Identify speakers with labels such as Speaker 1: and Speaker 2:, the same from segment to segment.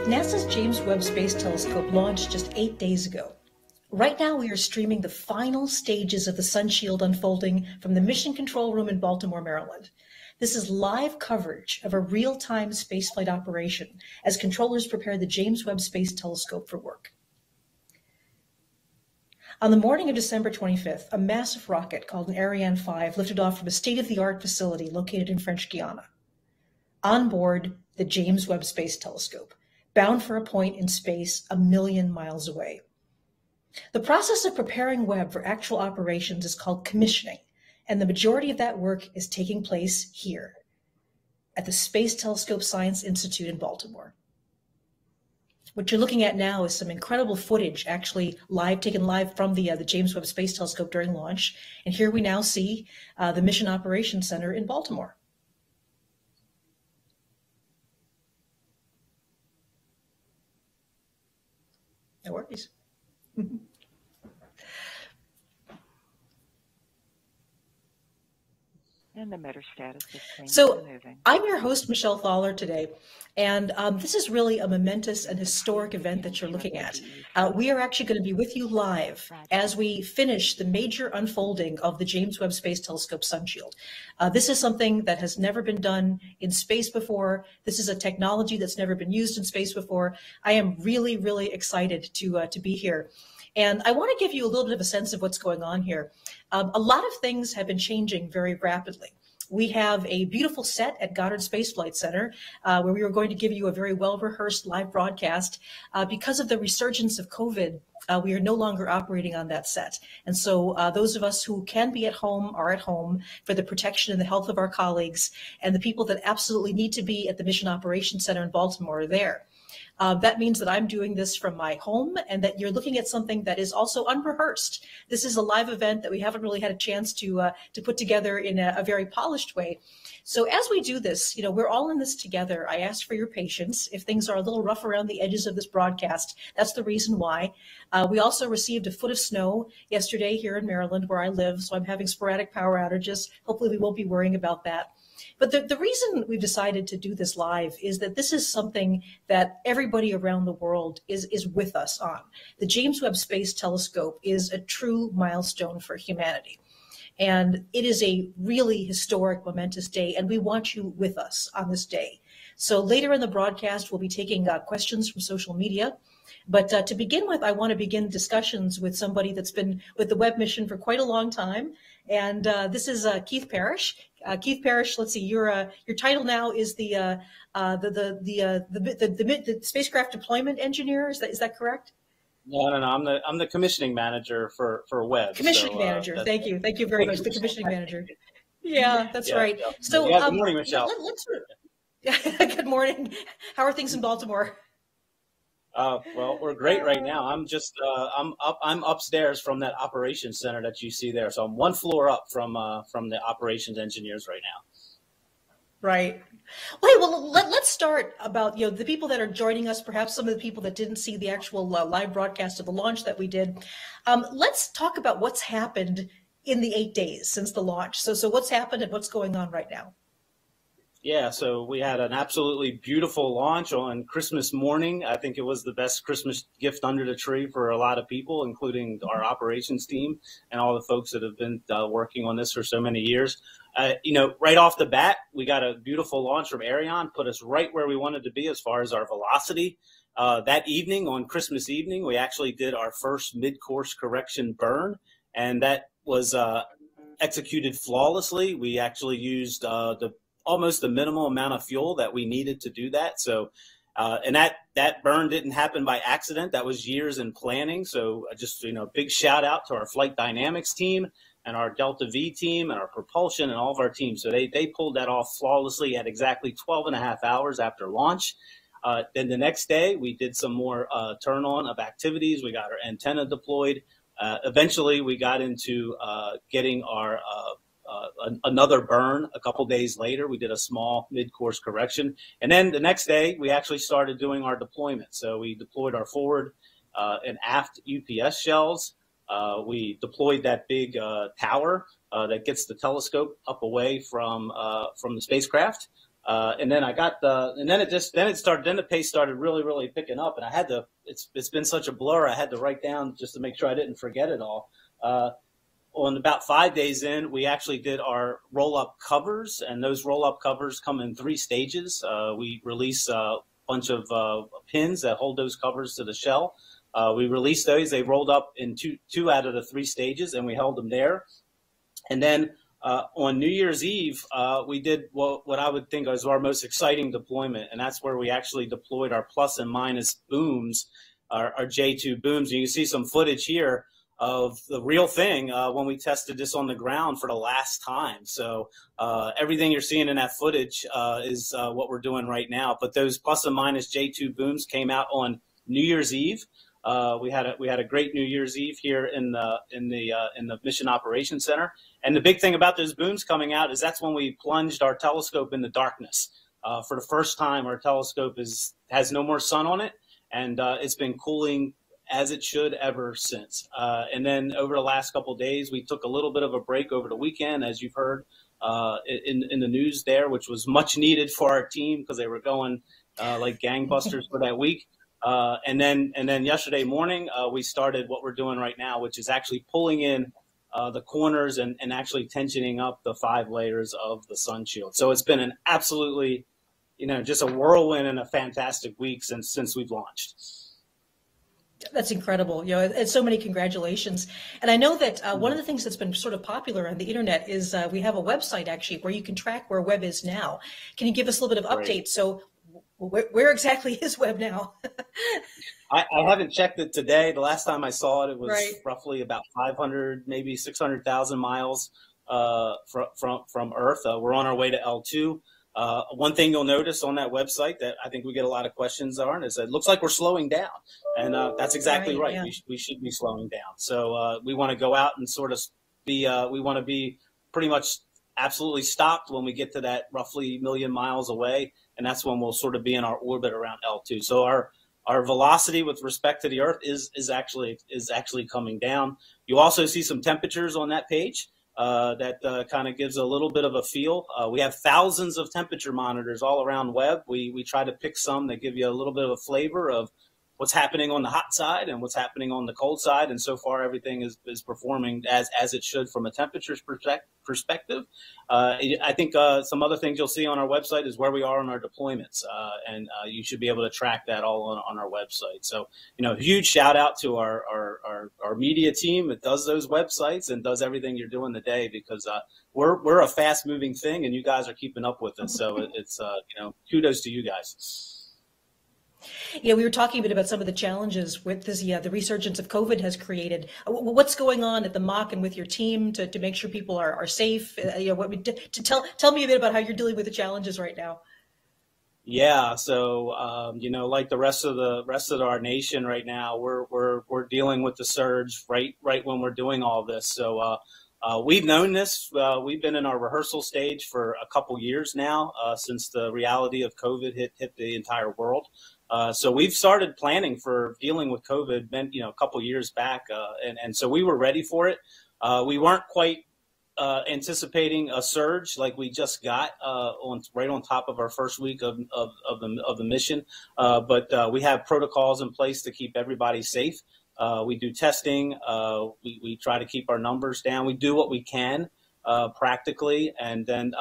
Speaker 1: NASA's James Webb Space Telescope launched just 8 days ago. Right now, we are streaming the final stages of the Sunshield unfolding from the Mission Control Room in Baltimore, Maryland. This is live coverage of a real-time spaceflight operation as controllers prepare the James Webb Space Telescope for work. On the morning of December 25th, a massive rocket called an Ariane 5 lifted off from a state-of-the-art facility located in French Guiana. On board, the James Webb Space Telescope, bound for a point in space 1 million miles away. The process of preparing Webb for actual operations is called commissioning, and the majority of that work is taking place here at the Space Telescope Science Institute in Baltimore. What you're looking at now is some incredible footage, actually taken live from the James Webb Space Telescope during launch. And here we now see the Mission Operations Center in Baltimore. No worries.
Speaker 2: And the emitter status is changing.
Speaker 1: So I'm your host, Michelle Thaller, today, and this is really a momentous and historic event that you're looking at. We are actually going to be with you live as we finish the major unfolding of the James Webb Space Telescope Sunshield. This is something that has never been done in space before. This is a technology that's never been used in space before. I am really, really excited to be here. And I want to give you a little bit of a sense of what's going on here. A lot of things have been changing very rapidly. We have a beautiful set at Goddard Space Flight Center where we were going to give you a very well-rehearsed live broadcast. Because of the resurgence of COVID, we are no longer operating on that set. And so those of us who can be at home are at home for the protection and the health of our colleagues, and the people that absolutely need to be at the Mission Operations Center in Baltimore are there. That means that I'm doing this from my home and that you're looking at something that is also unrehearsed. This is a live event that we haven't really had a chance to put together in a very polished way. So as we do this, we're all in this together. I ask for your patience. If things are a little rough around the edges of this broadcast, that's the reason why. We also received a foot of snow yesterday here in Maryland where I live, so I'm having sporadic power outages. Hopefully we won't be worrying about that. But the reason we've decided to do this live is that this is something that everybody around the world is with us on. The James Webb Space Telescope is a true milestone for humanity. And it is a really historic, momentous day, and we want you with us on this day. So later in the broadcast, we'll be taking questions from social media. But to begin with, I want to begin discussions with somebody that's been with the Webb mission for quite a long time. And this is Keith Parrish. Keith Parrish, let's see, your title now is the spacecraft deployment engineer. Is that correct?
Speaker 3: No. I'm the commissioning manager for Webb.
Speaker 1: Commissioning manager. Thank you very much. The commissioning manager. Yeah, that's right.
Speaker 3: Yeah.
Speaker 1: So
Speaker 3: good morning, Michelle.
Speaker 1: Good morning. How are things in Baltimore?
Speaker 3: Well, we're great right now. I'm upstairs from that operations center that you see there. So I'm one floor up from the operations engineers right now. Right.
Speaker 1: Well, let's start about the people that are joining us. Perhaps some of the people that didn't see the actual live broadcast of the launch that we did. Let's talk about what's happened in the 8 days since the launch. So what's happened and what's going on right now?
Speaker 3: Yeah, so we had an absolutely beautiful launch on Christmas morning. I think it was the best Christmas gift under the tree for a lot of people, including our operations team and all the folks that have been working on this for so many years. Right off the bat, we got a beautiful launch from Ariane, put us right where we wanted to be as far as our velocity. That evening, on Christmas evening, we actually did our first mid-course correction burn, and that was executed flawlessly. We actually used almost the minimal amount of fuel that we needed to do that. So, and that burn didn't happen by accident. That was years in planning. So just, big shout out to our flight dynamics team and our Delta V team and our propulsion and all of our teams. So they pulled that off flawlessly at exactly 12 and a half hours after launch. Then the next day we did some more turn on of activities. We got our antenna deployed. Eventually we got into getting our another burn a couple days later. We did a small mid-course correction. And then the next day, we actually started doing our deployment. So we deployed our forward and aft UPS shells. We deployed that big tower that gets the telescope up away from the spacecraft. And then then the pace started really, really picking up. And I had to, it's been such a blur. I had to write down just to make sure I didn't forget it all. On about 5 days in, we actually did our roll-up covers, and those roll-up covers come in 3 stages. We release a bunch of pins that hold those covers to the shell. We released those. They rolled up in two out of the 3 stages, and we held them there. And then on New Year's Eve, we did what I would think was our most exciting deployment, and that's where we actually deployed our plus and minus booms, our J2 booms. And you can see some footage here of the real thing when we tested this on the ground for the last time. So everything you're seeing in that footage is what we're doing right now. But those plus and minus J2 booms came out on New Year's Eve. We had a great New Year's Eve here in the Mission Operations Center. And the big thing about those booms coming out is that's when we plunged our telescope into darkness. For the first time, our telescope has no more sun on it, and it's been cooling as it should ever since. And then over the last couple of days, we took a little bit of a break over the weekend, as you've heard in the news there, which was much needed for our team because they were going like gangbusters for that week. And then yesterday morning, we started what we're doing right now, which is actually pulling in the corners and actually tensioning up the 5 layers of the sun shield. So it's been an absolutely, just a whirlwind and a fantastic week since we've launched.
Speaker 1: That's incredible. And so many congratulations. And I know that one of the things that's been sort of popular on the internet is we have a website actually where you can track where Webb is now. Can you give us a little bit of update? Right. So where exactly is Webb now?
Speaker 3: I haven't checked it today. The last time I saw it, it was
Speaker 1: right.
Speaker 3: roughly about 500, maybe 600,000 miles from Earth. We're on our way to L2. One thing you'll notice on that website that I think we get a lot of questions on is it looks like we're slowing down. And that's exactly right. Yeah. We should be slowing down. So we want to go out and sort of we want to be pretty much absolutely stopped when we get to that roughly 1 million miles away. And that's when we'll sort of be in our orbit around L2. So our velocity with respect to the Earth is actually coming down. You also see some temperatures on that page. That kind of gives a little bit of a feel. We have thousands of temperature monitors all around Webb. We try to pick some that give you a little bit of a flavor of what's happening on the hot side and what's happening on the cold side. And so far, everything is performing as it should from a temperature's perspective. I think some other things you'll see on our website is where we are on our deployments. And you should be able to track that all on our website. So, huge shout out to our media team that does those websites and does everything you're doing today, because we're a fast moving thing and you guys are keeping up with us. So it's, kudos to you guys.
Speaker 1: Yeah, we were talking a bit about some of the challenges with this, the resurgence of COVID has created. What's going on at the Mach and with your team to make sure people are safe? Tell me a bit about how you're dealing with the challenges right now.
Speaker 3: Yeah, so like the rest of our nation right now, we're dealing with the surge right when we're doing all this. So we've known this. We've been in our rehearsal stage for a couple years now, since the reality of COVID hit the entire world. So we've started planning for dealing with COVID, a couple years back, and so we were ready for it. We weren't quite anticipating a surge like we just got right on top of our first week of the mission, but we have protocols in place to keep everybody safe. We do testing. We try to keep our numbers down. We do what we can practically, and then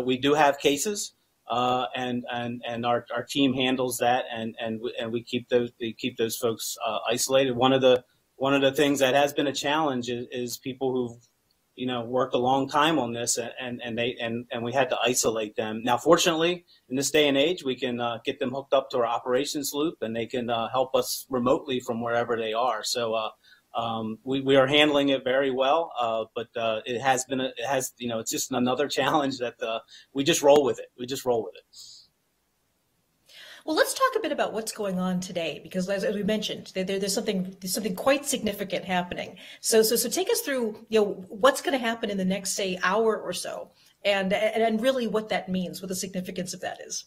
Speaker 3: we do have cases. And our team handles that, and we keep those folks isolated. One of the things that has been a challenge is people who've worked a long time on this, and we had to isolate them. Now, fortunately, in this day and age, we can get them hooked up to our operations loop, and they can help us remotely from wherever they are. So we are handling it very well, but it's just another challenge that we just roll with it.
Speaker 1: Well, let's talk a bit about what's going on today, because as we mentioned, there's something quite significant happening. So take us through, what's going to happen in the next, say, hour or so, and really what that means, what the significance of that is.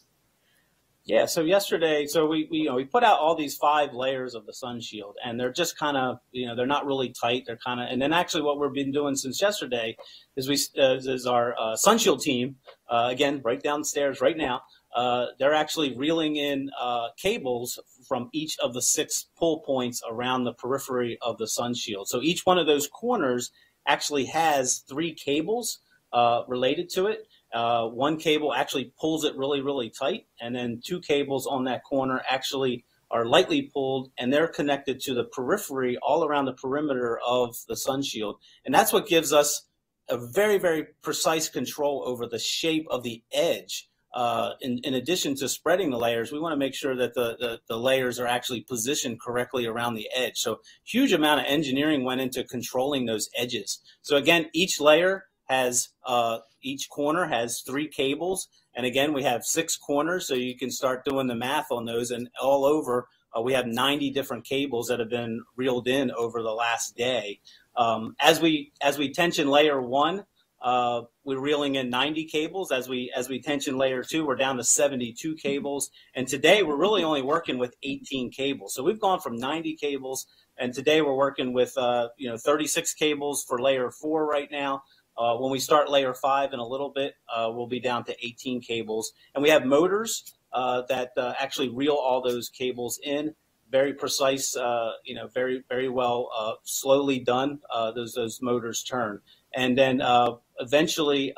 Speaker 3: Yeah, so yesterday, we put out all these 5 layers of the sun shield, and they're just kind of, they're not really tight. They're kind of, and then actually what we've been doing since yesterday is our sun shield team, again, right downstairs right now. They're actually reeling in cables from each of the 6 pull points around the periphery of the sun shield. So each one of those corners actually has 3 cables related to it. One cable actually pulls it really, really tight, and then 2 cables on that corner actually are lightly pulled, and they're connected to the periphery all around the perimeter of the sun shield. And that's what gives us a very, very precise control over the shape of the edge. In addition to spreading the layers, we want to make sure that the layers are actually positioned correctly around the edge. So huge amount of engineering went into controlling those edges. So again, each corner has 3 cables. And again, we have 6 corners, so you can start doing the math on those. And all over, we have 90 different cables that have been reeled in over the last day. As we tension layer 1, we're reeling in 90 cables. As we tension layer 2, we're down to 72 cables. And today we're really only working with 18 cables. So we've gone from 90 cables, and today we're working with 36 cables for layer 4 right now. When we start layer 5 in a little bit, we'll be down to 18 cables. And we have motors that actually reel all those cables in. Very precise, very, very well, slowly done. Those motors turn. And then eventually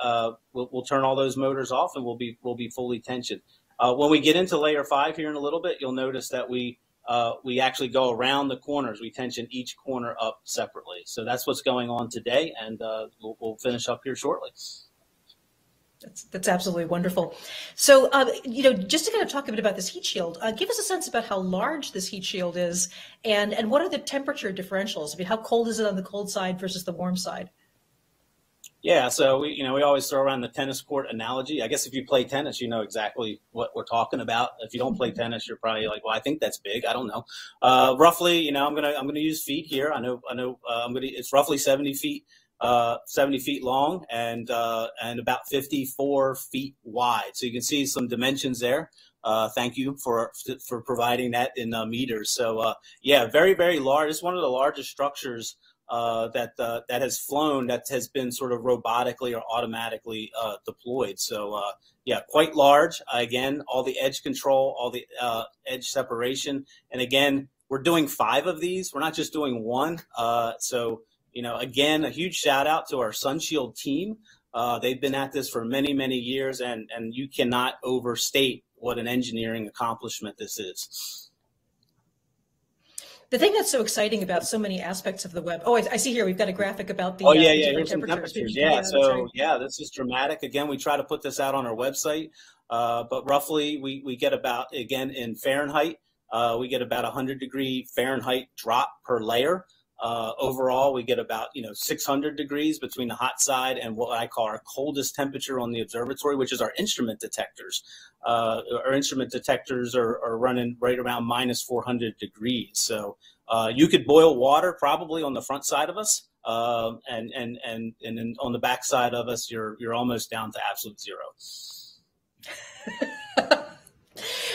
Speaker 3: we'll turn all those motors off, and we'll be fully tensioned. When we get into layer 5 here in a little bit, you'll notice that we actually go around the corners. We tension each corner up separately. So that's what's going on today, and we'll finish up here shortly.
Speaker 1: That's absolutely wonderful. So, just to kind of talk a bit about this heat shield, give us a sense about how large this heat shield is, and what are the temperature differentials? I mean, how cold is it on the cold side versus the warm side?
Speaker 3: Yeah, so we always throw around the tennis court analogy. I guess if you play tennis, you know exactly what we're talking about. If you don't play tennis, you're probably like, well, I think that's big. I don't know. Roughly, I'm gonna use feet here. I know. It's roughly 70 feet long and about 54 feet wide. So you can see some dimensions there. Thank you for providing that in meters. So yeah, very, very large. It's one of the largest structures that has flown, that has been sort of robotically or automatically deployed. So yeah, quite large. Again, all the edge control, all the edge separation, and again, we're doing 5 of these. We're not just doing 1. So again, a huge shout out to our SunShield team. They've been at this for many, many years, and you cannot overstate what an engineering accomplishment this is.
Speaker 1: The thing that's so exciting about so many aspects of the web. Oh, I see here we've got a graphic about the
Speaker 3: here's some temperatures. Yeah, this is dramatic. Again, we try to put this out on our website, but roughly we get about, again, in Fahrenheit, we get about 100-degree Fahrenheit drop per layer. Overall, we get about 600 degrees between the hot side and what I call our coldest temperature on the observatory, which is our instrument detectors. Our instrument detectors are running right around minus 400 degrees. So you could boil water probably on the front side of us, and then on the back side of us, you're almost down to absolute zero.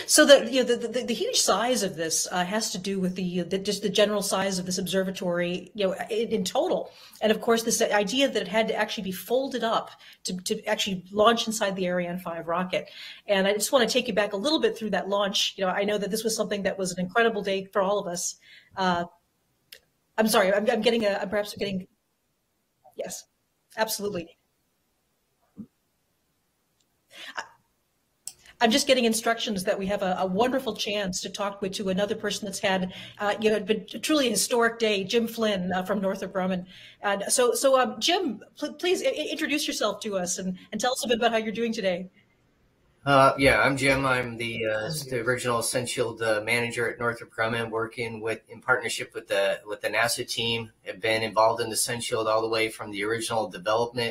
Speaker 1: So the huge size of this has to do with just the general size of this observatory, in total, and of course this idea that it had to actually be folded up to actually launch inside the Ariane 5 rocket. And I just want to take you back a little bit through that launch. I know that this was something that was an incredible day for all of us. I'm sorry, I'm getting yes, absolutely. I'm just getting instructions that we have a wonderful chance to talk to another person that's had, been truly a historic day, Jim Flynn from Northrop Grumman. And so Jim, please introduce yourself to us and tell us a bit about how you're doing today.
Speaker 4: Yeah, I'm Jim. I'm the original SunShield manager at Northrop Grumman, working in partnership with the NASA team. I've been involved in the SunShield all the way from the original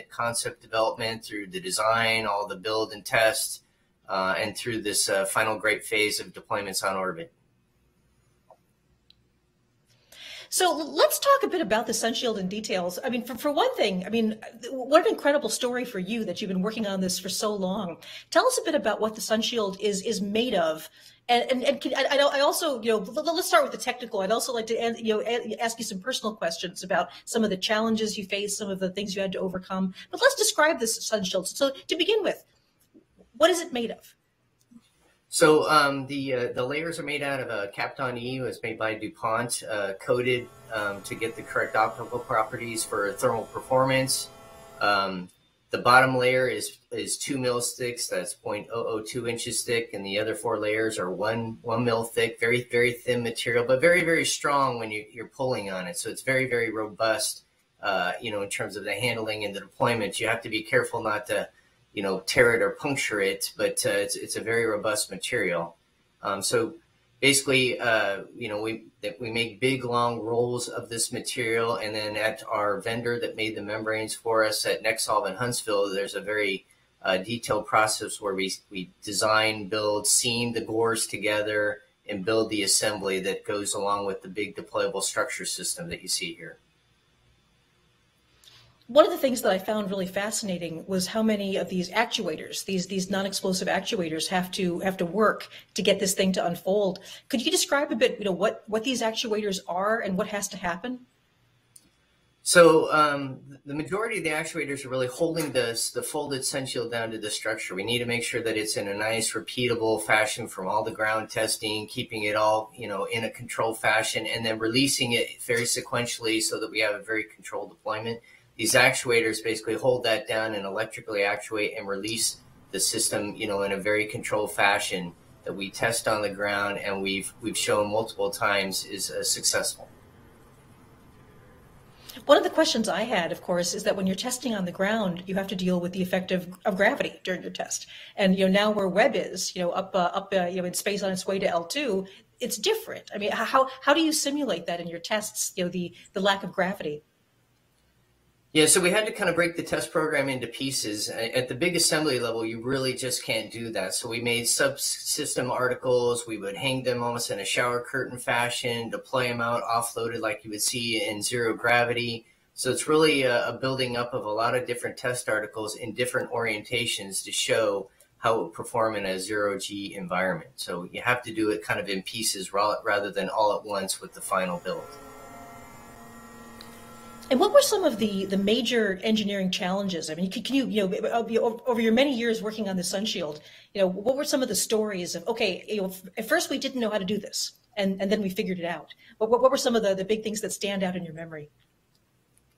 Speaker 4: concept development, through the design, all the build and test, and through this final great phase of deployments on orbit.
Speaker 1: So let's talk a bit about the SunShield in details. I mean, for one thing, I mean, what an incredible story for you that you've been working on this for so long. Tell us a bit about what the SunShield is made of. And I also, let's start with the technical. I'd also like to, ask you some personal questions about some of the challenges you faced, some of the things you had to overcome. But let's describe this SunShield. So to begin with, what is it made of?
Speaker 4: So the layers are made out of Kapton E. It was made by DuPont, coated to get the correct optical properties for thermal performance. The bottom layer is 2 mil thick, that's 0.002 inches thick, and the other 4 layers are 1 mil thick, very, very thin material, but very, very strong when you're pulling on it. So it's very, very robust, in terms of the handling and the deployment. You have to be careful not to tear it or puncture it, but it's a very robust material. So basically, we make big, long rolls of this material, and then at our vendor that made the membranes for us at Nexolve in Huntsville, there's a very detailed process where we design, build, seam the gores together, and build the assembly that goes along with the big deployable structure system that you see here.
Speaker 1: One of the things that I found really fascinating was how many of these actuators, these non-explosive actuators, have to work to get this thing to unfold. Could you describe a bit, what these actuators are and what has to happen?
Speaker 4: So the majority of the actuators are really holding the folded SunShield down to the structure. We need to make sure that it's in a nice, repeatable fashion from all the ground testing, keeping it all, in a controlled fashion, and then releasing it very sequentially so that we have a very controlled deployment. These actuators basically hold that down and electrically actuate and release the system, in a very controlled fashion that we test on the ground and we've shown multiple times is successful.
Speaker 1: One of the questions I had, of course, is that when you're testing on the ground, you have to deal with the effect of gravity during your test. And now where Webb is, up in space on its way to L2, it's different. I mean, how do you simulate that in your tests? The lack of gravity.
Speaker 4: Yeah, so we had to kind of break the test program into pieces. At the big assembly level, you really just can't do that. So we made subsystem articles. We would hang them almost in a shower curtain fashion, deploy them out, offloaded like you would see in zero gravity. So it's really a building up of a lot of different test articles in different orientations to show how it would perform in a zero-G environment. So you have to do it kind of in pieces rather than all at once with the final build.
Speaker 1: And what were some of the major engineering challenges? I mean, can you, over your many years working on the SunShield, what were some of the stories of, okay, at first we didn't know how to do this, and then we figured it out. What were some of the big things that stand out in your memory?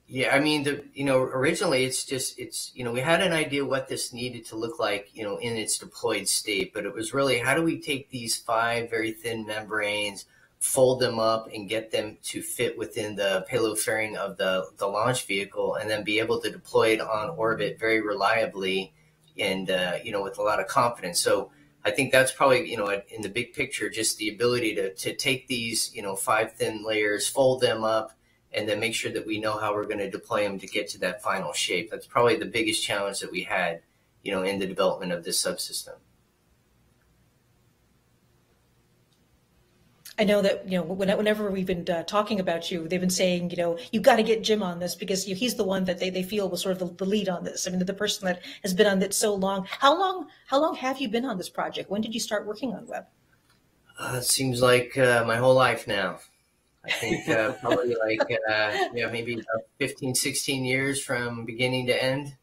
Speaker 4: Yeah, I mean, originally it's we had an idea what this needed to look like, in its deployed state, but it was really, how do we take these 5 very thin membranes, fold them up and get them to fit within the payload fairing of the launch vehicle, and then be able to deploy it on orbit very reliably and, with a lot of confidence. So I think that's probably, in the big picture, just the ability to take these, 5 thin layers, fold them up, and then make sure that we know how we're going to deploy them to get to that final shape. That's probably the biggest challenge that we had, in the development of this subsystem.
Speaker 1: I know that, whenever we've been talking about you, they've been saying, you've got to get Jim on this because he's the one that they feel was sort of the lead on this. I mean, the person that has been on it so long. How long have you been on this project? When did you start working on Webb?
Speaker 4: It seems like my whole life now. I think probably like, maybe about 15, 16 years from beginning to end.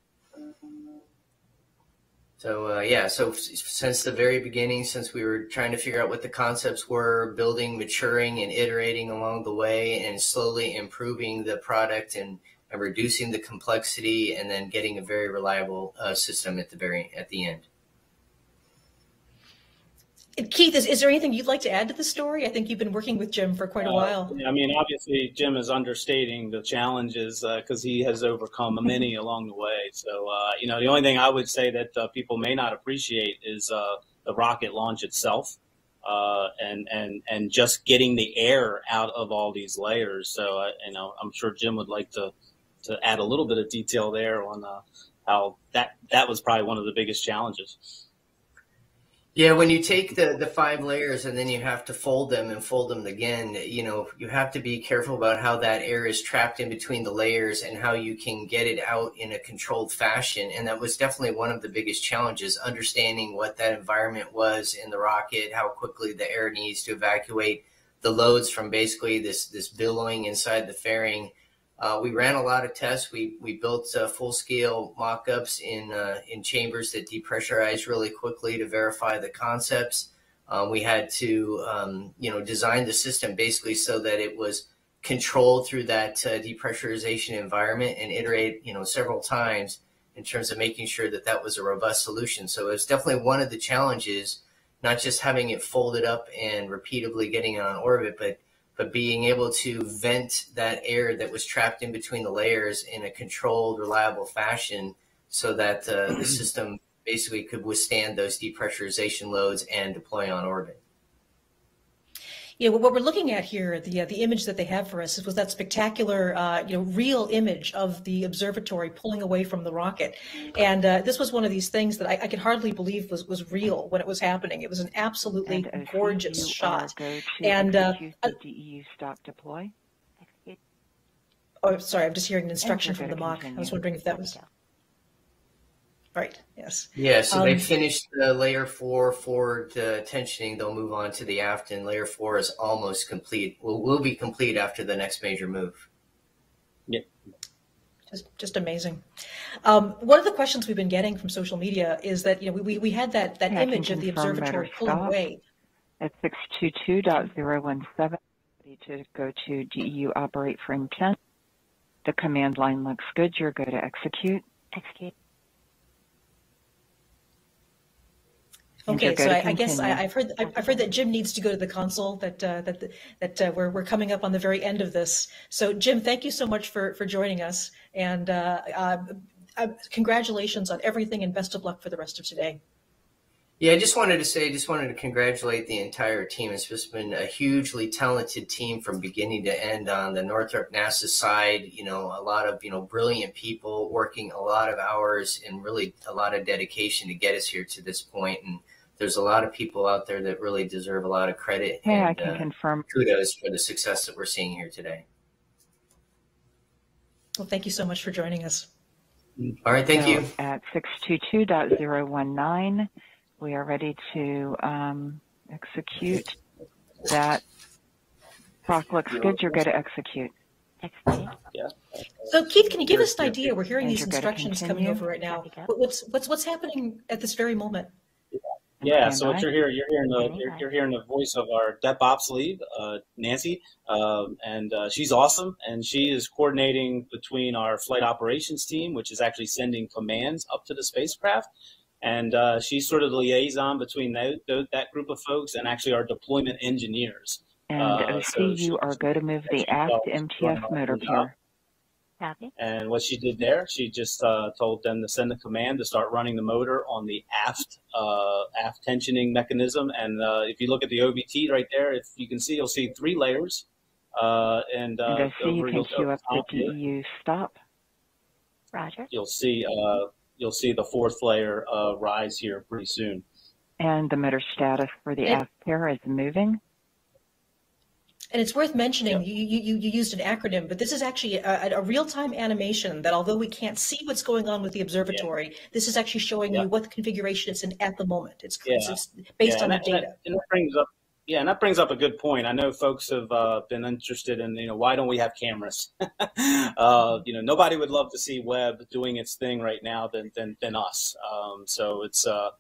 Speaker 4: So, so since the very beginning, since we were trying to figure out what the concepts were, building, maturing, and iterating along the way, and slowly improving the product and reducing the complexity, and then getting a very reliable system at the end.
Speaker 1: Keith, is there anything you'd like to add to the story? I think you've been working with Jim for quite a while.
Speaker 3: I mean, obviously, Jim is understating the challenges because he has overcome many along the way. So, the only thing I would say that people may not appreciate is the rocket launch itself and just getting the air out of all these layers. So, I'm sure Jim would like to add a little bit of detail there on how that was probably one of the biggest challenges.
Speaker 4: Yeah, when you take the 5 layers and then you have to fold them and fold them again, you have to be careful about how that air is trapped in between the layers and how you can get it out in a controlled fashion. And that was definitely one of the biggest challenges, understanding what that environment was in the rocket, how quickly the air needs to evacuate the loads from basically this billowing inside the fairing. We ran a lot of tests. We built full-scale mock-ups in chambers that depressurized really quickly to verify the concepts. We had to design the system basically so that it was controlled through that depressurization environment and iterate several times in terms of making sure that that was a robust solution. So it's definitely one of the challenges, not just having it folded up and repeatedly getting it on orbit, but being able to vent that air that was trapped in between the layers in a controlled, reliable fashion so that the system basically could withstand those depressurization loads and deploy on orbit.
Speaker 1: Yeah, what we're looking at here, the image that they have for us was that spectacular, real image of the observatory pulling away from the rocket, and this was one of these things that I could hardly believe was real when it was happening. It was an absolutely gorgeous shot. And
Speaker 2: DEU stop deploy.
Speaker 1: oh, sorry, I'm just hearing an instruction from the mock. I was wondering if that was right. Yes.
Speaker 4: Yeah, so they finished the layer 4 forward tensioning. They'll move on to the aft, and layer 4 is almost complete. Will be complete after the next major move.
Speaker 3: Yeah.
Speaker 1: Just amazing. One of the questions we've been getting from social media is that we had that image of the observatory pulling away.
Speaker 2: At 622.017, ready to go to DEU operate frame 10. The command line looks good. You're go to execute. Execute.
Speaker 1: Okay, so I guess I've heard that Jim needs to go to the console. That we're coming up on the very end of this. So Jim, thank you so much for joining us, and congratulations on everything, and best of luck for the rest of today.
Speaker 4: Yeah, I just wanted to congratulate the entire team. It's just been a hugely talented team from beginning to end on the Northrop NASA side. A lot of brilliant people working a lot of hours and really a lot of dedication to get us here to this point. And there's a lot of people out there that really deserve a lot of credit.
Speaker 2: Yeah,
Speaker 4: and,
Speaker 2: I can confirm.
Speaker 4: Kudos for the success that we're seeing here today.
Speaker 1: Well, thank you so much for joining us.
Speaker 4: All right, thank you.
Speaker 2: At 622.019, we are ready to execute. That clock looks good. You're good to execute.
Speaker 3: Yeah.
Speaker 1: So Keith, can you give us an idea? We're hearing these instructions coming over right now. What's happening at this very moment?
Speaker 3: Yeah, so what you're hearing the voice of our DepOps lead, Nancy, and she's awesome, and she is coordinating between our flight operations team, which is actually sending commands up to the spacecraft, and she's sort of the liaison between that group of folks and actually our deployment engineers.
Speaker 2: And OC, you are going to move the aft MTS motor pair.
Speaker 5: Copy.
Speaker 3: And what she did there, she just told them to send the command to start running the motor on the aft tensioning mechanism. And if you look at the OBT right there, if you can see, you'll see 3 layers. And
Speaker 2: OC, you can queue up the DEU stop.
Speaker 5: Roger.
Speaker 3: You'll see the 4th layer rise here pretty soon.
Speaker 2: And the motor status for the aft pair is moving.
Speaker 1: And it's worth mentioning, you used an acronym, but this is actually a real-time animation that, although we can't see what's going on with the observatory, this is actually showing you what configuration it's in at the moment. It's based on the data.
Speaker 3: And that brings up a good point. I know folks have been interested in, why don't we have cameras? Nobody would love to see Webb doing its thing right now than us. So it's, one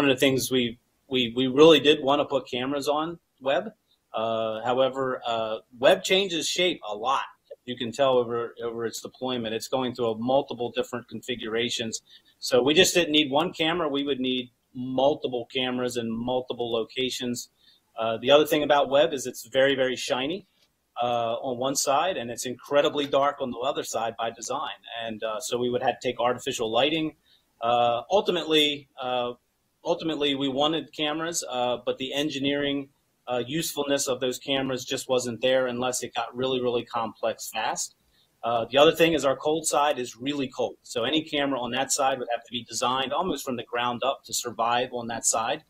Speaker 3: of the things we really did want to put cameras on Webb. However, Webb changes shape a lot. You can tell over its deployment. It's going through multiple different configurations. So we just didn't need one camera. We would need multiple cameras in multiple locations. The other thing about Webb is it's very, very shiny on one side, and it's incredibly dark on the other side by design. And so we would have to take artificial lighting. Ultimately, we wanted cameras, but the engineering usefulness of those cameras just wasn't there unless it got really, really complex fast. The other thing is our cold side is really cold. So any camera on that side would have to be designed almost from the ground up to survive on that side.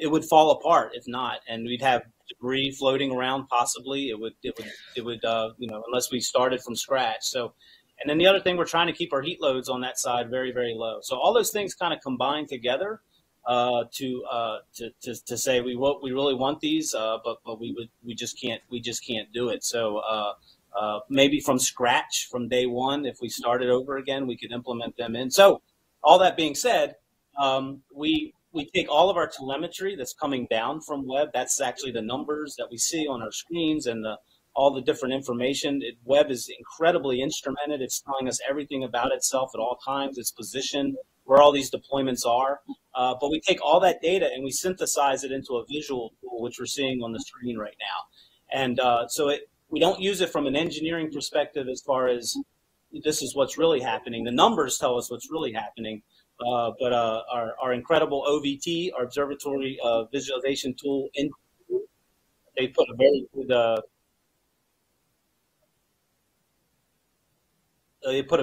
Speaker 3: It would fall apart if not, and we'd have debris floating around. Possibly it would unless we started from scratch. So, and then the other thing, we're trying to keep our heat loads on that side very, very low. So all those things kind of combine together to say we really want these, but we just can't do it. So maybe from scratch, from day one, if we started over again, we could implement them in. So all that being said, we take all of our telemetry that's coming down from Webb. That's actually the numbers that we see on our screens and all the different information. Webb is incredibly instrumented. It's telling us everything about itself at all times, its position, where all these deployments are. But we take all that data and we synthesize it into a visual tool, which we're seeing on the screen right now. And we don't use it from an engineering perspective as far as this is what's really happening. The numbers tell us what's really happening. But our incredible OVT, our observatory visualization tool, they put a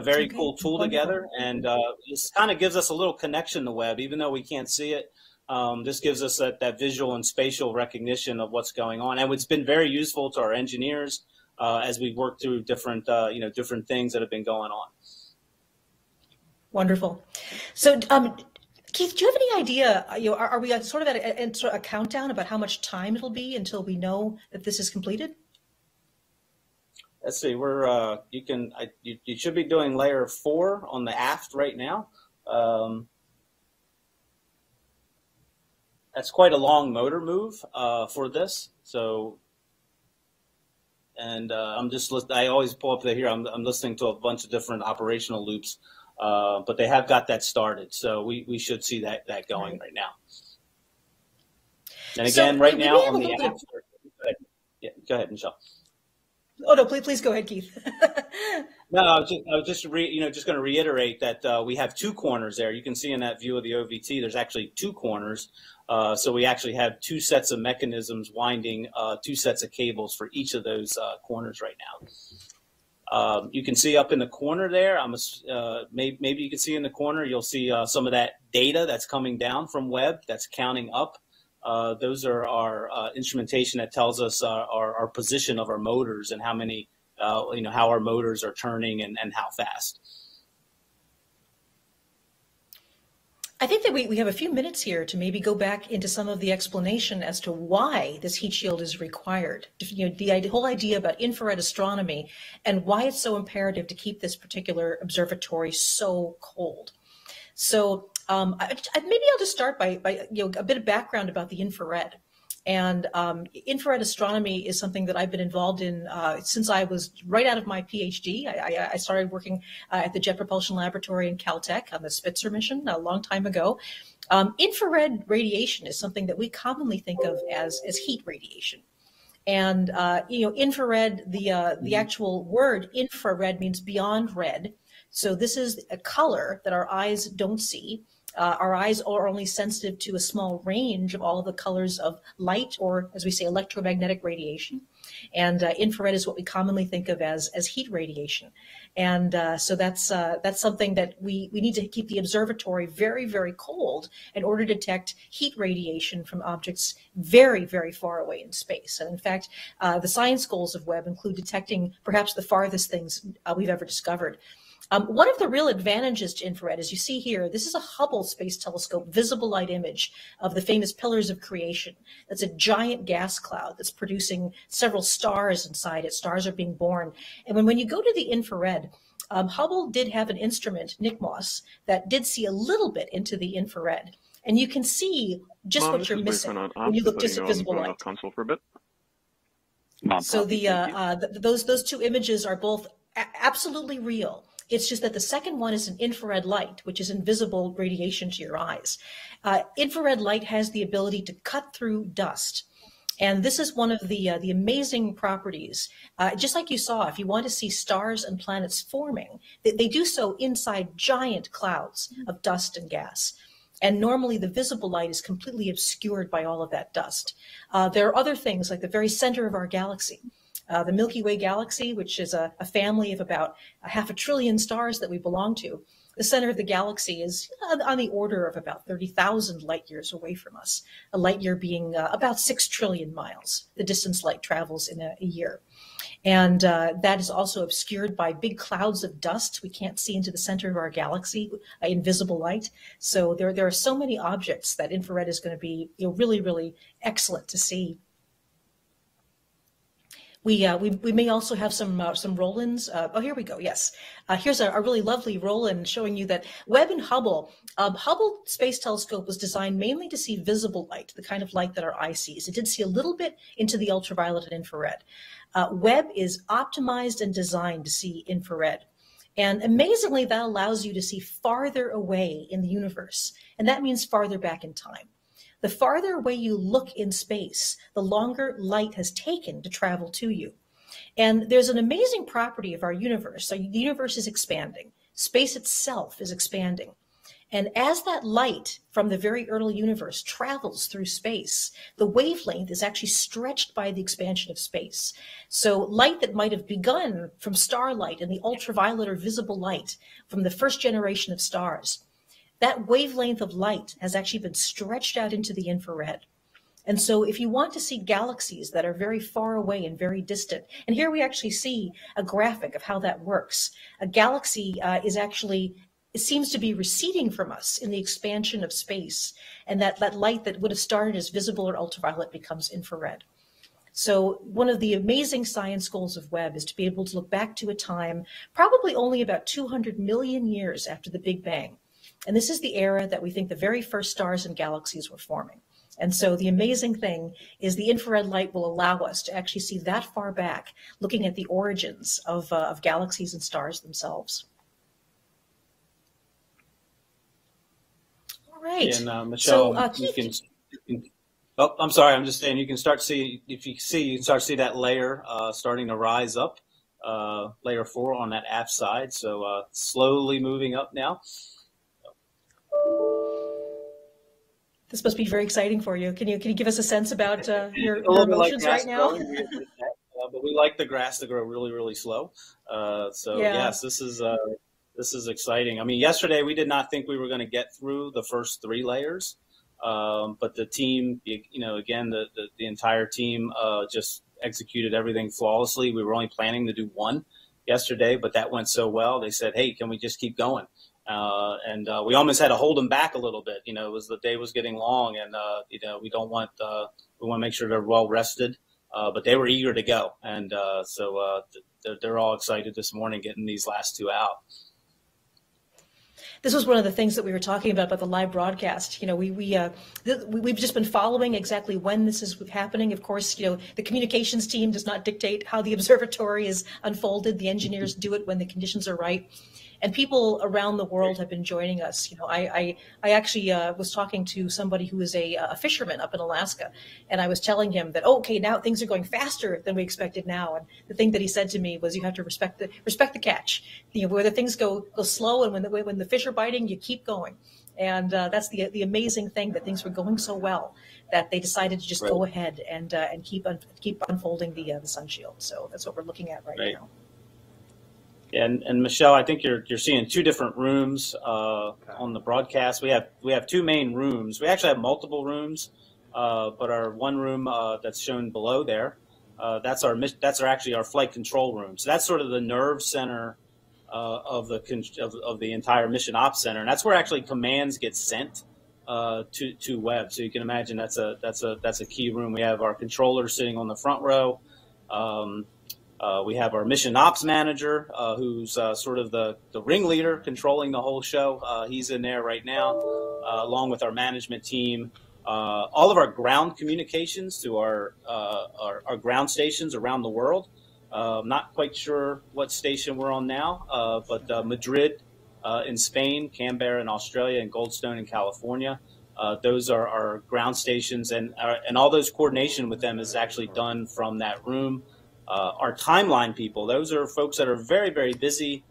Speaker 3: very good cool tool together, and this kind of gives us a little connection to Webb, even though we can't see it. This gives us that visual and spatial recognition of what's going on, and it's been very useful to our engineers as we work through different things that have been going on.
Speaker 1: Wonderful. So, Keith, do you have any idea, are we sort of at a countdown about how much time it'll be until we know that this is completed?
Speaker 3: Let's see, you should be doing layer 4 on the aft right now. That's quite a long motor move for this. So, and I always pull up here, I'm listening to a bunch of different operational loops. But they have got that started, so we should see that going right now. And again, right now on the app. Yeah, go ahead, Michelle.
Speaker 1: Oh no, please go ahead, Keith.
Speaker 3: No, I was just going to reiterate that we have 2 corners there. You can see in that view of the OVT, there's actually 2 corners. So we actually have 2 sets of mechanisms winding 2 sets of cables for each of those corners right now. You can see up in the corner there, maybe you can see in the corner, you'll see some of that data that's coming down from Webb that's counting up. Those are our instrumentation that tells us our position of our motors and how many, how our motors are turning and how fast.
Speaker 1: I think that we have a few minutes here to maybe go back into some of the explanation as to why this heat shield is required. The whole idea about infrared astronomy and why it's so imperative to keep this particular observatory so cold. So maybe I'll just start by a bit of background about the infrared. And infrared astronomy is something that I've been involved in since I was right out of my PhD. I started working at the Jet Propulsion Laboratory in Caltech on the Spitzer mission a long time ago. Infrared radiation is something that we commonly think of as heat radiation. And infrared, the actual word infrared means beyond red. So this is a color that our eyes don't see. Our eyes are only sensitive to a small range of all of the colors of light, or as we say, electromagnetic radiation. And infrared is what we commonly think of as heat radiation. And so that's something that we need to keep the observatory very, very cold in order to detect heat radiation from objects very, very far away in space. And in fact, the science goals of Webb include detecting perhaps the farthest things we've ever discovered. One of the real advantages to infrared, as you see here, this is a Hubble Space Telescope visible light image of the famous Pillars of Creation. That's a giant gas cloud that's producing several stars inside it. Stars are being born. And when you go to the infrared, Hubble did have an instrument, NICMOS, that did see a little bit into the infrared. And you can see just what you're missing when you look just at visible light.
Speaker 6: Console for a bit.
Speaker 1: So those 2 images are both absolutely real. It's just that the second one is an infrared light, which is invisible radiation to your eyes. Infrared light has the ability to cut through dust. And this is one of the amazing properties. Just like you saw, if you want to see stars and planets forming, they do so inside giant clouds of dust and gas. And normally the visible light is completely obscured by all of that dust. There are other things like the very center of our galaxy. The Milky Way galaxy, which is a family of about 500 billion stars that we belong to. The center of the galaxy is on the order of about 30,000 light years away from us, a light year being about 6 trillion miles, the distance light travels in a year. And that is also obscured by big clouds of dust. We can't see into the center of our galaxy, invisible light. So there are so many objects that infrared is going to be really, really excellent to see. We may also have some roll-ins. Oh, here we go. Yes. Here's a really lovely roll-in showing you that Webb and Hubble, Hubble Space Telescope was designed mainly to see visible light, the kind of light that our eye sees. It did see a little bit into the ultraviolet and infrared. Webb is optimized and designed to see infrared. And amazingly, that allows you to see farther away in the universe. And that means farther back in time. The farther away you look in space, the longer light has taken to travel to you. And there's an amazing property of our universe. So the universe is expanding. Space itself is expanding. And as that light from the very early universe travels through space, the wavelength is actually stretched by the expansion of space. So light that might have begun from starlight and the ultraviolet or visible light from the first generation of stars, that wavelength of light has actually been stretched out into the infrared. And so if you want to see galaxies that are very far away and very distant, and here we actually see a graphic of how that works. A galaxy it seems to be receding from us in the expansion of space, and that light that would have started as visible or ultraviolet becomes infrared. So one of the amazing science goals of Webb is to be able to look back to a time probably only about 200 million years after the Big Bang. And this is the era that we think the very first stars and galaxies were forming. And so the amazing thing is the infrared light will allow us to actually see that far back, looking at the origins of galaxies and stars themselves. All right.
Speaker 3: And Michelle,
Speaker 1: so,
Speaker 3: you can. Oh, I'm sorry. I'm just saying you can start to see, if you see, you can start to see that layer starting to rise up, layer 4 on that aft side. So slowly moving up now.
Speaker 1: This must be very exciting for you. Can you give us a sense about your emotions
Speaker 3: like
Speaker 1: right now?
Speaker 3: But we like the grass to grow really, really slow. So yes, this is exciting. I mean, yesterday we did not think we were going to get through the first 3 layers, but the team, again, the entire team just executed everything flawlessly. We were only planning to do 1 yesterday, but that went so well. They said, "Hey, can we just keep going?" And we almost had to hold them back a little bit. The day was getting long, and we want to make sure they're well rested. But they were eager to go, and so they're all excited this morning getting these last 2 out.
Speaker 1: This was one of the things that we were talking about the live broadcast. We've just been following exactly when this is happening. Of course, the communications team does not dictate how the observatory is unfolded. The engineers do it when the conditions are right. And people around the world have been joining us. I actually was talking to somebody who is a fisherman up in Alaska, and I was telling him that, okay, now things are going faster than we expected now. And the thing that he said to me was, you have to respect the catch. Whether things go slow and when the fish are biting, you keep going. And that's the amazing thing, that things were going so well that they decided to just go ahead and keep unfolding the sun shield. So that's what we're looking at right now.
Speaker 3: And Michelle, I think you're seeing 2 different rooms on the broadcast. We have 2 main rooms. We actually have multiple rooms, but our one room that's shown below there, that's actually our flight control room. So that's sort of the nerve center of the entire mission ops center, and that's where actually commands get sent to Webb. So you can imagine that's a key room. We have our controller sitting on the front row. We have our mission ops manager, who's sort of the ringleader controlling the whole show. He's in there right now, along with our management team. All of our ground communications to our ground stations around the world. Not quite sure what station we're on now, but Madrid in Spain, Canberra in Australia, and Goldstone in California. Those are our ground stations, and all those coordination with them is actually done from that room. Our timeline people, those are folks that are very, very busy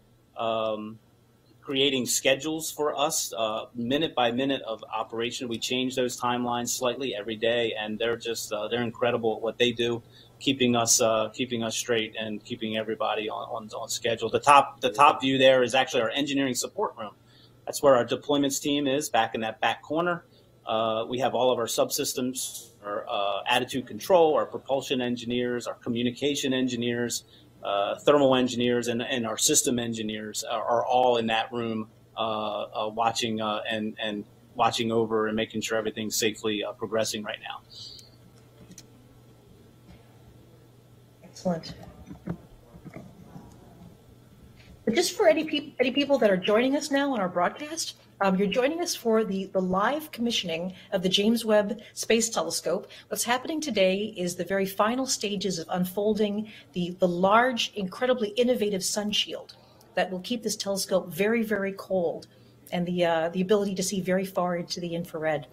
Speaker 3: creating schedules for us, minute by minute of operation. We change those timelines slightly every day, and they're just they're incredible at what they do, keeping us straight and keeping everybody on schedule. The top view there is actually our engineering support room. That's where our deployments team is, back in that back corner. We have all of our subsystems, our attitude control, our propulsion engineers, our communication engineers, thermal engineers, and our system engineers are all in that room, watching and watching over and making sure everything's safely progressing right now.
Speaker 1: Excellent. But just for any people that are joining us now on our broadcast, you're joining us for the live commissioning of the James Webb Space Telescope. What's happening today is the very final stages of unfolding the large, incredibly innovative sun shield that will keep this telescope very, very cold, and the ability to see very far into the infrared.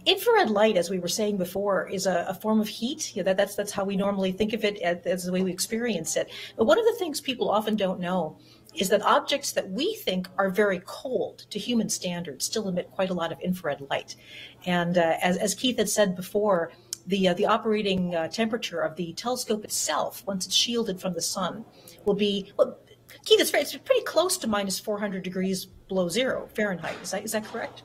Speaker 1: Infrared light, as we were saying before, is a form of heat. That's how we normally think of it, as the way we experience it. But one of the things people often don't know is that objects that we think are very cold to human standards still emit quite a lot of infrared light. And as Keith had said before, the operating temperature of the telescope itself, once it's shielded from the sun, will be, well, Keith, it's pretty close to minus 400 degrees below zero Fahrenheit. Is that correct?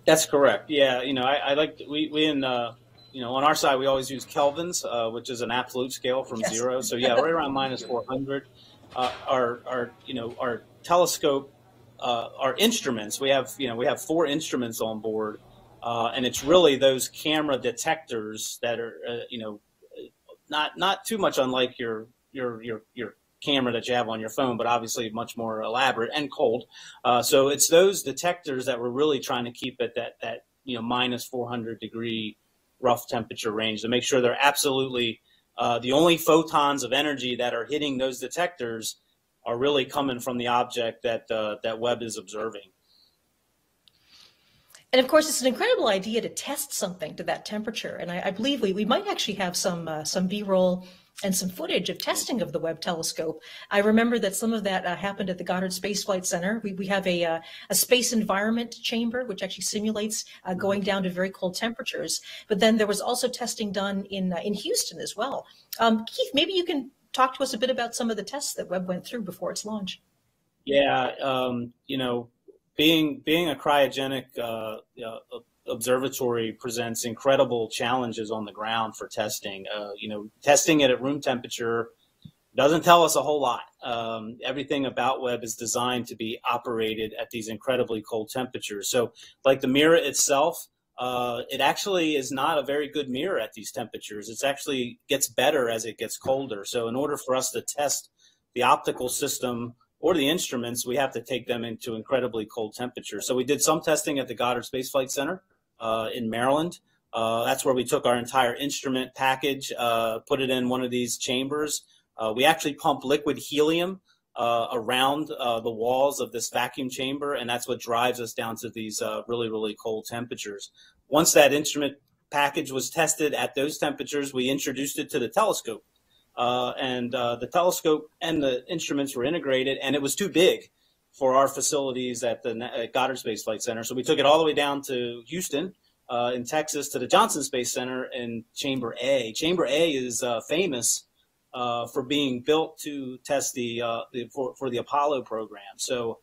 Speaker 3: That's correct. Yeah, I like we in on our side we always use kelvins, which is an absolute scale from zero. So yeah, right around minus 400. Our telescope, our instruments. We have 4 instruments on board, and it's really those camera detectors that are not too much unlike your camera that you have on your phone, but obviously much more elaborate and cold. So it's those detectors that we're really trying to keep at that minus 400 degree rough temperature range to make sure they're absolutely the only photons of energy that are hitting those detectors are really coming from the object that Webb is observing.
Speaker 1: And of course, it's an incredible idea to test something to that temperature. And I believe we might actually have some B-roll and some footage of testing of the Webb telescope. I remember that some of that happened at the Goddard Space Flight Center. We have a space environment chamber, which actually simulates going down to very cold temperatures. But then there was also testing done in Houston as well. Keith, maybe you can talk to us a bit about some of the tests that Webb went through before its launch.
Speaker 3: Yeah, being a cryogenic observatory presents incredible challenges on the ground for testing. Testing it at room temperature doesn't tell us a whole lot. Everything about Webb is designed to be operated at these incredibly cold temperatures. So like the mirror itself, it actually is not a very good mirror at these temperatures. It actually gets better as it gets colder. So in order for us to test the optical system or the instruments, we have to take them into incredibly cold temperatures. So we did some testing at the Goddard Space Flight Center in Maryland. That's where we took our entire instrument package, put it in one of these chambers. We actually pump liquid helium around the walls of this vacuum chamber, and that's what drives us down to these really, really cold temperatures. Once that instrument package was tested at those temperatures, we introduced it to the telescope. And the telescope and the instruments were integrated, and it was too big for our facilities at the Goddard Space Flight Center. So we took it all the way down to Houston in Texas to the Johnson Space Center in Chamber A. Chamber A is famous for being built to test for the Apollo program. So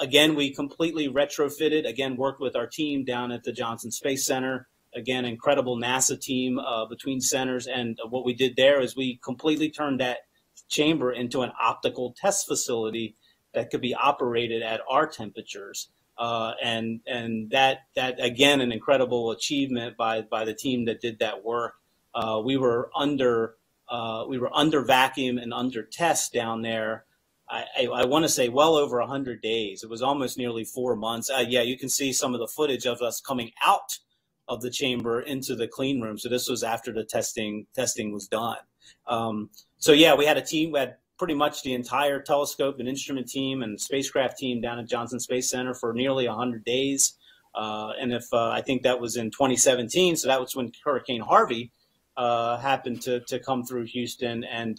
Speaker 3: again, we completely retrofitted, again, worked with our team down at the Johnson Space Center. Again, incredible NASA team between centers. And what we did there is we completely turned that chamber into an optical test facility that could be operated at our temperatures. And that again, an incredible achievement by the team that did that work. We were under vacuum and under test down there. I want to say well over 100 days. It was almost nearly 4 months. Yeah, you can see some of the footage of us coming out of the chamber into the clean room. So this was after the testing was done. So yeah, we had a team. We had pretty much the entire telescope and instrument team and spacecraft team down at Johnson Space Center for nearly 100 days. And I think that was in 2017. So that was when Hurricane Harvey happened to come through Houston and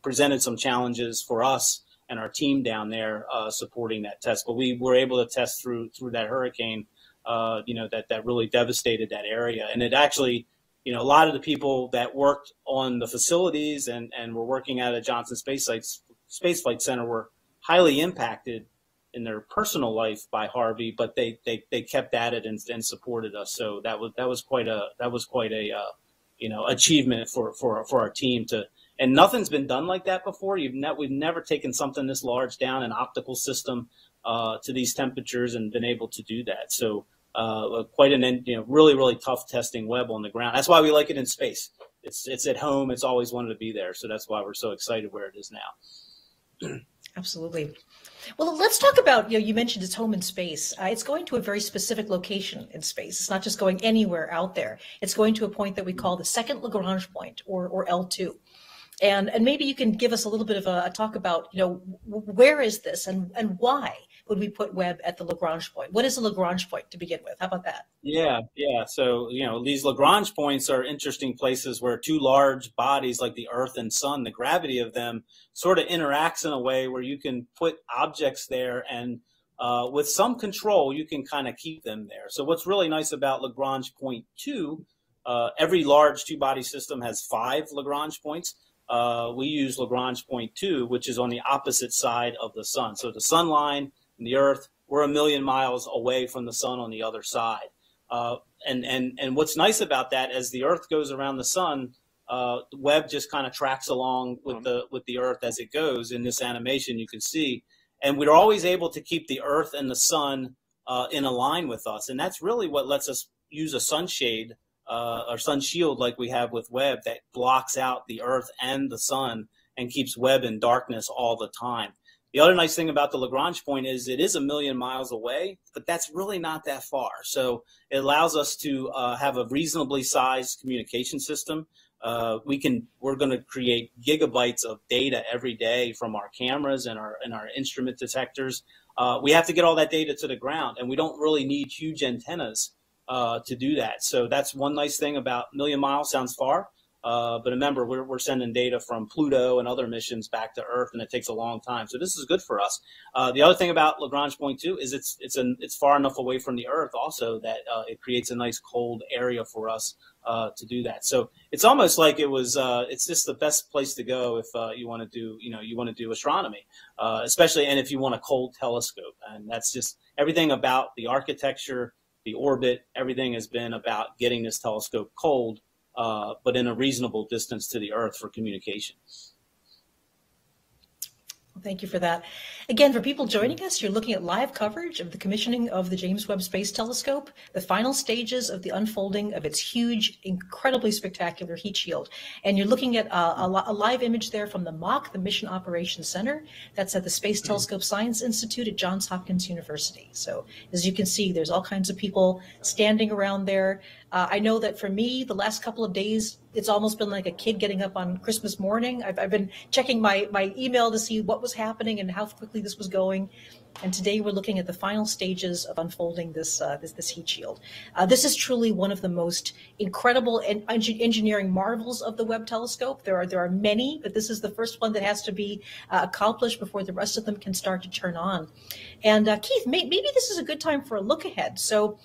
Speaker 3: presented some challenges for us and our team down there supporting that test. But we were able to test through that hurricane, that really devastated that area. And it actually, a lot of the people that worked on the facilities and were working at a Johnson Space Flight Center were highly impacted in their personal life by Harvey, but they kept at it and supported us. So that was quite a achievement for our team and nothing's been done like that before. We've never taken something this large down, an optical system to these temperatures, and been able to do that. So quite an really, really tough testing Webb on the ground. That's why we like it in space. It's at home. It's always wanted to be there. So that's why we're so excited where it is now.
Speaker 1: Absolutely. Well, let's talk about, you mentioned it's home in space. It's going to a very specific location in space. It's not just going anywhere out there. It's going to a point that we call the second Lagrange point, or L2. And maybe you can give us a little bit of a talk about, where is this and why would we put Webb at the Lagrange point? What is a Lagrange point to begin with? How about that?
Speaker 3: Yeah. So, these Lagrange points are interesting places where two large bodies like the Earth and Sun, the gravity of them sort of interacts in a way where you can put objects there and with some control, you can kind of keep them there. So what's really nice about Lagrange point 2, every large two-body system has 5 Lagrange points. We use Lagrange point 2, which is on the opposite side of the sun. So the sun line and the Earth, we're 1 million miles away from the sun on the other side. And what's nice about that, as the Earth goes around the sun, Webb just kind of tracks along with the Earth as it goes. In this animation, you can see, and we're always able to keep the Earth and the sun in a line with us, and that's really what lets us use a sunshade or sun shield like we have with Webb that blocks out the Earth and the sun and keeps Webb in darkness all the time. The other nice thing about the Lagrange point is it is 1 million miles away, but that's really not that far. So it allows us to have a reasonably sized communication system. We're going to create gigabytes of data every day from our cameras and our instrument detectors. We have to get all that data to the ground, and we don't really need huge antennas to do that. So that's one nice thing about 1 million miles. Sounds far. But remember, we're sending data from Pluto and other missions back to Earth, and it takes a long time. So this is good for us. The other thing about Lagrange point 2 is it's far enough away from the Earth also that it creates a nice cold area for us to do that. So it's almost like it's just the best place to go if you want to do astronomy, especially, and if you want a cold telescope. And that's just everything about the architecture, the orbit, everything has been about getting this telescope cold, but in a reasonable distance to the Earth for communication.
Speaker 1: Thank you for that. Again, for people joining us, you're looking at live coverage of the commissioning of the James Webb Space Telescope, the final stages of the unfolding of its huge, incredibly spectacular heat shield. And you're looking at a live image there from the MOC, the Mission Operations Center. That's at the Space Telescope Science Institute at Johns Hopkins University. So as you can see, there's all kinds of people standing around there. I know that for me, the last couple of days, it's almost been like a kid getting up on Christmas morning. I've been checking my email to see what was happening and how quickly this was going. And today we're looking at the final stages of unfolding this heat shield. This is truly one of the most incredible engineering marvels of the Webb telescope. There are many, but this is the first one that has to be accomplished before the rest of them can start to turn on. And Keith, maybe this is a good time for a look ahead. So,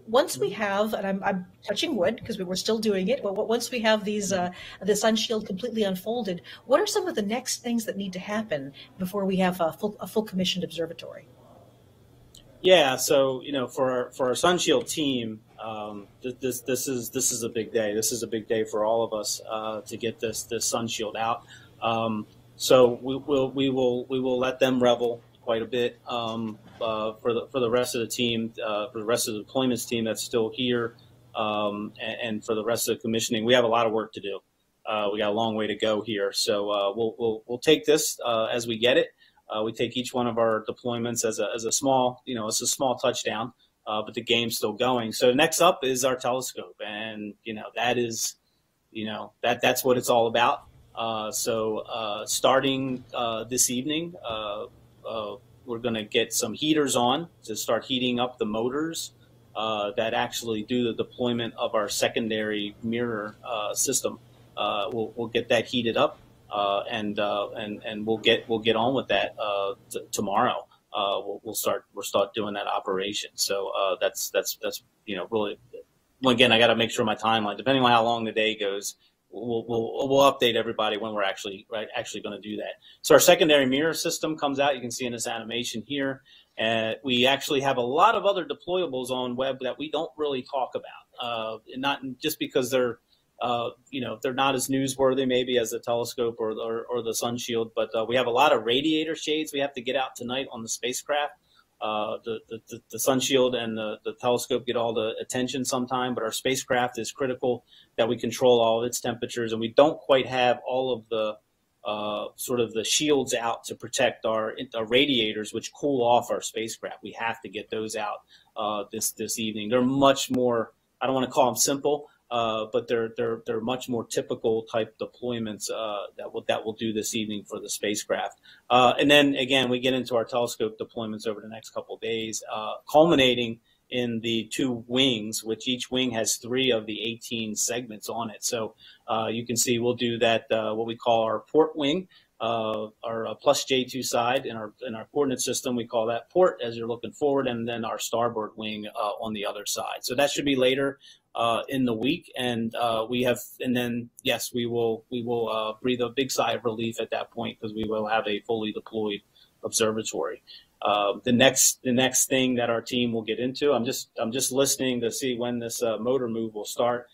Speaker 1: once we have, and I'm touching wood because we're still doing it, but once we have the sun shield completely unfolded, what are some of the next things that need to happen before we have a full commissioned observatory?
Speaker 3: Yeah, so for our sun shield team, this is a big day. This is a big day for all of us to get this sun shield out. So we will let them revel quite a bit for the rest of the team, for the rest of the deployments team that's still here, and for the rest of the commissioning. We have a lot of work to do. We got a long way to go here. So we'll take this as we get it. We take each one of our deployments as a small, it's a small touchdown, but the game's still going. So next up is our telescope, and that is, that's what it's all about. So starting this evening, we're going to get some heaters on to start heating up the motors that actually do the deployment of our secondary mirror system. We'll get that heated up. and we'll get on with that tomorrow. We'll start doing that operation. So that's really. Again, I got to make sure my timeline, depending on how long the day goes, we'll update everybody when we're actually going to do that. So our secondary mirror system comes out. You can see in this animation here. We actually have a lot of other deployables on web that we don't really talk about, not just because they're they're not as newsworthy maybe as the telescope or the sun shield, but we have a lot of radiator shades we have to get out tonight on the spacecraft. The sun shield and the telescope get all the attention sometime, but our spacecraft is critical that we control all of its temperatures, and we don't quite have all of the sort of the shields out to protect our radiators, which cool off our spacecraft. We have to get those out this evening. They're much more, I don't want to call them simple, but they're much more typical type deployments that we'll do this evening for the spacecraft. And then again, we get into our telescope deployments over the next couple of days, culminating in the 2 wings, which each wing has 3 of the 18 segments on it. So you can see we'll do that, what we call our port wing, our plus J2 side in our coordinate system. We call that port as you're looking forward, and then our starboard wing on the other side. So that should be later in the week, and then yes, we will breathe a big sigh of relief at that point, because we will have a fully deployed observatory. The next thing that our team will get into, I'm just listening to see when this motor move will start.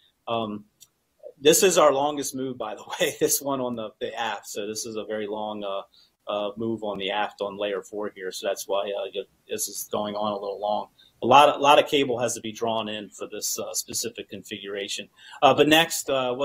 Speaker 3: This is our longest move, by the way, this one on the aft. So this is a very long move on the aft on layer 4 here. So that's why this is going on a little long. A lot of cable has to be drawn in for this specific configuration. But next, then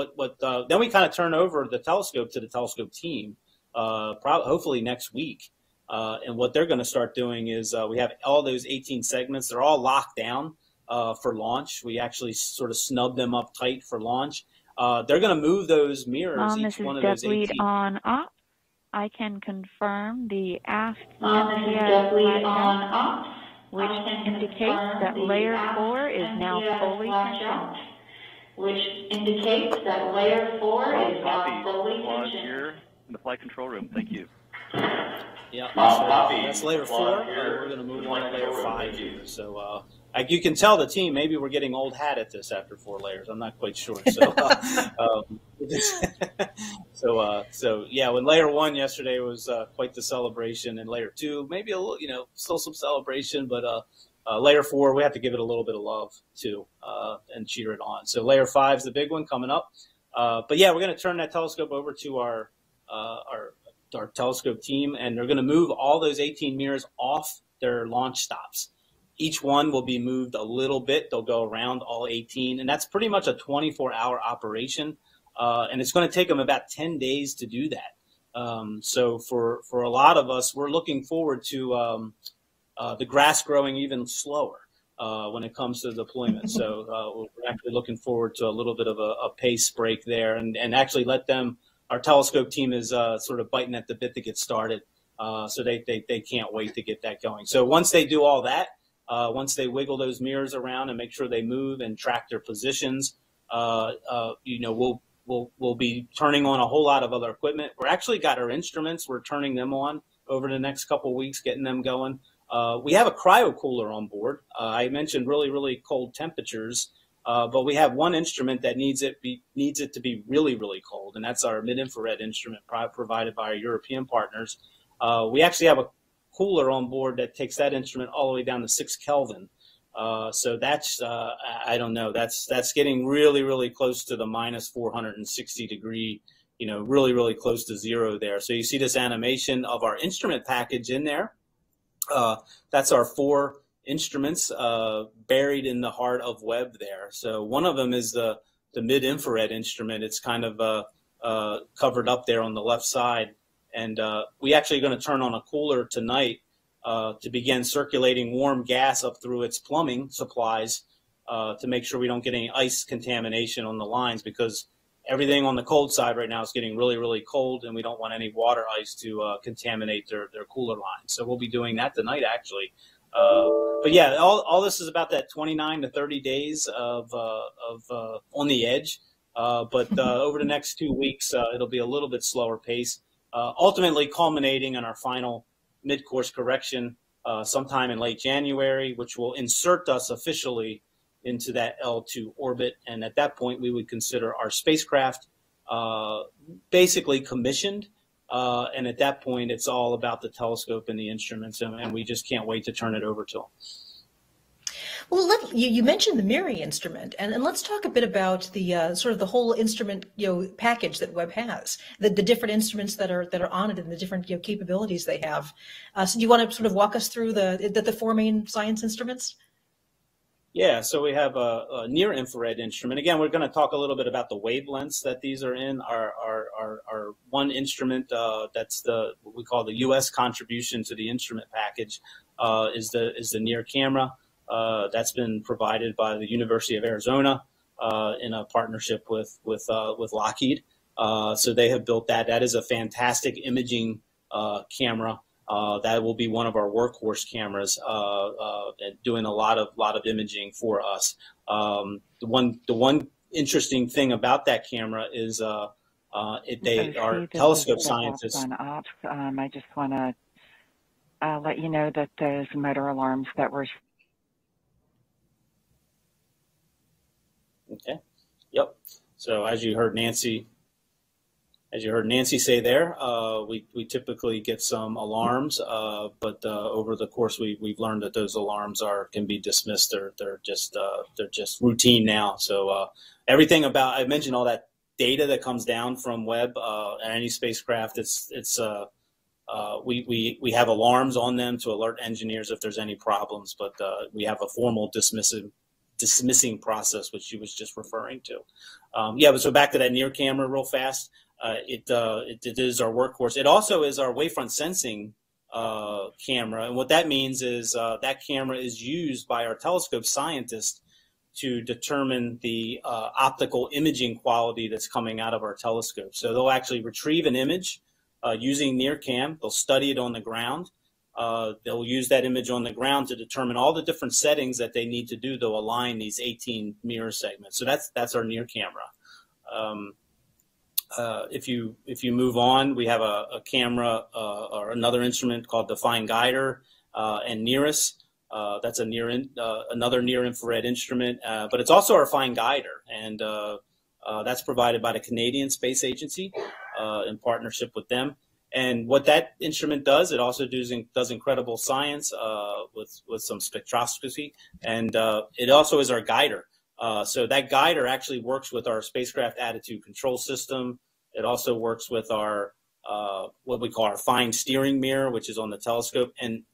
Speaker 3: we kind of turn over the telescope to the telescope team, hopefully next week. And what they're going to start doing is we have all those 18 segments. They're all locked down for launch. We actually sort of snub them up tight for launch. They're going to move those mirrors. Each one of those 18.
Speaker 5: This is Dep Lead on ops. I can confirm the aft which indicates that layer 4 is now fully controlled.
Speaker 6: Here in the flight control room. Thank you.
Speaker 3: Yeah, so that's layer 4. We're going to move on to layer 5 here. So you can tell the team, maybe we're getting old hat at this after 4 layers. I'm not quite sure. So yeah, when layer 1 yesterday was quite the celebration, and layer 2 maybe a little, still some celebration, but layer 4 we have to give it a little bit of love too, and cheer it on. So layer 5 is the big one coming up. But yeah, we're going to turn that telescope over to our telescope team, and they're going to move all those 18 mirrors off their launch stops. Each one will be moved a little bit. They'll go around all 18, and that's pretty much a 24-hour operation, and it's going to take them about 10 days to do that. So for a lot of us, we're looking forward to the grass growing even slower when it comes to deployment. So we're actually looking forward to a little bit of a pace break there, and actually let them. Our telescope team is sort of biting at the bit to get started, so they can't wait to get that going. So once they do all that, once they wiggle those mirrors around and make sure they move and track their positions, we'll be turning on a whole lot of other equipment. We're actually got our instruments. We're turning them on over the next couple of weeks, getting them going. We have a cryo cooler on board. I mentioned really, really cold temperatures. But we have one instrument that needs it to be really, really cold, and that's our mid-infrared instrument provided by our European partners. We actually have a cooler on board that takes that instrument all the way down to 6 Kelvin. So that's I don't know. That's getting really, really close to the minus 460 degree. Really, really close to zero there. So you see this animation of our instrument package in there. That's our 4 instruments buried in the heart of Webb there. So one of them is the mid-infrared instrument. It's kind of covered up there on the left side. And we actually are going to turn on a cooler tonight to begin circulating warm gas up through its plumbing supplies to make sure we don't get any ice contamination on the lines, because everything on the cold side right now is getting really, really cold, and we don't want any water ice to contaminate their cooler lines. So we'll be doing that tonight, actually. But yeah, all this is about that 29 to 30 days of on the edge. But over the next 2 weeks, it'll be a little bit slower pace, ultimately culminating in our final mid-course correction sometime in late January, which will insert us officially into that L2 orbit. And at that point, we would consider our spacecraft basically commissioned. And at that point, it's all about the telescope and the instruments, and we just can't wait to turn it over to them.
Speaker 1: Well, you mentioned the MIRI instrument, and let's talk a bit about the sort of the whole instrument package that Webb has, the different instruments that are on it, and the different capabilities they have. So, do you want to sort of walk us through the four main science instruments?
Speaker 3: Yeah, so we have a near-infrared instrument. Again, we're going to talk a little bit about the wavelengths that these are in. Our one instrument that's what we call the U.S. contribution to the instrument package is the near camera. That's been provided by the University of Arizona in a partnership with Lockheed. So they have built that. That is a fantastic imaging camera. That will be one of our workhorse cameras, doing a lot of imaging for us. The one interesting thing about that camera is our telescope scientists.
Speaker 2: I just want to let you know that those motor alarms that were.
Speaker 3: Okay. Yep. So as you heard Nancy say there, we typically get some alarms, but over the course we've learned that those alarms can be dismissed. They're just routine now. So everything about, I mentioned all that data that comes down from Webb and any spacecraft. We have alarms on them to alert engineers if there's any problems, but we have a formal dismissing process, which she was just referring to. But so back to that near camera real fast. It is our workhorse. It also is our wavefront sensing camera. And what that means is that camera is used by our telescope scientists to determine the optical imaging quality that's coming out of our telescope. So they'll actually retrieve an image using NearCam. They'll study it on the ground. They'll use that image on the ground to determine all the different settings that they need to do to align these 18 mirror segments. So that's our near camera. If you move on, we have a camera or another instrument called the Fine Guider and NIRISS. That's another near infrared instrument, but it's also our Fine Guider, and that's provided by the Canadian Space Agency in partnership with them. And what that instrument does, it also does incredible science with some spectroscopy, and it also is our guider. So that guider actually works with our spacecraft attitude control system. It also works with our what we call our fine steering mirror, which is on the telescope. And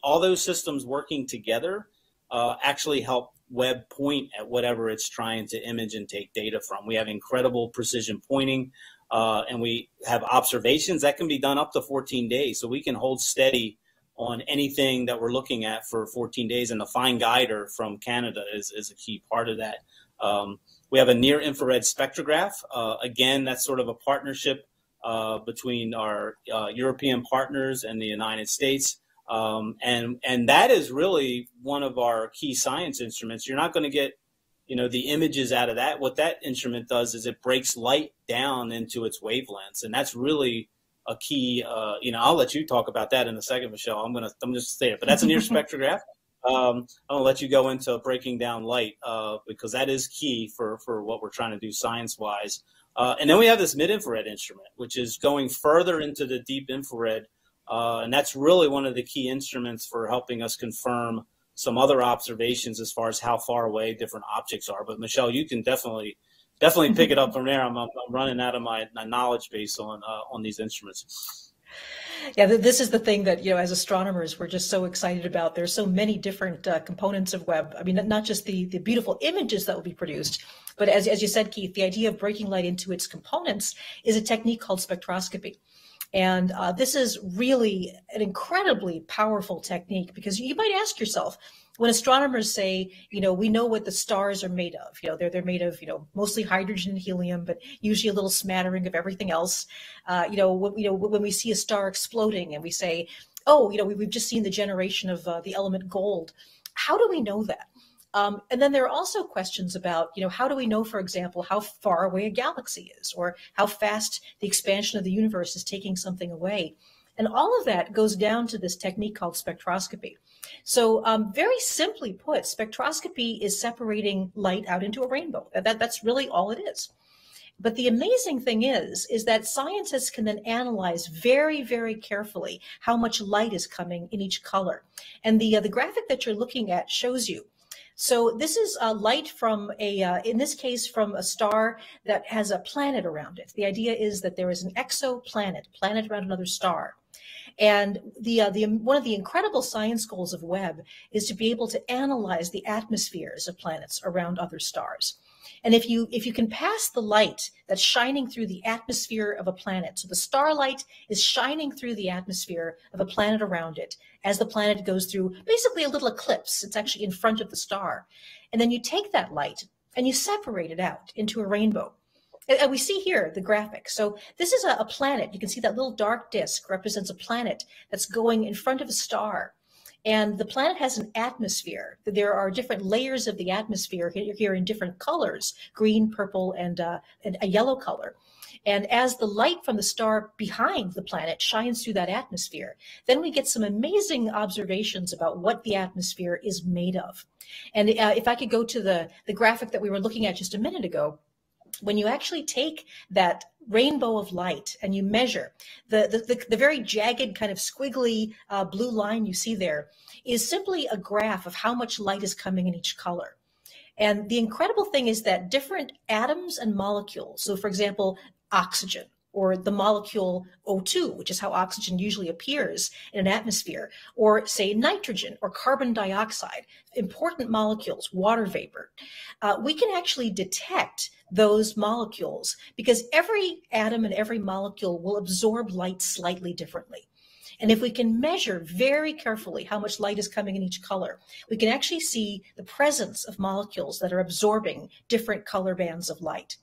Speaker 3: all those systems working together actually help Webb point at whatever it's trying to image and take data from. We have incredible precision pointing, and we have observations that can be done up to 14 days. So we can hold steady on anything that we're looking at for 14 days. And the Fine Guider from Canada is a key part of that. We have a near-infrared spectrograph. Again, that's sort of a partnership between our European partners and the United States. And that is really one of our key science instruments. You're not going to get, the images out of that. What that instrument does is it breaks light down into its wavelengths, and that's really a key. I'll let you talk about that in a second, Michelle. I'm just say it, but that's a near spectrograph. I'm gonna let you go into breaking down light because that is key for what we're trying to do science-wise. And then we have this mid-infrared instrument, which is going further into the deep infrared, and that's really one of the key instruments for helping us confirm some other observations as far as how far away different objects are. But Michelle, you can definitely pick it up from there. I'm running out of my knowledge base on these instruments.
Speaker 1: Yeah, this is the thing that, as astronomers, we're just so excited about. There's so many different components of Webb. I mean, not just the beautiful images that will be produced, but as you said, Keith, the idea of breaking light into its components is a technique called spectroscopy. And this is really an incredibly powerful technique, because you might ask yourself, when astronomers say, we know what the stars are made of, they're made of, mostly hydrogen and helium, but usually a little smattering of everything else. When we see a star exploding and we say, we've just seen the generation of the element gold. How do we know that? And then there are also questions about, how do we know, for example, how far away a galaxy is, or how fast the expansion of the universe is taking something away? And all of that goes down to this technique called spectroscopy. So very simply put, spectroscopy is separating light out into a rainbow. That's really all it is. But the amazing thing is that scientists can then analyze very, very carefully how much light is coming in each color. And the graphic that you're looking at shows you. So this is light from in this case, from a star that has a planet around it. The idea is that there is an exoplanet, planet around another star. And one of the incredible science goals of Webb is to be able to analyze the atmospheres of planets around other stars. And if you can pass the light that's shining through the atmosphere of a planet, so the starlight is shining through the atmosphere of a planet around it as the planet goes through basically a little eclipse. It's actually in front of the star. And then you take that light and you separate it out into a rainbow. And we see here the graphic. So this is a planet. You can see that little dark disk represents a planet that's going in front of a star. And the planet has an atmosphere. There are different layers of the atmosphere here in different colors, green, purple, and a yellow color. And as the light from the star behind the planet shines through that atmosphere, then we get some amazing observations about what the atmosphere is made of. And if I could go to the graphic that we were looking at just a minute ago, when you actually take that rainbow of light and you measure the very jagged kind of squiggly blue line you see there is simply a graph of how much light is coming in each color. And the incredible thing is that different atoms and molecules, so for example, oxygen, or the molecule O2, which is how oxygen usually appears in an atmosphere, or say nitrogen or carbon dioxide, important molecules, water vapor, we can actually detect those molecules because every atom and every molecule will absorb light slightly differently. And if we can measure very carefully how much light is coming in each color, we can actually see the presence of molecules that are absorbing different color bands of light.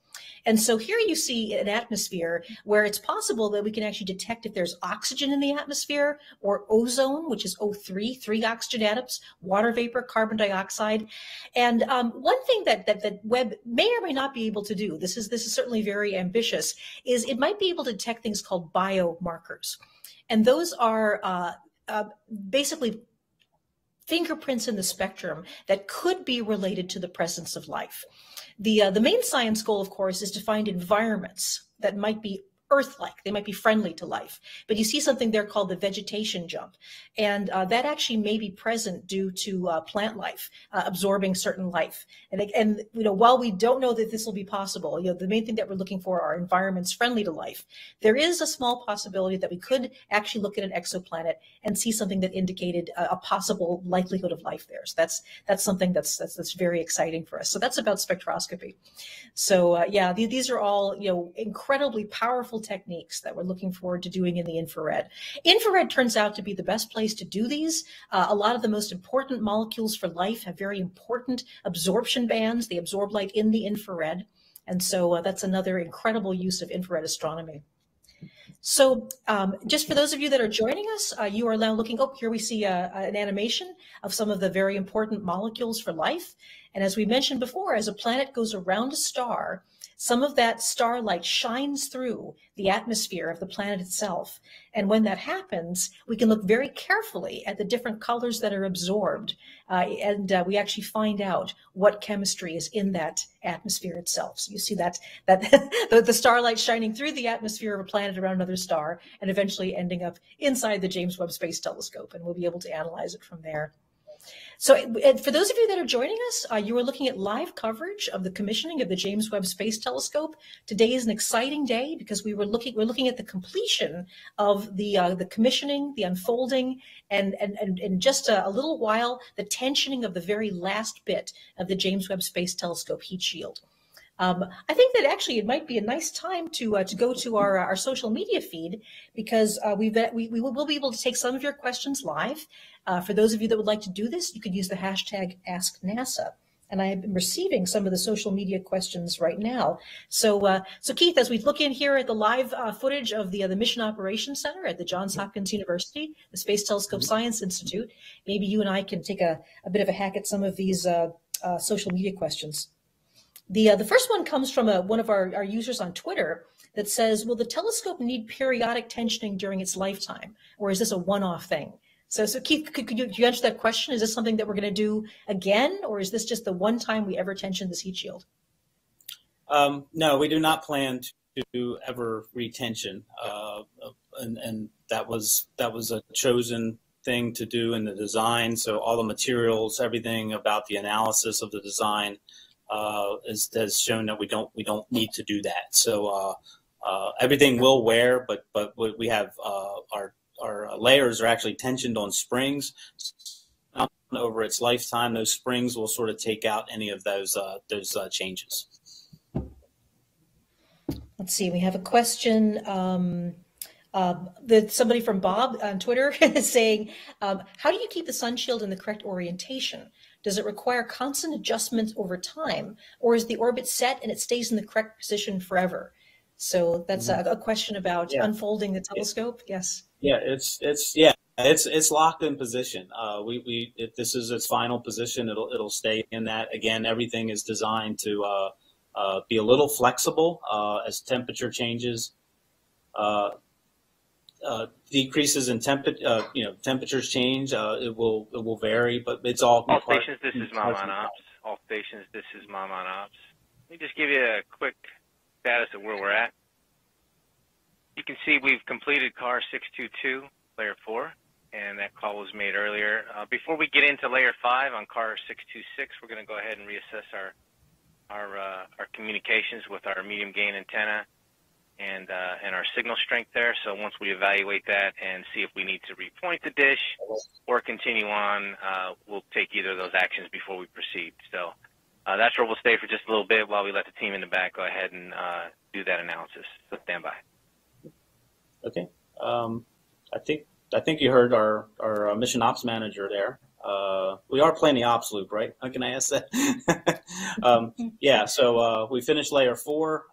Speaker 1: And so here you see an atmosphere where it's possible that we can actually detect if there's oxygen in the atmosphere, or ozone, which is O3, 3 oxygen atoms, water vapor, carbon dioxide. And one thing that Webb may or may not be able to do, this is certainly very ambitious, is it might be able to detect things called biomarkers. And those are basically fingerprints in the spectrum that could be related to the presence of life. The main science goal, of course, is to find environments that might be Earth-like. They might be friendly to life. But you see something there called the vegetation jump. And that actually may be present due to plant life absorbing certain life. And while we don't know that this will be possible, the main thing that we're looking for are environments friendly to life. There is a small possibility that we could actually look at an exoplanet and see something that indicated a possible likelihood of life there. So that's something that's very exciting for us. So that's about spectroscopy. So yeah, these are all incredibly powerful techniques that we're looking forward to doing in the infrared. Infrared turns out to be the best place to do these. A lot of the most important molecules for life have very important absorption bands. They absorb light in the infrared. And so that's another incredible use of infrared astronomy. So just for those of you that are joining us, you are now looking, here we see an animation of some of the very important molecules for life. And as we mentioned before, as a planet goes around a star, some of that starlight shines through the atmosphere of the planet itself. And when that happens, we can look very carefully at the different colors that are absorbed. And we actually find out what chemistry is in that atmosphere itself. So you see that the starlight shining through the atmosphere of a planet around another star and eventually ending up inside the James Webb Space Telescope. And we'll be able to analyze it from there. So for those of you that are joining us, you are looking at live coverage of the commissioning of the James Webb Space Telescope. Today is an exciting day because we're looking at the completion of the commissioning, the unfolding, and in just a little while, the tensioning of the very last bit of the James Webb Space Telescope heat shield. I think that actually it might be a nice time to go to our social media feed because we will be able to take some of your questions live. For those of you that would like to do this, you could use the hashtag AskNASA. And I have been receiving some of the social media questions right now. So Keith, as we look in here at the live footage of the Mission Operations Center at the Johns Hopkins University, the Space Telescope Science Institute, maybe you and I can take a bit of a hack at some of these social media questions. The first one comes from one of our users on Twitter that says, will the telescope need periodic tensioning during its lifetime, or is this a one-off thing? So Keith, could you answer that question? Is this something that we're going to do again, or is this just the one time we ever tension this heat shield?
Speaker 3: No, we do not plan to ever retension, and that was a chosen thing to do in the design. So all the materials, everything about the analysis of the design has shown that we don't need to do that. So everything will wear, but we have our layers are actually tensioned on springs. Over its lifetime, those springs will sort of take out any of those changes.
Speaker 1: Let's see. We have a question that somebody from Bob on Twitter is saying, how do you keep the sun shield in the correct orientation? Does it require constant adjustments over time, or is the orbit set and it stays in the correct position forever? So that's a question about unfolding the telescope. Yes. Yeah,
Speaker 3: it's locked in position. If this is its final position, it'll stay in that. Again, everything is designed to be a little flexible as temperature changes. Decreases in temperatures change. It will vary, but it's all.
Speaker 7: All stations, this is Mom on Ops. All stations, this is Mom on Ops. Let me just give you a quick status of where we're at. You can see we've completed car 622, layer 4, and that call was made earlier. Before we get into layer 5 on car 626, we're going to go ahead and reassess our communications with our medium gain antenna and our signal strength there. So once we evaluate that and see if we need to repoint the dish or continue on, we'll take either of those actions before we proceed. So that's where we'll stay for just a little bit while we let the team in the back go ahead and do that analysis. So stand by.
Speaker 3: Okay. I think you heard our mission ops manager there. We are playing the ops loop, right? How can I ask that? Yeah. So we finished layer 4.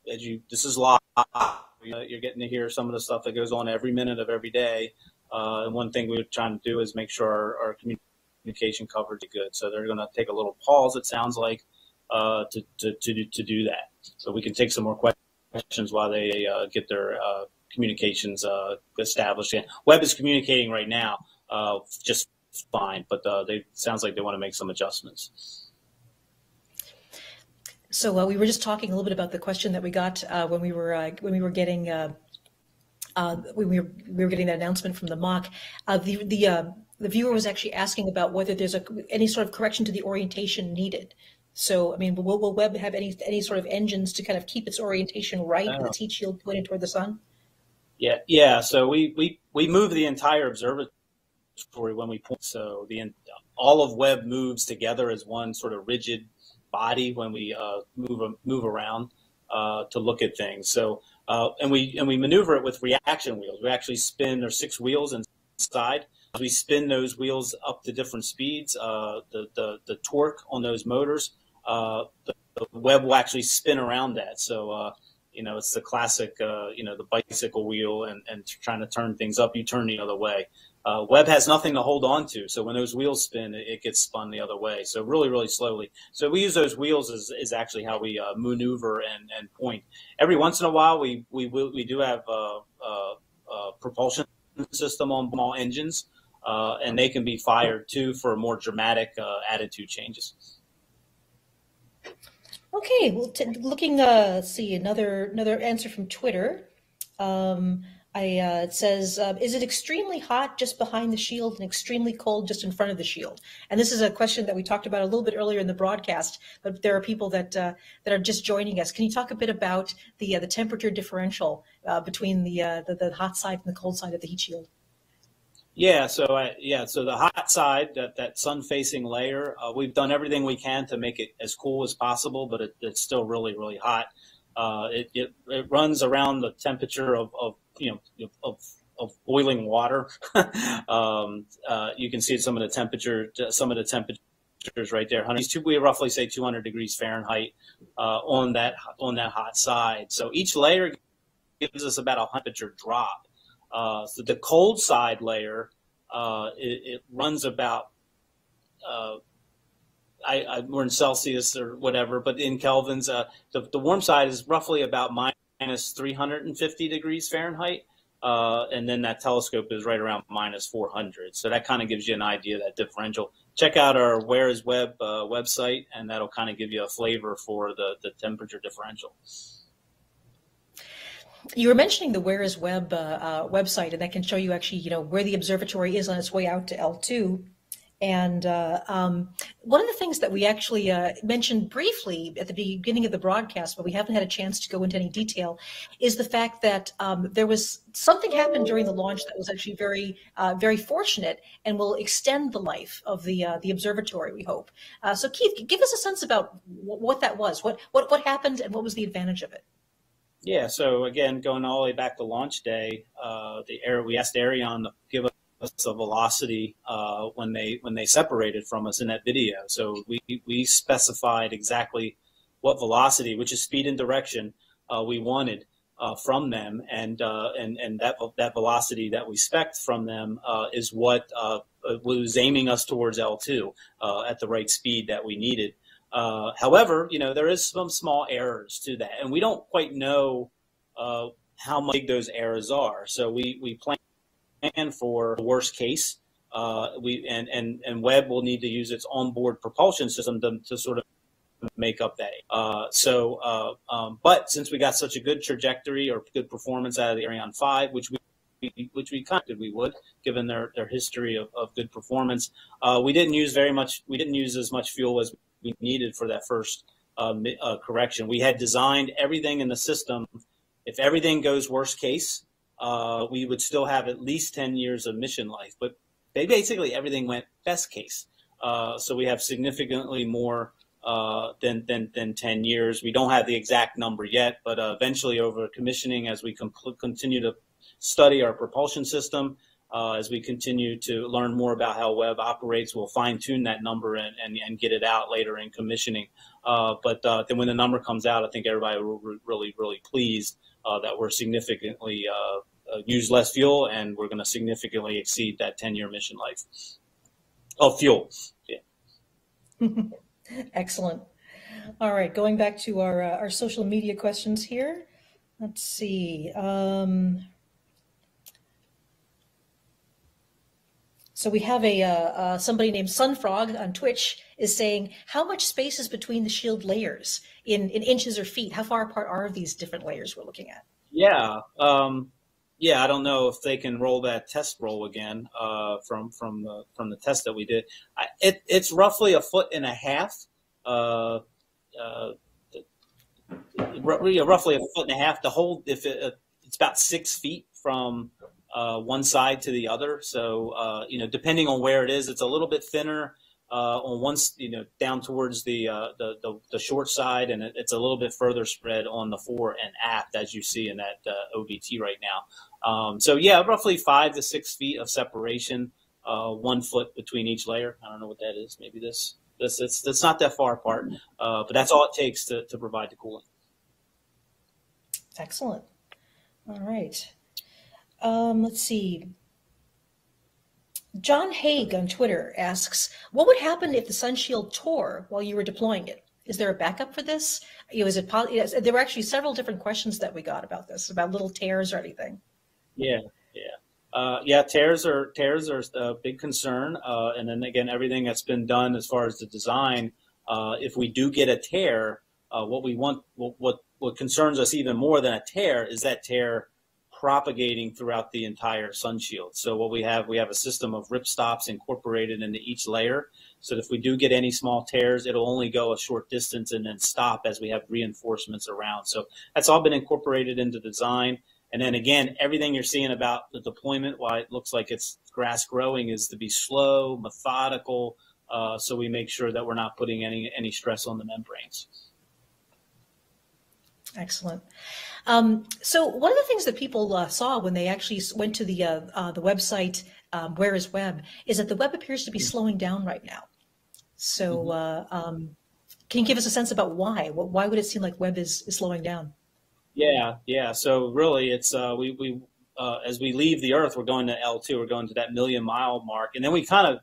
Speaker 3: This is live. You're getting to hear some of the stuff that goes on every minute of every day. And one thing we're trying to do is make sure our communication coverage is good. So they're going to take a little pause, it sounds like, to do that. So we can take some more questions while they get their communications established. Webb is communicating right now just fine, but sounds like they want to make some adjustments.
Speaker 1: So we were just talking a little bit about the question that we got when we were getting that announcement from the mock. The viewer was actually asking about whether there's any sort of correction to the orientation needed. So I mean, will Webb have any sort of engines to kind of keep its orientation right with its heat shield pointed toward the sun?
Speaker 3: Yeah. So we move the entire observatory when we point. So all of Webb moves together as one sort of rigid body when we move around to look at things. So and we maneuver it with reaction wheels. We actually spin. There's 6 wheels inside. We spin those wheels up to different speeds. The torque on those motors, the Webb will actually spin around that. So it's the classic the bicycle wheel and trying to turn things up. You turn the other way. Webb has nothing to hold on to, so when those wheels spin, it gets spun the other way. So really, really slowly. So we use those wheels is actually how we maneuver and point. Every once in a while, we do have a propulsion system on all engines, and they can be fired too for more dramatic attitude changes.
Speaker 1: Okay, well, looking, see another answer from Twitter. It says, is it extremely hot just behind the shield and extremely cold just in front of the shield? And this is a question that we talked about a little bit earlier in the broadcast, but there are people that are just joining us. Can you talk a bit about the temperature differential between the hot side and the cold side of the heat shield?
Speaker 3: Yeah, so the hot side, that sun-facing layer, we've done everything we can to make it as cool as possible, but it's still really, really hot. It runs around the temperature of boiling water. You can see some of the temperatures right there. We roughly say 200 degrees Fahrenheit on that hot side. So each layer gives us about a temperature drop. So the cold side layer, it runs about we're in Celsius or whatever, but in kelvins, the warm side is roughly about minus 350 degrees Fahrenheit. And then that telescope is right around minus 400. So that kind of gives you an idea of that differential. Check out our Where is Web website, and that'll kind of give you a flavor for the temperature differential.
Speaker 1: You were mentioning the Where is Web website, and that can show you actually, where the observatory is on its way out to L2. And one of the things that we actually mentioned briefly at the beginning of the broadcast, but we haven't had a chance to go into any detail, is the fact that there was something happened during the launch that was actually very, very fortunate and will extend the life of the observatory, we hope. So Keith, give us a sense about what that was. What happened and what was the advantage of it?
Speaker 3: Yeah, so again, going all the way back to launch day, we asked Ariane to give us a velocity when they separated from us in that video. So we specified exactly what velocity, which is speed and direction, we wanted from them, and that velocity that we spec'd from them is what was aiming us towards L2 at the right speed that we needed. However, there is some small errors to that, and we don't quite know how big those errors are. So we plan for the worst case. And Webb will need to use its onboard propulsion system to sort of make up that. But since we got such a good trajectory or good performance out of the Ariane 5, which we kind of we would, given their history of good performance, we didn't use as much fuel as we needed for that first correction. We had designed everything in the system. If everything goes worst case, we would still have at least 10 years of mission life, but basically everything went best case. So we have significantly more than 10 years. We don't have the exact number yet, but eventually over commissioning, as we continue to study our propulsion system, as we continue to learn more about how Webb operates, we'll fine tune that number and get it out later in commissioning. But then when the number comes out, I think everybody will be really, really pleased that we're significantly use less fuel, and we're going to significantly exceed that 10-year mission life of fuel. Yeah.
Speaker 1: Excellent. All right, going back to our social media questions here. Let's see. So we have somebody named Sunfrog on Twitch is saying, how much space is between the shield layers in inches or feet? How far apart are these different layers we're looking at?
Speaker 3: Yeah. Yeah, I don't know if they can roll that test roll again from the test that we did. It's roughly 1.5 feet. Roughly 1.5 feet. The whole, it's about 6 feet from one side to the other. So depending on where it is, it's a little bit thinner on one, down towards the short side, and it's a little bit further spread on the fore and aft, as you see in that OVT right now. So yeah, roughly 5 to 6 feet of separation, 1 foot between each layer. I don't know what that is. Maybe it's not that far apart, but that's all it takes to provide the cooling.
Speaker 1: Excellent. All right. Let's see. John Haig on Twitter asks, what would happen if the Sunshield tore while you were deploying it? Is there a backup for this? There were actually several different questions that we got about this, about little tears or anything.
Speaker 3: Yeah. Tears are a big concern. And then again, everything that's been done as far as the design, if we do get a tear, what concerns us even more than a tear is that tear propagating throughout the entire sunshield. So what we have a system of ripstops incorporated into each layer. So if we do get any small tears, it'll only go a short distance and then stop as we have reinforcements around. So that's all been incorporated into design. And then again, everything you're seeing about the deployment, why it looks like it's grass growing, is to be slow, methodical, so we make sure that we're not putting any stress on the membranes.
Speaker 1: Excellent. So one of the things that people saw when they actually went to the website, Where is Webb, is that the web appears to be slowing down right now. So can you give us a sense about why? Why would it seem like Webb is slowing down?
Speaker 3: Yeah. So really, it's we as we leave the Earth, we're going to L2. We're going to that 1,000,000-mile mark, and then we kind of,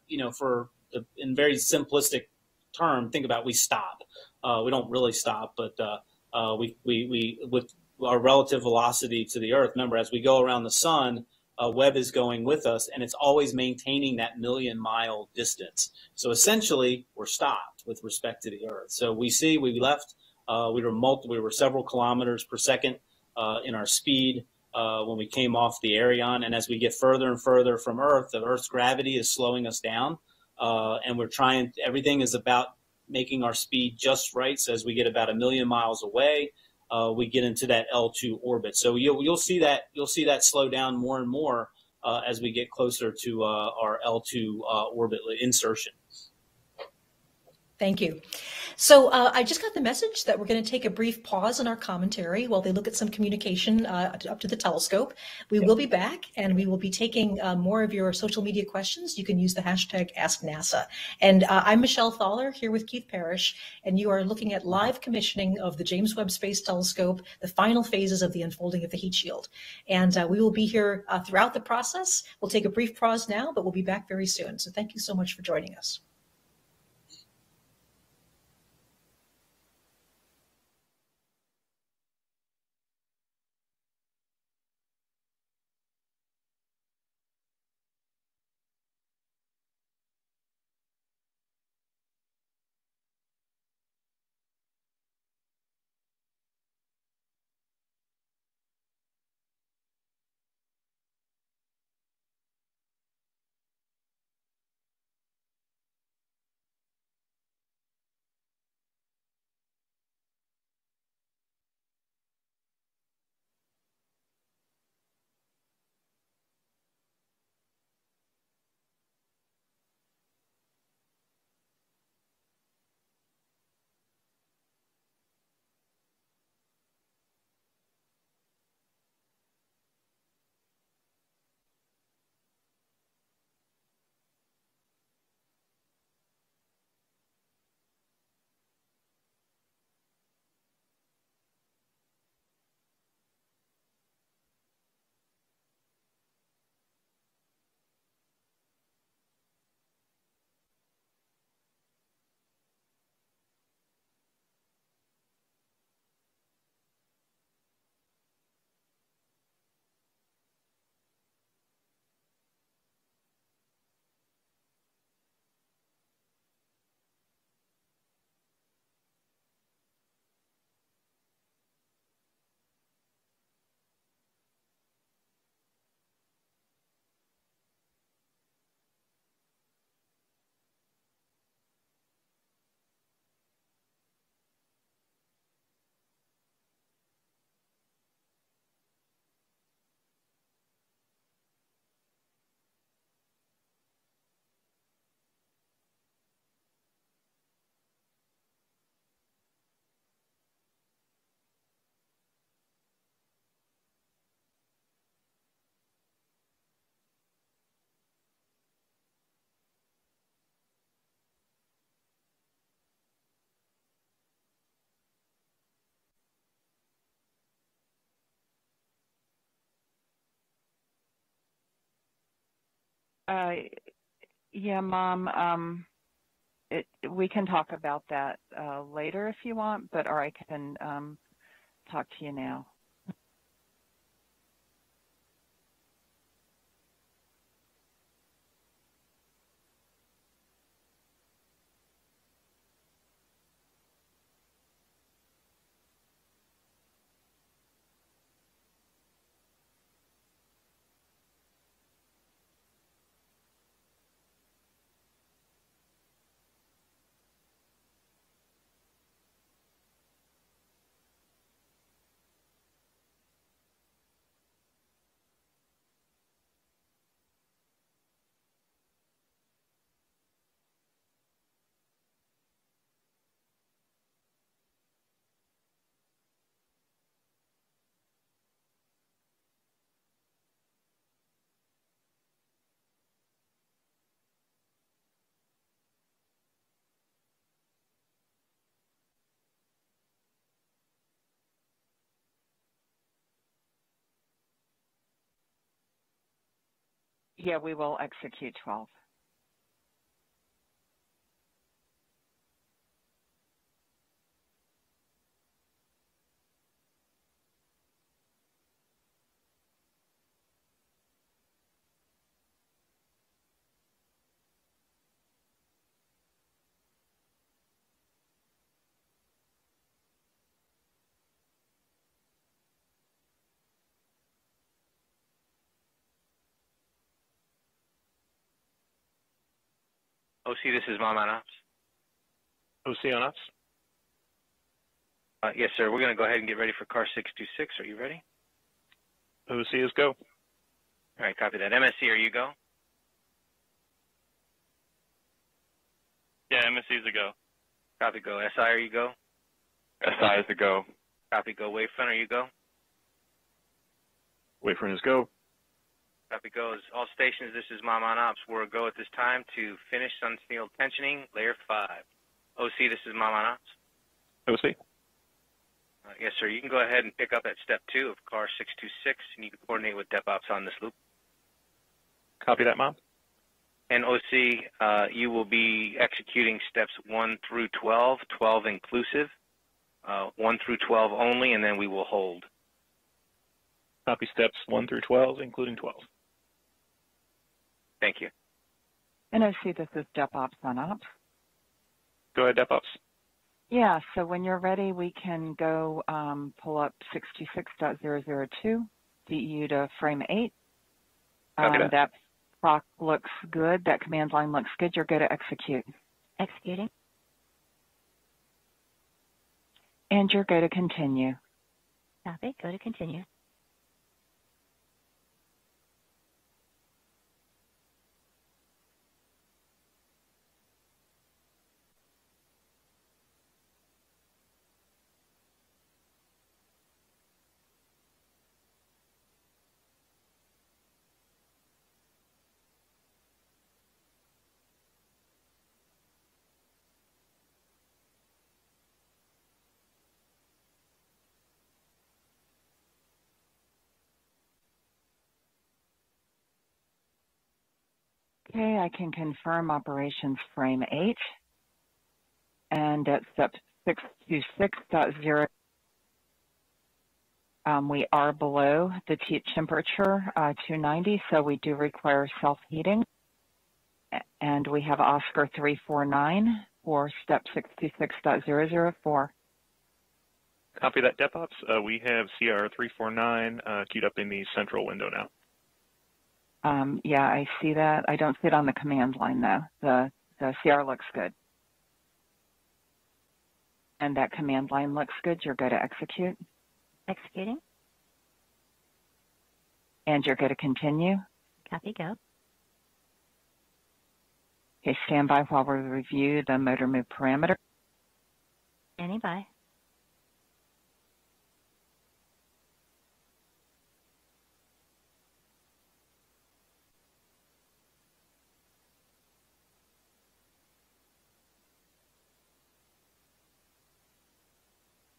Speaker 3: in very simplistic term, think about we stop. We don't really stop, but we with our relative velocity to the Earth. Remember, as we go around the sun, Webb is going with us, and it's always maintaining that 1,000,000-mile distance. So essentially, we're stopped with respect to the Earth. So we left. We were several kilometers per second in our speed when we came off the Ariane, and as we get further and further from Earth, the Earth's gravity is slowing us down, and we're trying. Everything is about making our speed just right. So as we get about 1,000,000 miles away, we get into that L2 orbit. So you'll see that slow down more and more as we get closer to our L2 orbit insertion.
Speaker 1: Thank you. So I just got the message that we're going to take a brief pause in our commentary while they look at some communication up to the telescope. We will be back, and we will be taking more of your social media questions. You can use the hashtag #AskNASA. And I'm Michelle Thaller here with Keith Parrish, and you are looking at live commissioning of the James Webb Space Telescope, the final phases of the unfolding of the heat shield. And we will be here throughout the process. We'll take a brief pause now, but we'll be back very soon. So thank you so much for joining us.
Speaker 2: Yeah, Mom. We can talk about that later if you want, or I can talk to you now. Yeah, we will execute 12.
Speaker 7: OC, this is Mom on Ops.
Speaker 6: OC on ops.
Speaker 7: Yes, sir. We're going to go ahead and get ready for car 626. Are you ready?
Speaker 6: OC is go.
Speaker 7: All right, copy that. MSC, are you go?
Speaker 6: Yeah, MSC is a go.
Speaker 7: Copy go. SI, are you go?
Speaker 6: SI is a go.
Speaker 7: Copy go. Wavefront, are you go?
Speaker 6: Wavefront is go.
Speaker 7: Copy goes. All stations, this is Mom on Ops. We're a go at this time to finish Sunsealed tensioning, layer 5. OC, this is Mom on Ops.
Speaker 6: OC.
Speaker 7: Yes, sir. You can go ahead and pick up at step 2 of car 626, and you can coordinate with DepOps on this loop.
Speaker 6: Copy that, Mom.
Speaker 7: And OC, you will be executing steps 1 through 12, 12 inclusive, 1 through 12 only, and then we will hold.
Speaker 6: Copy steps 1 through 12, including 12.
Speaker 7: Thank you.
Speaker 2: NOC, this is DepOps on Ops.
Speaker 6: Go ahead, DepOps.
Speaker 2: Yeah, so when you're ready, we can go pull up 626.002, DEU to frame 8. That proc looks good. That command line looks good. You're good to execute.
Speaker 8: Executing.
Speaker 2: And you're good to continue.
Speaker 8: Copy. Go to continue.
Speaker 2: Okay, I can confirm operations frame 8. And at step 626.0, we are below the temperature, 290, so we do require self-heating. And we have Oscar 349 for step 626.004.
Speaker 6: Copy that, DepOps. We have CR 349 queued up in the central window now.
Speaker 2: Yeah, I see that. I don't see it on the command line, though. The CR looks good. And that command line looks good. You're good to execute.
Speaker 8: Executing.
Speaker 2: And you're good to continue.
Speaker 8: Copy. Go.
Speaker 2: Okay, stand by while we review the motor move parameter.
Speaker 8: Standing by.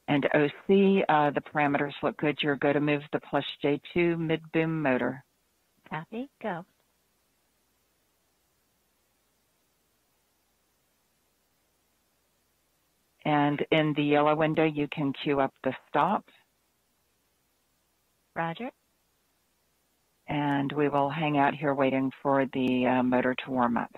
Speaker 2: And OC, the parameters look good. You're good to move the plus J2 mid-boom motor.
Speaker 8: Copy. Go.
Speaker 2: And in the yellow window, you can queue up the stop.
Speaker 8: Roger.
Speaker 2: And we will hang out here waiting for the motor to warm up.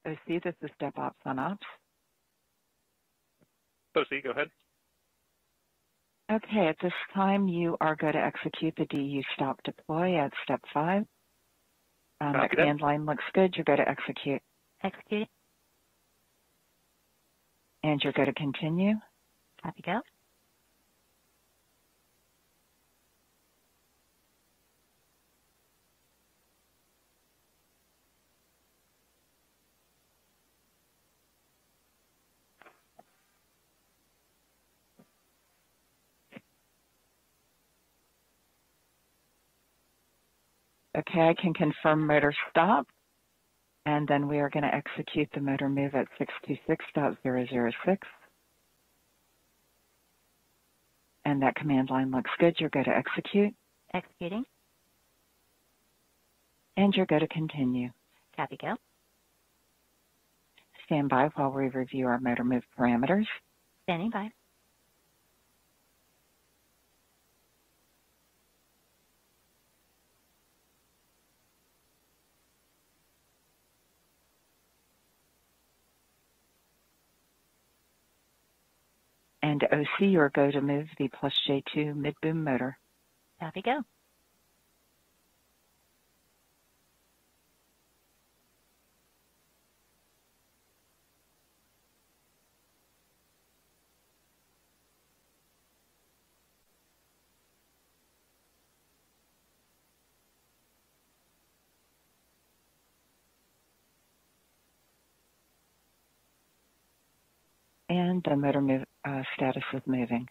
Speaker 2: OC, this is DevOps on Ops.
Speaker 6: OC, go ahead.
Speaker 2: Okay, at this time, you are going to execute the DU stop deploy at step 5. The command line looks good. You're going to execute.
Speaker 8: Executing.
Speaker 2: And you're going to continue.
Speaker 8: Copy, go.
Speaker 2: Okay, I can confirm motor stop. And then we are going to execute the motor move at 626.006. And that command line looks good. You're going to execute.
Speaker 8: Executing.
Speaker 2: And you're going to continue.
Speaker 8: Copy, go.
Speaker 2: Stand by while we review our motor move parameters.
Speaker 8: Standing by.
Speaker 2: And OC, you're going to move the plus J2 mid-boom motor.
Speaker 8: Copy, go.
Speaker 2: And the motor move, status is moving.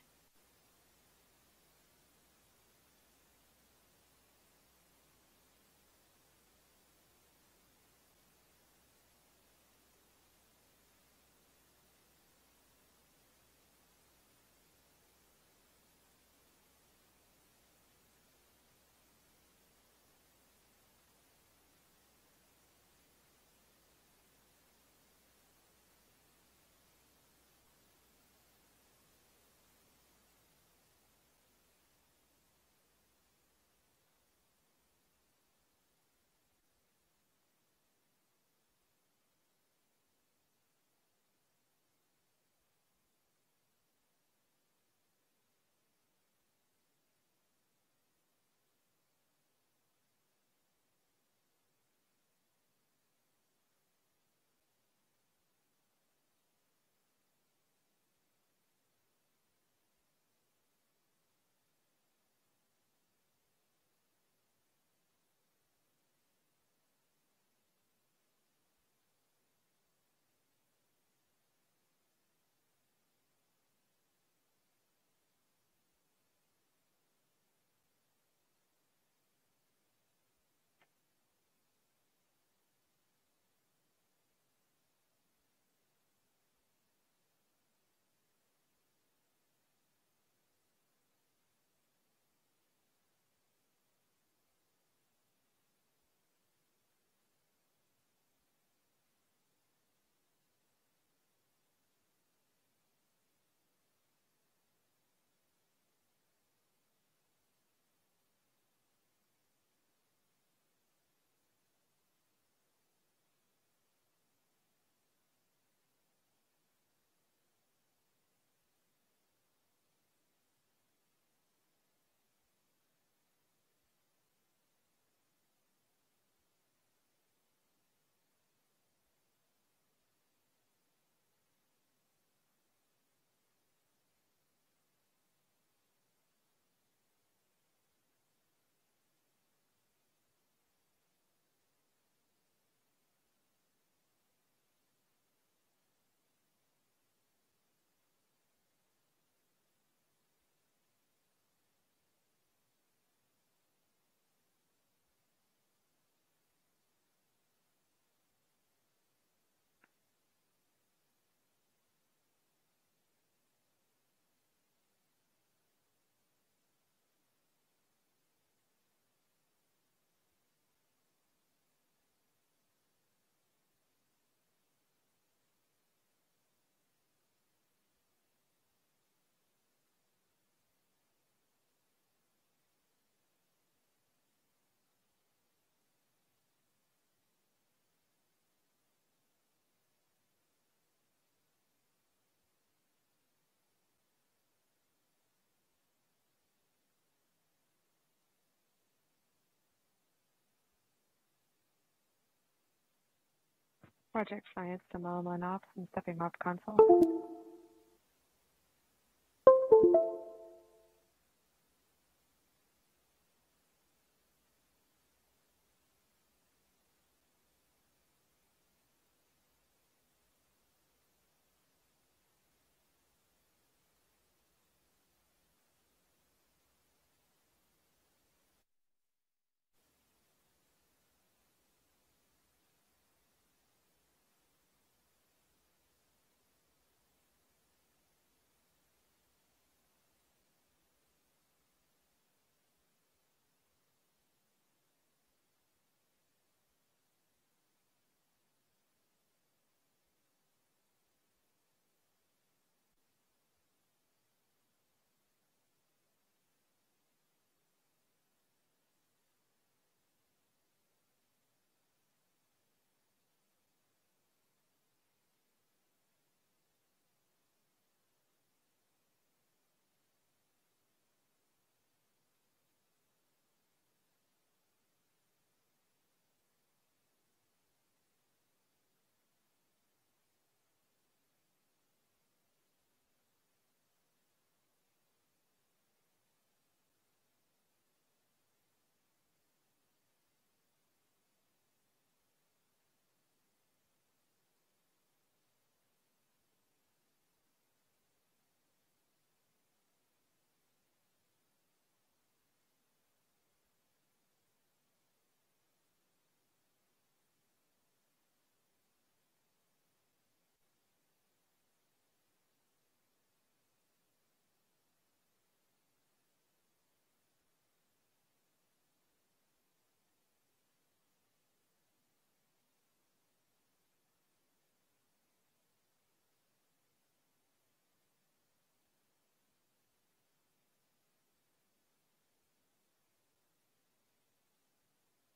Speaker 9: Project Science to Mama Ops and stepping off console.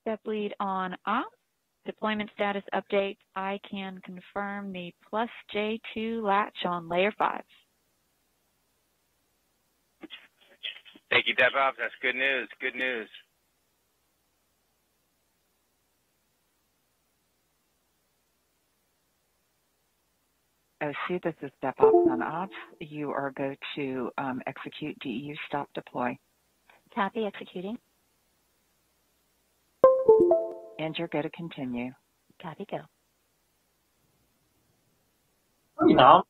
Speaker 5: Step lead on ops. Deployment status update. I can confirm the plus J2 latch on layer 5.
Speaker 7: Thank you, DevOps. That's good news. Good news.
Speaker 2: OC, this is DevOps on Ops. You are go to execute DEU stop deploy.
Speaker 8: Copy, executing.
Speaker 2: And you're go to continue.
Speaker 8: Copy, go.
Speaker 10: No.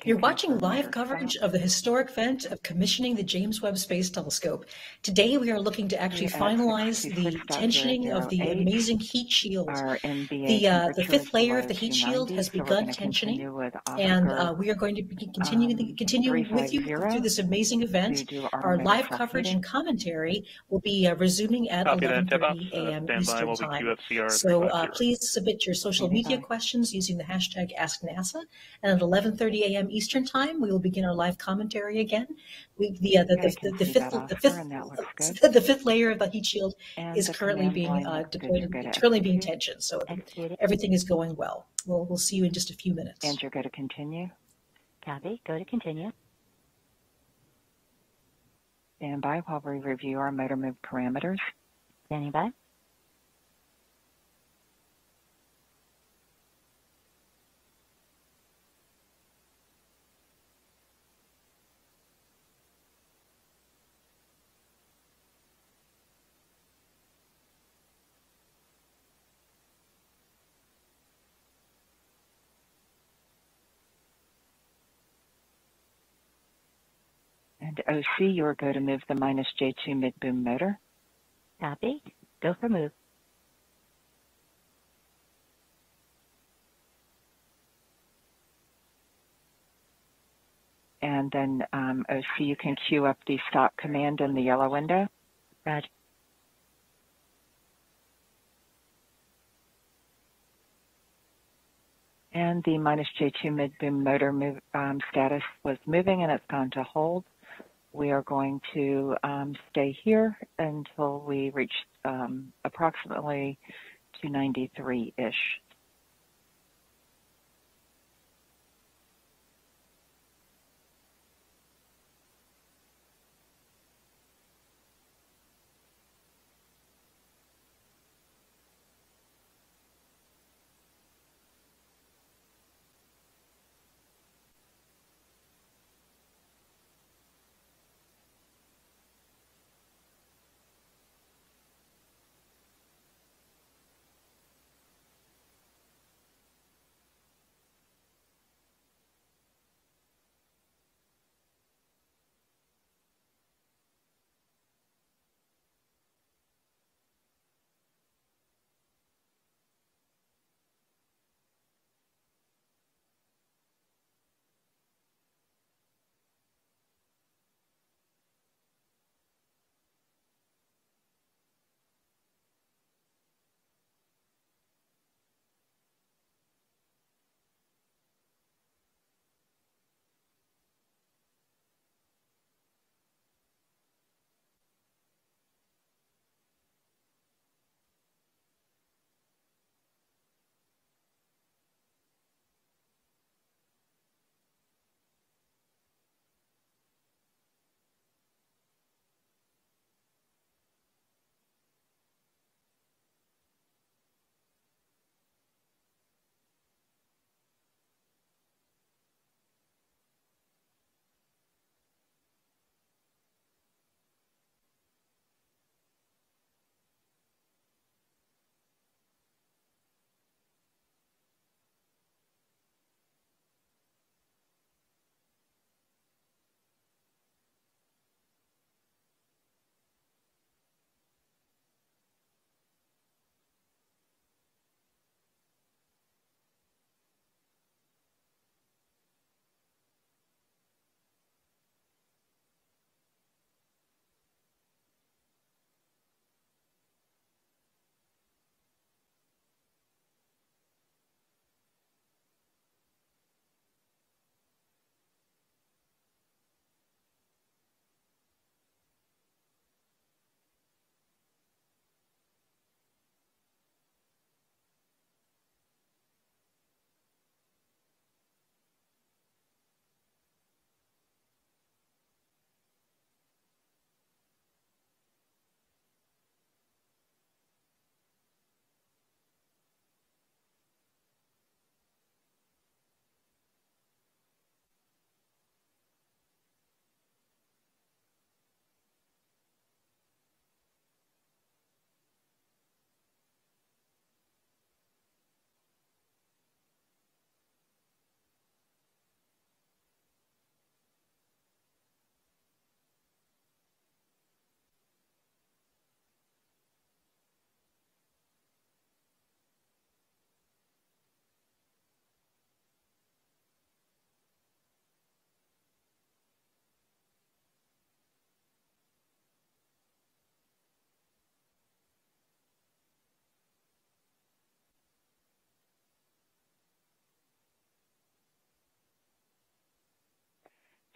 Speaker 1: You're watching live coverage of the historic event of commissioning the James Webb Space Telescope. Today we are looking to actually finalize the tensioning of the amazing heat shield. The fifth layer of the heat shield has begun tensioning, and we are going to continue with you through this amazing event. Our live coverage and commentary will be resuming at 11:30 a.m. Eastern Time. So please submit your social media questions using the hashtag AskNASA, and at 11:30 a.m. Eastern Time, we will begin our live commentary again. The fifth layer of the heat shield is currently being deployed. It's currently being tensioned, so everything is going well. We'll see you in just a few minutes.
Speaker 2: And you're going to continue.
Speaker 8: Copy. Go to continue.
Speaker 2: Stand by while we review our motor move parameters.
Speaker 8: Standing by.
Speaker 2: And OC, you're going to move the minus J2 mid-boom motor.
Speaker 8: Copy. Go for move.
Speaker 2: And then OC, you can queue up the stop command in the yellow window.
Speaker 8: Roger.
Speaker 2: And the minus J2 mid-boom motor status was moving, and it's gone to hold. We are going to stay here until we reach approximately 293-ish.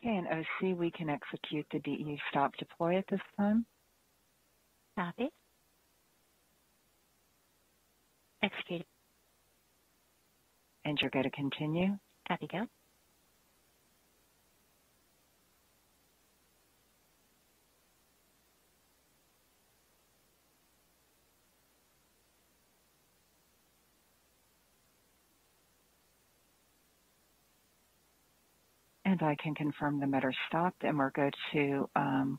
Speaker 2: Okay, in OC, we can execute the DEU stop deploy at this time.
Speaker 8: Copy. Execute.
Speaker 2: And you're going to continue.
Speaker 8: Copy, go.
Speaker 2: And I can confirm the motor stopped, and we're going to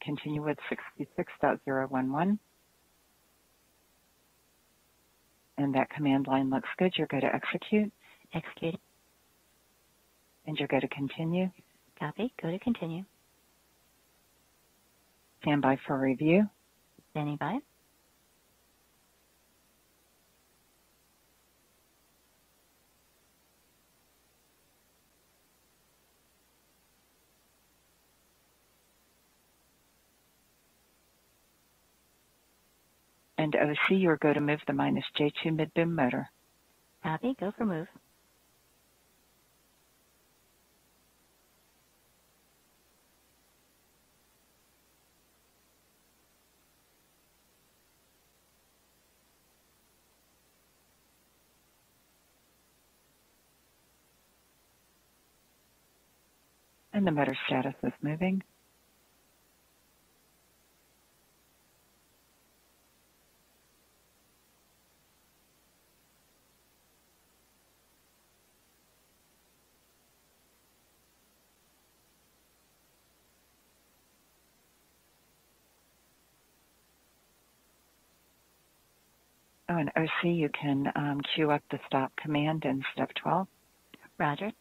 Speaker 2: continue with 66.011. And that command line looks good. You're going to execute.
Speaker 8: Execute.
Speaker 2: And you're going to continue.
Speaker 8: Copy. Go to continue.
Speaker 2: Stand by for review.
Speaker 8: Standing by.
Speaker 2: And OC, you're going to move the minus J2 mid-boom motor.
Speaker 8: Copy. Go for move.
Speaker 2: And the motor status is moving. Oh, and OC, you can queue up the stop command in step 12.
Speaker 8: Roger.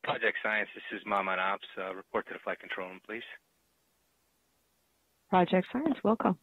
Speaker 7: Project Science, this is Mom on Ops. Report to the flight control room, please.
Speaker 9: Project Science, welcome.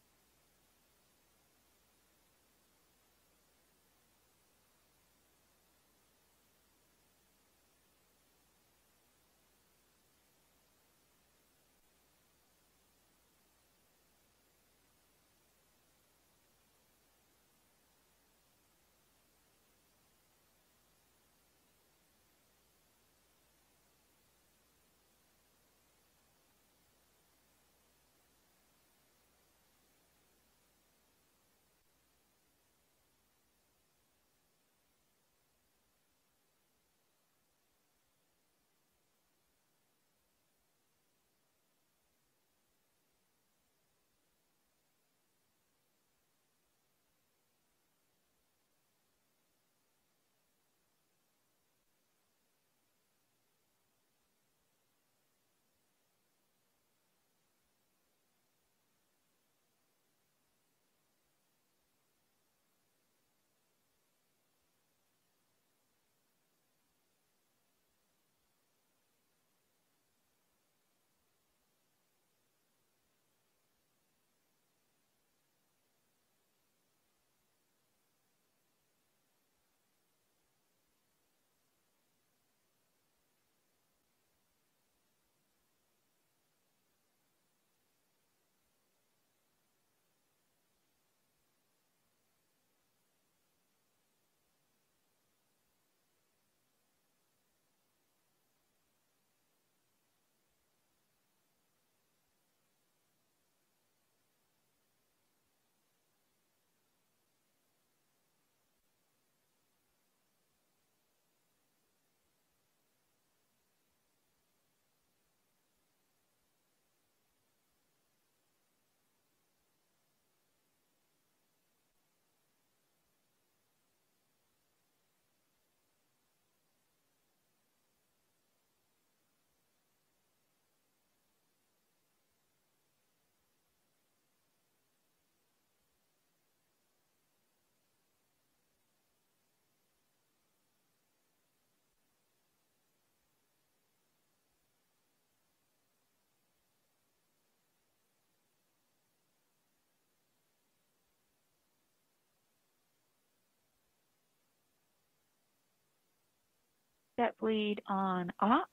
Speaker 5: Step lead on ops.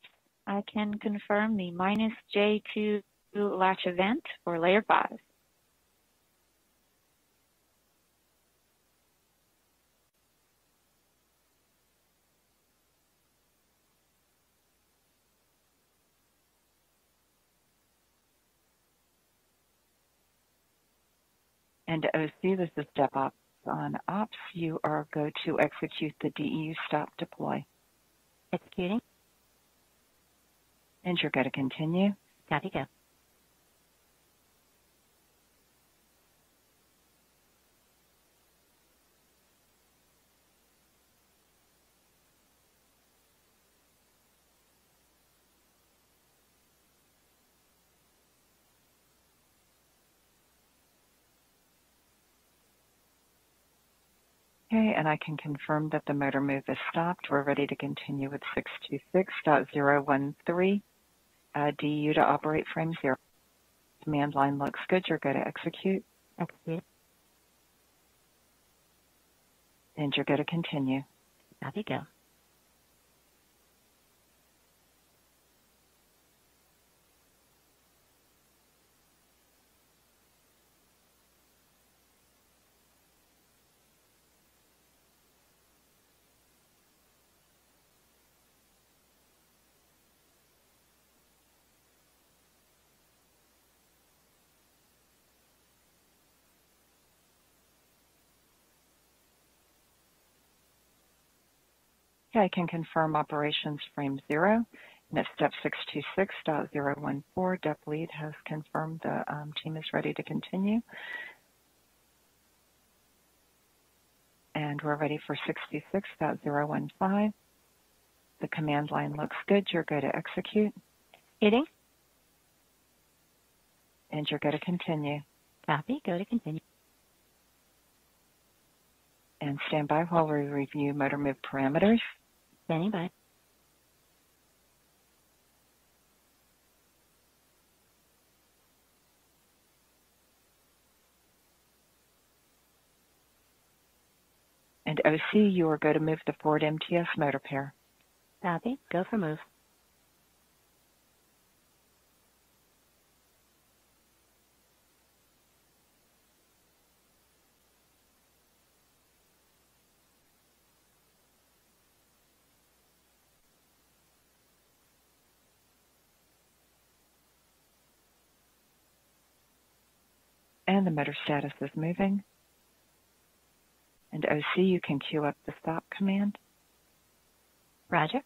Speaker 5: I can confirm the minus J2 latch event for layer 5. And OC, this is step ops on ops. You are go to execute the DEU stop deploy.
Speaker 8: Executing.
Speaker 5: And you're going to continue.
Speaker 8: Copy, go.
Speaker 2: Okay, and I can confirm that the motor move is stopped. We're ready to continue with 626.013. DU to operate frame 0. Command line looks good. You're going to execute.
Speaker 8: Execute.
Speaker 2: And you're going to continue.
Speaker 8: Copy, go.
Speaker 2: Okay, I can confirm operations frame 0. And at step 626.014, Dep Lead has confirmed the team is ready to continue. And we're ready for 66.015. The command line looks good. You're going to execute.
Speaker 8: Hitting.
Speaker 2: And you're going to continue.
Speaker 8: Copy, go to continue.
Speaker 2: And stand by while we review motor move parameters.
Speaker 8: Standing by.
Speaker 2: And OC, you are going to move the forward MTS motor pair.
Speaker 8: Copy, go for move.
Speaker 2: And the motor status is moving. And OC, you can queue up the stop command.
Speaker 8: Roger.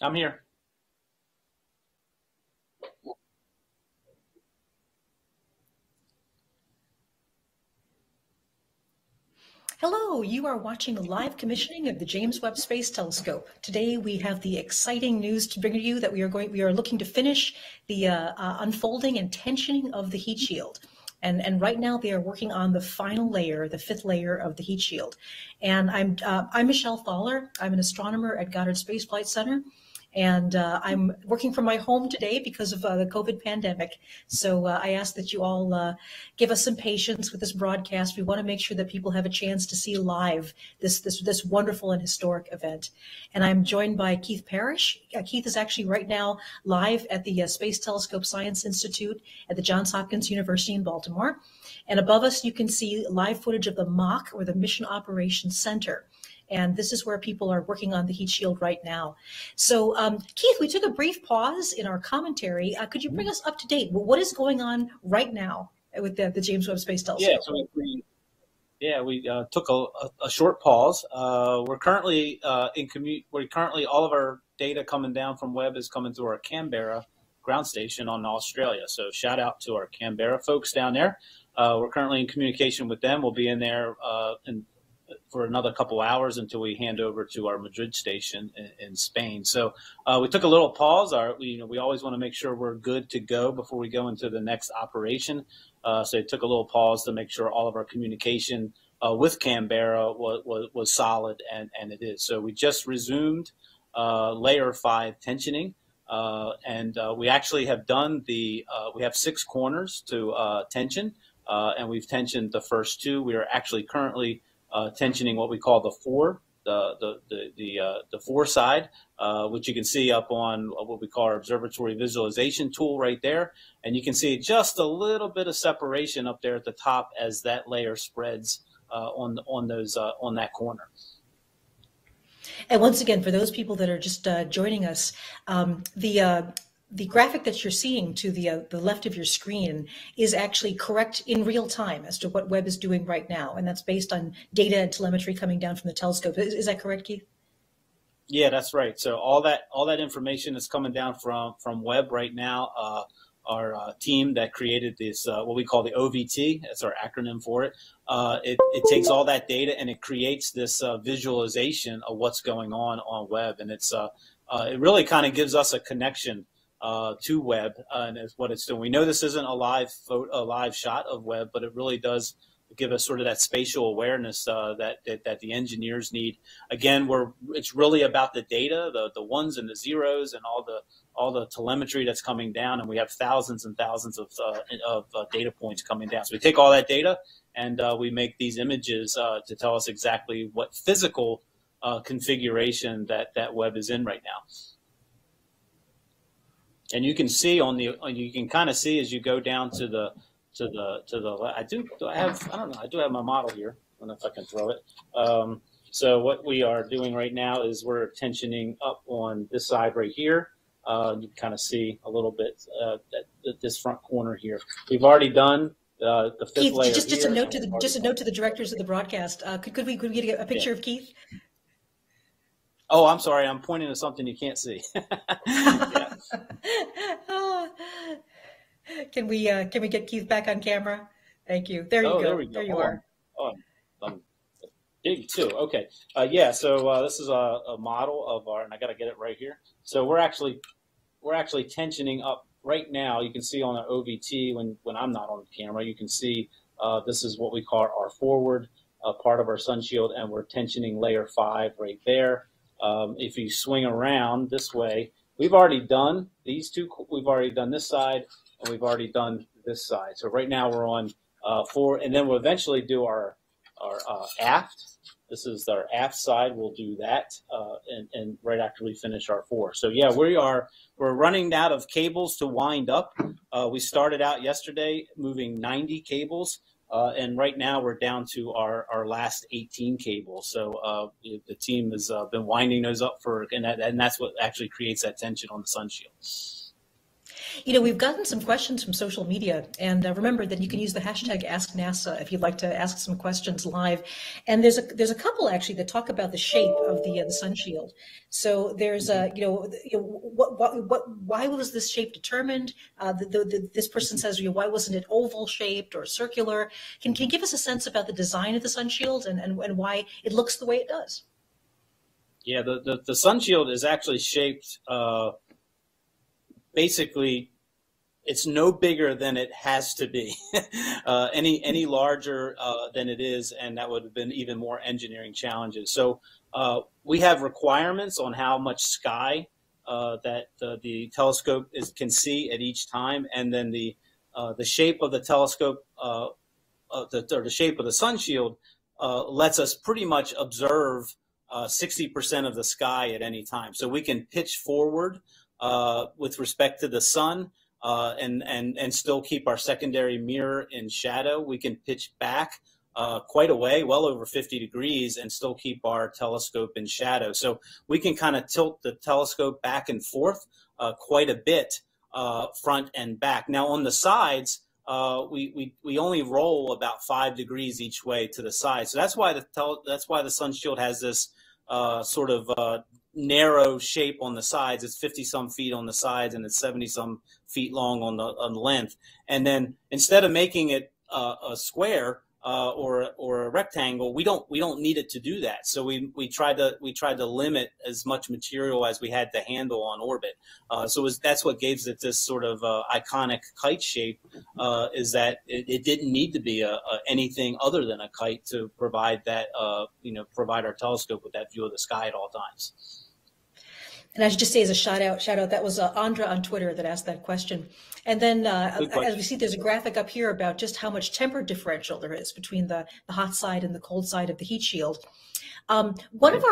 Speaker 3: I'm here.
Speaker 1: Hello, you are watching the live commissioning of the James Webb Space Telescope. Today we have the exciting news to bring to you that we are looking to finish the unfolding and tensioning of the heat shield. And right now they are working on the final layer, the 5th layer of the heat shield. And I'm Michelle Thaller. I'm an astronomer at Goddard Space Flight Center. And I'm working from my home today because of the COVID pandemic. So I ask that you all give us some patience with this broadcast. We want to make sure that people have a chance to see live this wonderful and historic event. And I'm joined by Keith Parrish. Keith is actually right now live at the Space Telescope Science Institute at the Johns Hopkins University in Baltimore. And above us, you can see live footage of the MOC, or the Mission Operations Center. And this is where people are working on the heat shield right now. So, Keith, we took a brief pause in our commentary. Could you bring us up to date? What is going on right now with the James Webb Space Telescope?
Speaker 3: Yeah, we took a short pause. We're currently all of our data coming down from Webb is coming through our Canberra ground station on Australia. So shout out to our Canberra folks down there. We're currently in communication with them. We'll be in there for another couple hours until we hand over to our Madrid station in Spain. So we took a little pause. We always want to make sure we're good to go before we go into the next operation. So it took a little pause to make sure all of our communication with Canberra was solid, and it is. So we just resumed layer 5 tensioning, and we actually have done we have 6 corners to tension, and we've tensioned the first 2. We are actually currently tensioning what we call the 4, the 4 side, which you can see up on what we call our observatory visualization tool right there. And you can see just a little bit of separation up there at the top as that layer spreads on that corner.
Speaker 1: And once again, for those people that are just joining us, the graphic that you're seeing to the left of your screen is actually correct in real time as to what Webb is doing right now, and that's based on data and telemetry coming down from the telescope. Is that correct, Keith?
Speaker 3: Yeah, that's right. So all that information is coming down from Webb right now. Our team that created this, what we call the OVT, that's our acronym for it. It takes all that data and it creates this visualization of what's going on Webb, and it really kind of gives us a connection to Webb, and is what it's doing. We know this isn't a live shot of Webb, but it really does give us sort of that spatial awareness that the engineers need. Again, it's really about the data, the ones and the zeros, and all the telemetry that's coming down, and we have thousands and thousands of data points coming down. So we take all that data and we make these images to tell us exactly what physical configuration that Webb is in right now. And you can see you can kind of see as you go down to the I do have my model here. I don't know if I can throw it. So what we are doing right now is we're tensioning up on this side right here. You can kind of see a little bit this front corner here. We've already done the 5th
Speaker 1: Keith,
Speaker 3: layer.
Speaker 1: Just a note to the directors of the broadcast. Could we get a picture of Keith?
Speaker 3: Oh, I'm sorry. I'm pointing to something you can't see. Yeah.
Speaker 1: Can we get Keith back on camera? Thank you. There you go.
Speaker 3: There we go.
Speaker 1: There you are.
Speaker 3: I'm big too. Okay. Yeah. So this is a model of and I got to get it right here. So we're actually tensioning up right now. You can see on our OVT when I'm not on the camera, you can see this is what we call our forward part of our sun shield, and we're tensioning layer 5 right there. If you swing around this way, we've already done these 2. We've already done this side, and we've already done this side. So right now we're on 4, and then we'll eventually do our aft. This is our aft side. We'll do that, and right after we finish our 4. So yeah, we're running out of cables to wind up. We started out yesterday moving 90 cables. And right now we're down to our last 18 cables. So the team has been winding those up and that's what actually creates that tension on the sun shield.
Speaker 1: We've gotten some questions from social media, and remember that you can use the hashtag #AskNASA if you'd like to ask some questions live. And there's a couple actually that talk about the shape of the sun shield. So there's why was this shape determined? This person says, why wasn't it oval shaped or circular? Can you give us a sense about the design of the sun shield and why it looks the way it does?
Speaker 3: Yeah, the sun shield is actually shaped. Basically, it's no bigger than it has to be. Any larger than it is, and that would have been even more engineering challenges. So we have requirements on how much sky that the telescope can see at each time, and then the shape of the telescope, the shape of the sun shield, lets us pretty much observe 60% of the sky at any time. So we can pitch forward with respect to the sun, and still keep our secondary mirror in shadow. We can pitch back quite a way, well over 50 degrees, and still keep our telescope in shadow. So we can kind of tilt the telescope back and forth quite a bit, front and back. Now on the sides, we only roll about 5 degrees each way to the side. So that's why the sun shield has this sort of narrow shape on the sides. It's 50-some feet on the sides, and it's 70-some feet long on the length. And then instead of making it a square or a rectangle, we don't need it to do that. So we tried to limit as much material as we had to handle on orbit. That's what gives it this sort of iconic kite shape. Is that it didn't need to be anything other than a kite to provide that provide our telescope with that view of the sky at all times.
Speaker 1: And I should just say as a shout out, that was Andra on Twitter that asked that question. And then as we see, there's a graphic up here about just how much temper differential there is between the hot side and the cold side of the heat shield. One of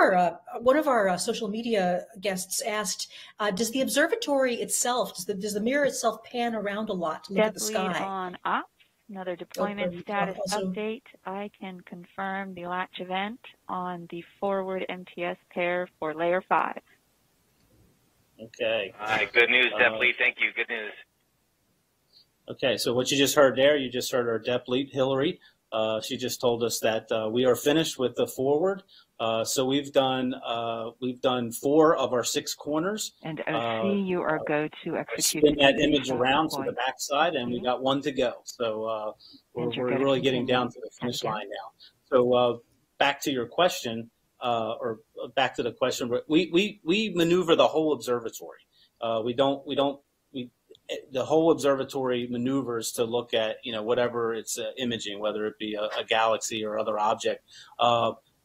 Speaker 1: our social media guests asked, does the observatory itself, does the mirror itself pan around a lot to look at the sky?
Speaker 5: On ops, another deployment status update. I can confirm the latch event on the forward MTS pair for layer 5.
Speaker 3: Okay.
Speaker 7: All right, good news, Depleet. Thank you. Good news.
Speaker 3: Okay, so what you just heard there, you just heard our Depleet, Hillary. She just told us that we are finished with the forward. So we've done 4 of our 6 corners.
Speaker 2: And OC, you are go to execute.
Speaker 3: Spin that image around to the backside, and we got 1 to go. So we're really getting down to the finish line now. So back to your question. Or back to the question, we maneuver the whole observatory. The whole observatory maneuvers to look at whatever it's imaging, whether it be a galaxy or other object.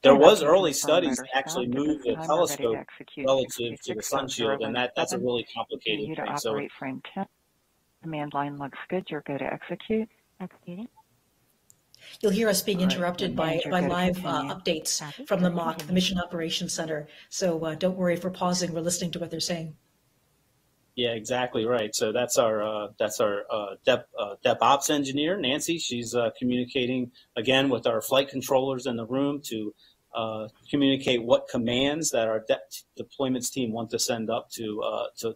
Speaker 3: There was early studies to actually move the telescope relative to the sun shield, and that's a really complicated thing. So
Speaker 2: operate frame 10. Command line looks good. You're go to execute.
Speaker 8: Executing.
Speaker 1: You'll hear us being interrupted by live updates from the MOC, the Mission Operations Center. So don't worry if we're pausing. We're listening to what they're saying.
Speaker 3: Yeah, exactly right. So that's our Dep Ops engineer, Nancy. She's communicating again with our flight controllers in the room to communicate what commands that our deployments team want to send up to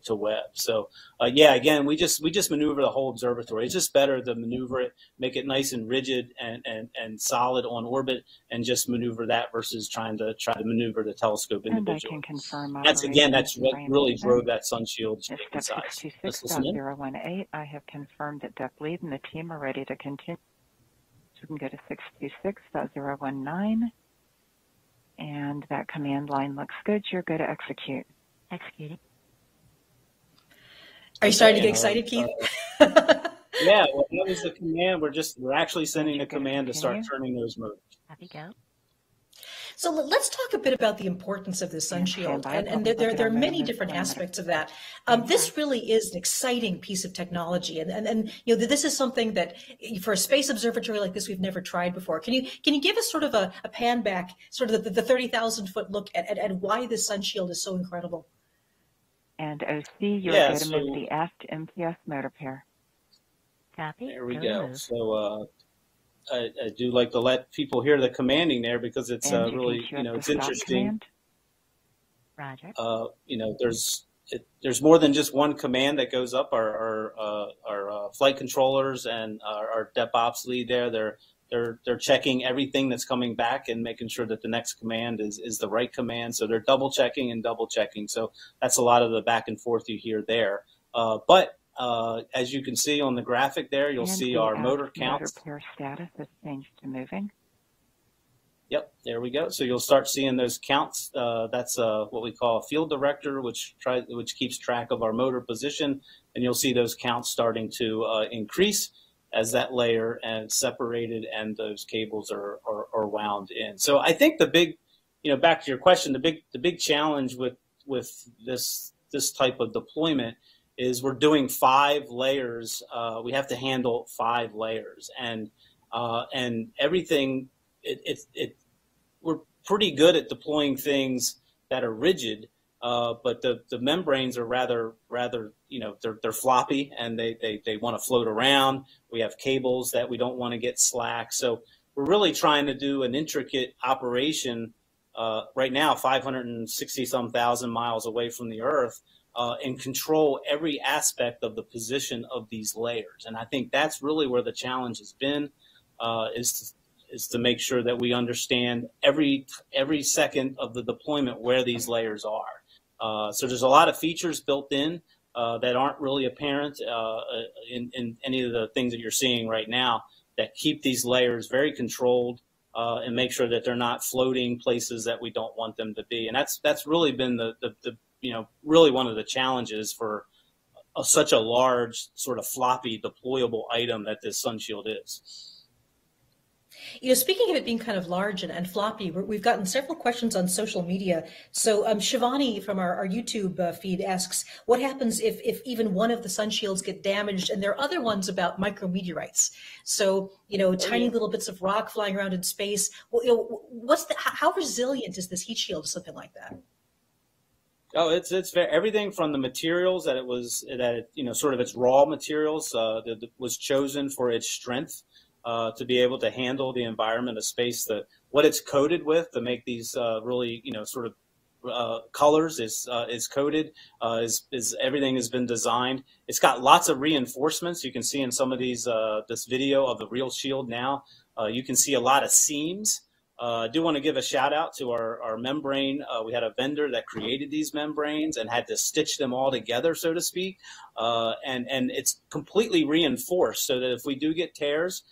Speaker 3: Webb. So again, we just maneuver the whole observatory. It's just better to maneuver it, make it nice and rigid and solid on orbit, and just maneuver that versus trying to maneuver the telescope individually.
Speaker 2: And I can confirm
Speaker 3: that's what really drove that sun shield shape and size.
Speaker 2: 626.018. I have confirmed that Depleet and the team are ready to continue. So we can go to 626.019. And that command line looks good. You're good to execute.
Speaker 8: Executing.
Speaker 1: Are you starting to get excited, Keith?
Speaker 3: Yeah, well, that was the command. We're actually sending the command to start turning those motors.
Speaker 8: Happy go.
Speaker 1: So let's talk a bit about the importance of the sun shield, and there are many different aspects of that. This really is an exciting piece of technology, and this is something that for a space observatory like this we've never tried before. Can you give us sort of a pan back, sort of the 30,000-foot look at why the sun shield is so incredible?
Speaker 2: And OC, you're going to move the aft MTS motor pair.
Speaker 8: Copy.
Speaker 3: There we go. So. I do like to let people hear the commanding there because it's really, it's interesting.
Speaker 8: Roger.
Speaker 3: There's there's more than just one command that goes up. Our flight controllers and our DepOps lead they're checking everything that's coming back and making sure that the next command is the right command. So they're double checking and double checking. So that's a lot of the back and forth you hear there. But as you can see on the graphic there, you'll see our motor counts.
Speaker 2: Motor pair status has changed to moving.
Speaker 3: Yep, there we go. So you'll start seeing those counts. That's what we call a field director, which keeps track of our motor position, and you'll see those counts starting to increase as that layer is separated and those cables are wound in. So I think the big, back to your question, the big challenge with this type of deployment is we're doing 5 layers. We have to handle 5 layers, and everything. We're pretty good at deploying things that are rigid, but the membranes are rather they're floppy and they want to float around. We have cables that we don't want to get slack, so we're really trying to do an intricate operation right now, 560 some thousand miles away from the Earth, and control every aspect of the position of these layers. And I think that's really where the challenge has been, is to make sure that we understand every second of the deployment where these layers are. So there's a lot of features built in that aren't really apparent in any of the things that you're seeing right now that keep these layers very controlled and make sure that they're not floating places that we don't want them to be. And that's really been the really one of the challenges for such a large sort of floppy deployable item that this SunShield is.
Speaker 1: Speaking of it being kind of large and floppy, we've gotten several questions on social media. So Shivani from our YouTube feed asks, what happens if even one of the SunShields get damaged? And there are other ones about micrometeorites. So, tiny little bits of rock flying around in space. Well, how resilient is this heat shield to something like that?
Speaker 3: Oh, it's everything from the materials that sort of its raw materials that was chosen for its strength. To be able to handle the environment of space, what it's coated with to make these really colors is coated. Is everything has been designed. It's got lots of reinforcements. You can see in some of these this video of the real shield now. You can see a lot of seams. I do want to give a shout out to our membrane. We had a vendor that created these membranes and had to stitch them all together, so to speak. And it's completely reinforced so that if we do get tears,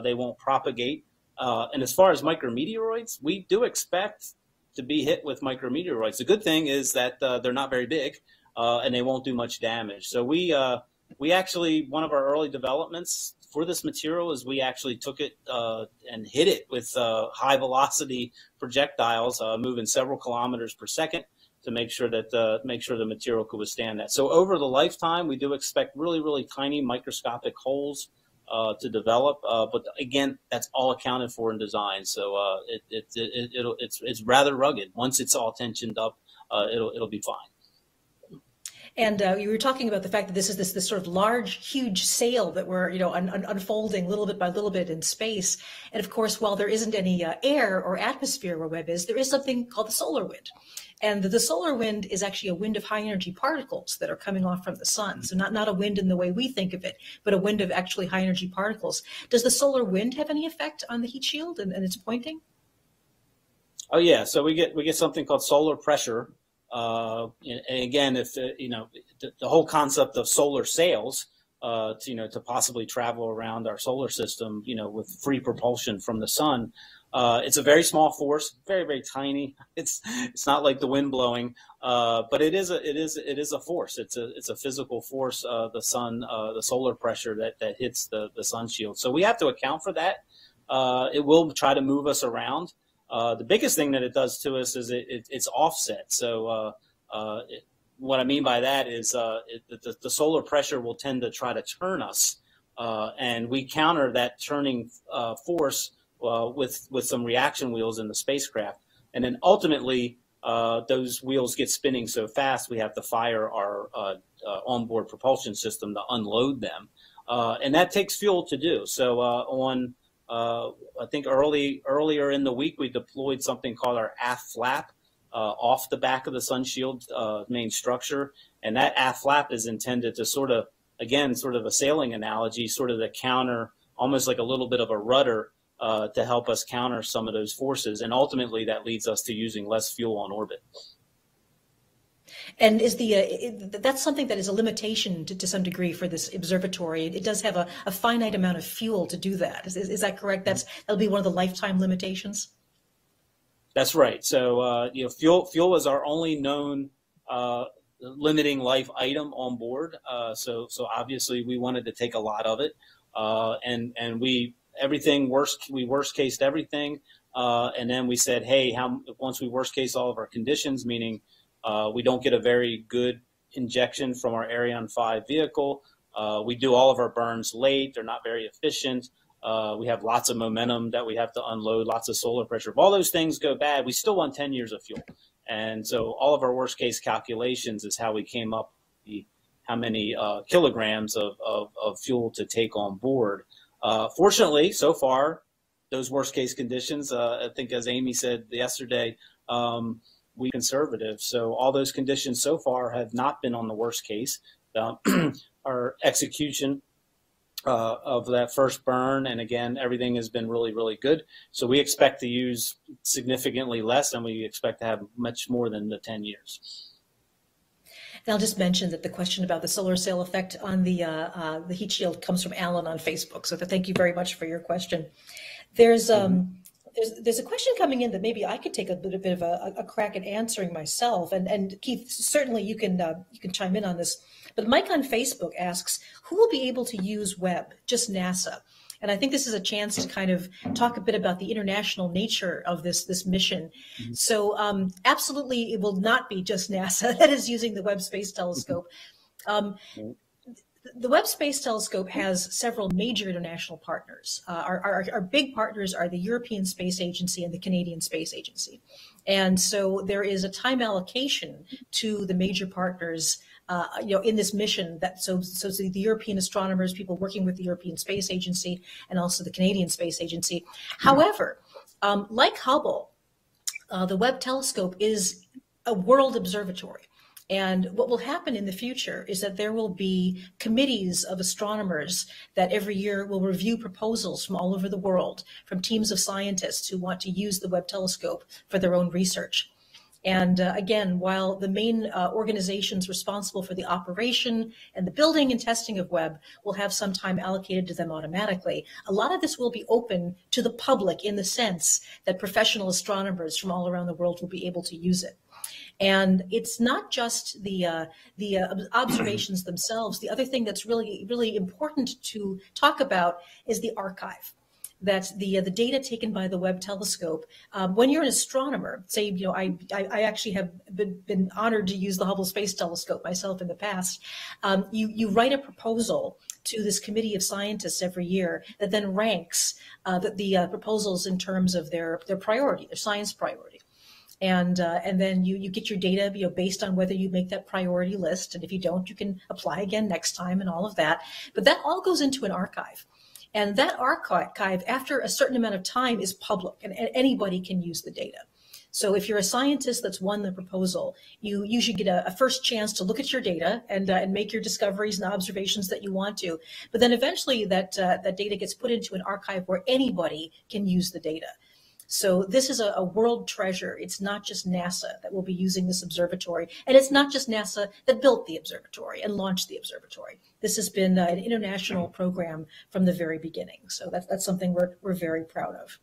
Speaker 3: they won't propagate. And as far as micrometeoroids, we do expect to be hit with micrometeoroids. The good thing is that they're not very big and they won't do much damage. So we actually, one of our early developments for this material is we actually took it and hit it with high velocity projectiles moving several kilometers per second to make sure that the material could withstand that. So over the lifetime, we do expect really, really tiny microscopic holes to develop, but again, that's all accounted for in design. So it's rather rugged. Once it's all tensioned up, it'll be fine.
Speaker 1: And you were talking about the fact that this is this sort of large, huge sail that we're unfolding little bit by little bit in space. And of course, while there isn't any air or atmosphere where Webb is, there is something called the solar wind. And the solar wind is actually a wind of high energy particles that are coming off from the sun. So not a wind in the way we think of it, but a wind of actually high energy particles. Does the solar wind have any effect on the heat shield and its pointing? Oh
Speaker 3: yeah, so we get something called solar pressure. And again, if the whole concept of solar sails, to possibly travel around our solar system, with free propulsion from the sun. It's a very small force, very, very tiny. It's not like the wind blowing, but it is a force. It's a physical force. The sun, the solar pressure that hits the sun shield. So we have to account for that. It will try to move us around. The biggest thing that it does to us is it's offset. So what I mean by that is the solar pressure will tend to try to turn us, and we counter that turning force with some reaction wheels in the spacecraft. And then ultimately, those wheels get spinning so fast we have to fire our onboard propulsion system to unload them. And that takes fuel to do. So I think earlier in the week, we deployed something called our aft flap off the back of the SunShield main structure. And that aft flap is intended to sort of, again, sort of a sailing analogy, sort of to counter, almost like a little bit of a rudder to help us counter some of those forces. And ultimately that leads us to using less fuel on orbit.
Speaker 1: And is that's something that is a limitation to some degree for this observatory. It does have a finite amount of fuel to do that. Is that correct? That'll be one of the lifetime limitations?
Speaker 3: That's right. So, fuel is our only known limiting life item on board. So obviously we wanted to take a lot of it. And we worst cased everything. And then we said, hey, once we worst case all of our conditions, meaning we don't get a very good injection from our Ariane 5 vehicle. We do all of our burns late. They're not very efficient. We have lots of momentum that we have to unload, lots of solar pressure. If all those things go bad, we still want 10 years of fuel. And so all of our worst case calculations is how we came up with how many kilograms of fuel to take on board. Fortunately, so far, those worst case conditions, I think as Amy said yesterday, we conservative. So all those conditions so far have not been on the worst case. Our execution of that first burn, and again, everything has been really, really good. So we expect to use significantly less, and we expect to have much more than the 10 years.
Speaker 1: And I'll just mention that the question about the solar sail effect on the heat shield comes from Alan on Facebook. So thank you very much for your question. There's a question coming in that maybe I could take a bit of a crack at answering myself. And Keith, certainly you can chime in on this. But Mike on Facebook asks, who will be able to use Webb? Just NASA. And I think this is a chance to kind of talk a bit about the international nature of this mission. Mm-hmm. So absolutely, it will not be just NASA that is using the Webb Space Telescope. The Webb Space Telescope has several major international partners. Our big partners are the European Space Agency and the Canadian Space Agency. And so there is a time allocation to the major partners in this mission so the European astronomers, people working with the European Space Agency and also the Canadian Space Agency. However, like Hubble, the Webb Telescope is a world observatory. And what will happen in the future is that there will be committees of astronomers that every year will review proposals from all over the world, from teams of scientists who want to use the Webb Telescope for their own research. And again, while the main organizations responsible for the operation and the building and testing of Webb will have some time allocated to them automatically, a lot of this will be open to the public in the sense that professional astronomers from all around the world will be able to use it. And it's not just the observations themselves. The other thing that's really, really important to talk about is the archive. That the data taken by the Webb Telescope, when you're an astronomer, say, I actually have been honored to use the Hubble Space Telescope myself in the past. You write a proposal to this committee of scientists every year that then ranks the proposals in terms of their priority, their science priority. And then you get your data, based on whether you make that priority list. And if you don't, you can apply again next time and all of that. But that all goes into an archive. And that archive, after a certain amount of time, is public, and anybody can use the data. So if you're a scientist that's won the proposal, you should get a first chance to look at your data and make your discoveries and observations that you want to. But then eventually that data gets put into an archive where anybody can use the data. So this is a world treasure. It's not just NASA that will be using this observatory, and it's not just NASA that built the observatory and launched the observatory. This has been an international program from the very beginning. So that's something we're very proud of.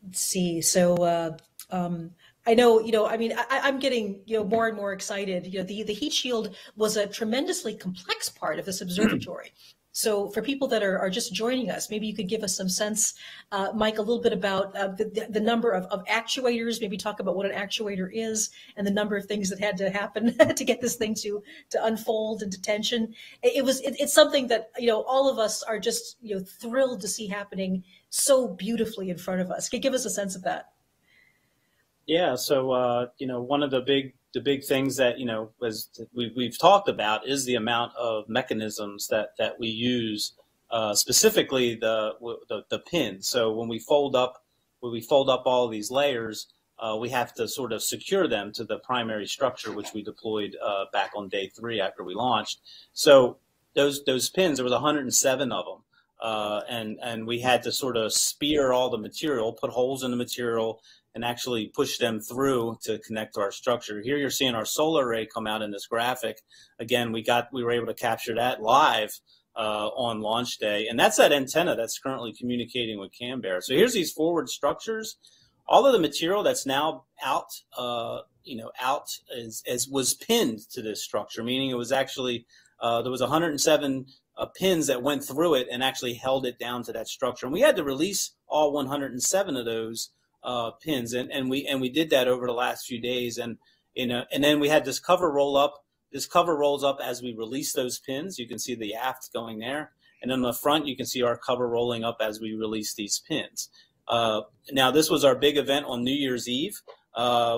Speaker 1: Let's see. So I know, I'm getting, more and more excited. The heat shield was a tremendously complex part of this observatory. So for people that are just joining us, maybe you could give us some sense, Mike, a little bit about the number of actuators, maybe talk about what an actuator is and the number of things that had to happen to get this thing to unfold into tension. It's something that, all of us are just, thrilled to see happening so beautifully in front of us. Can you give us a sense of that? Yeah. So, one of the big things that, as we've talked about is the amount of mechanisms that we use, specifically the pin. So when we fold up all these layers,
Speaker 3: we have to sort of secure them to the primary structure, which we deployed back on day 3 after we launched. So those pins, there was 107 of them. And we had to sort of spear all the material, put holes in the material, and actually push them through to connect to our structure. Here you're seeing our solar array come out in this graphic. Again, we were able to capture that live on launch day, and that's that antenna that's currently communicating with Canberra. So here's these forward structures. All of the material that's now out, was pinned to this structure, meaning it was actually there was 107 pins that went through it and actually held it down to that structure. And we had to release all 107 of those pins, and we did that over the last few days. And then we had this cover roll up. This cover rolls up as we release those pins. You can see the aft going there, and on the front you can see our cover rolling up as we release these pins. Now this was our big event on New Year's Eve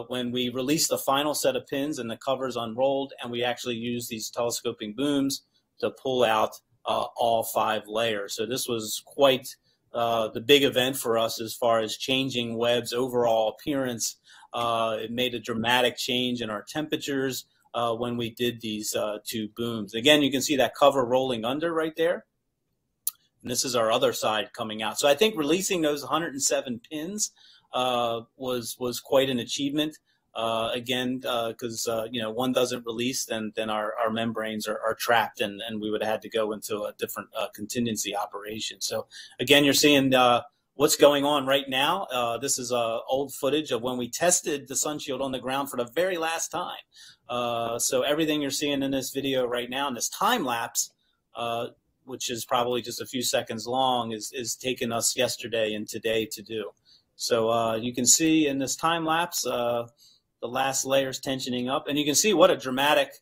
Speaker 3: when we released the final set of pins and the covers unrolled, and we actually used these telescoping booms to pull out all 5 layers. So this was quite the big event for us as far as changing Webb's overall appearance. It made a dramatic change in our temperatures when we did these 2 booms. Again, you can see that cover rolling under right there. And this is our other side coming out. So I think releasing those 107 pins was quite an achievement. Again, because one doesn't release, then our membranes are trapped, and we would have had to go into a different contingency operation. So again, you're seeing what's going on right now. This is old footage of when we tested the SunShield on the ground for the very last time. So everything you're seeing in this video right now, in this time lapse, which is probably just a few seconds long, is taking us yesterday and today to do. So you can see in this time lapse, the last layer's tensioning up, and you can see what a dramatic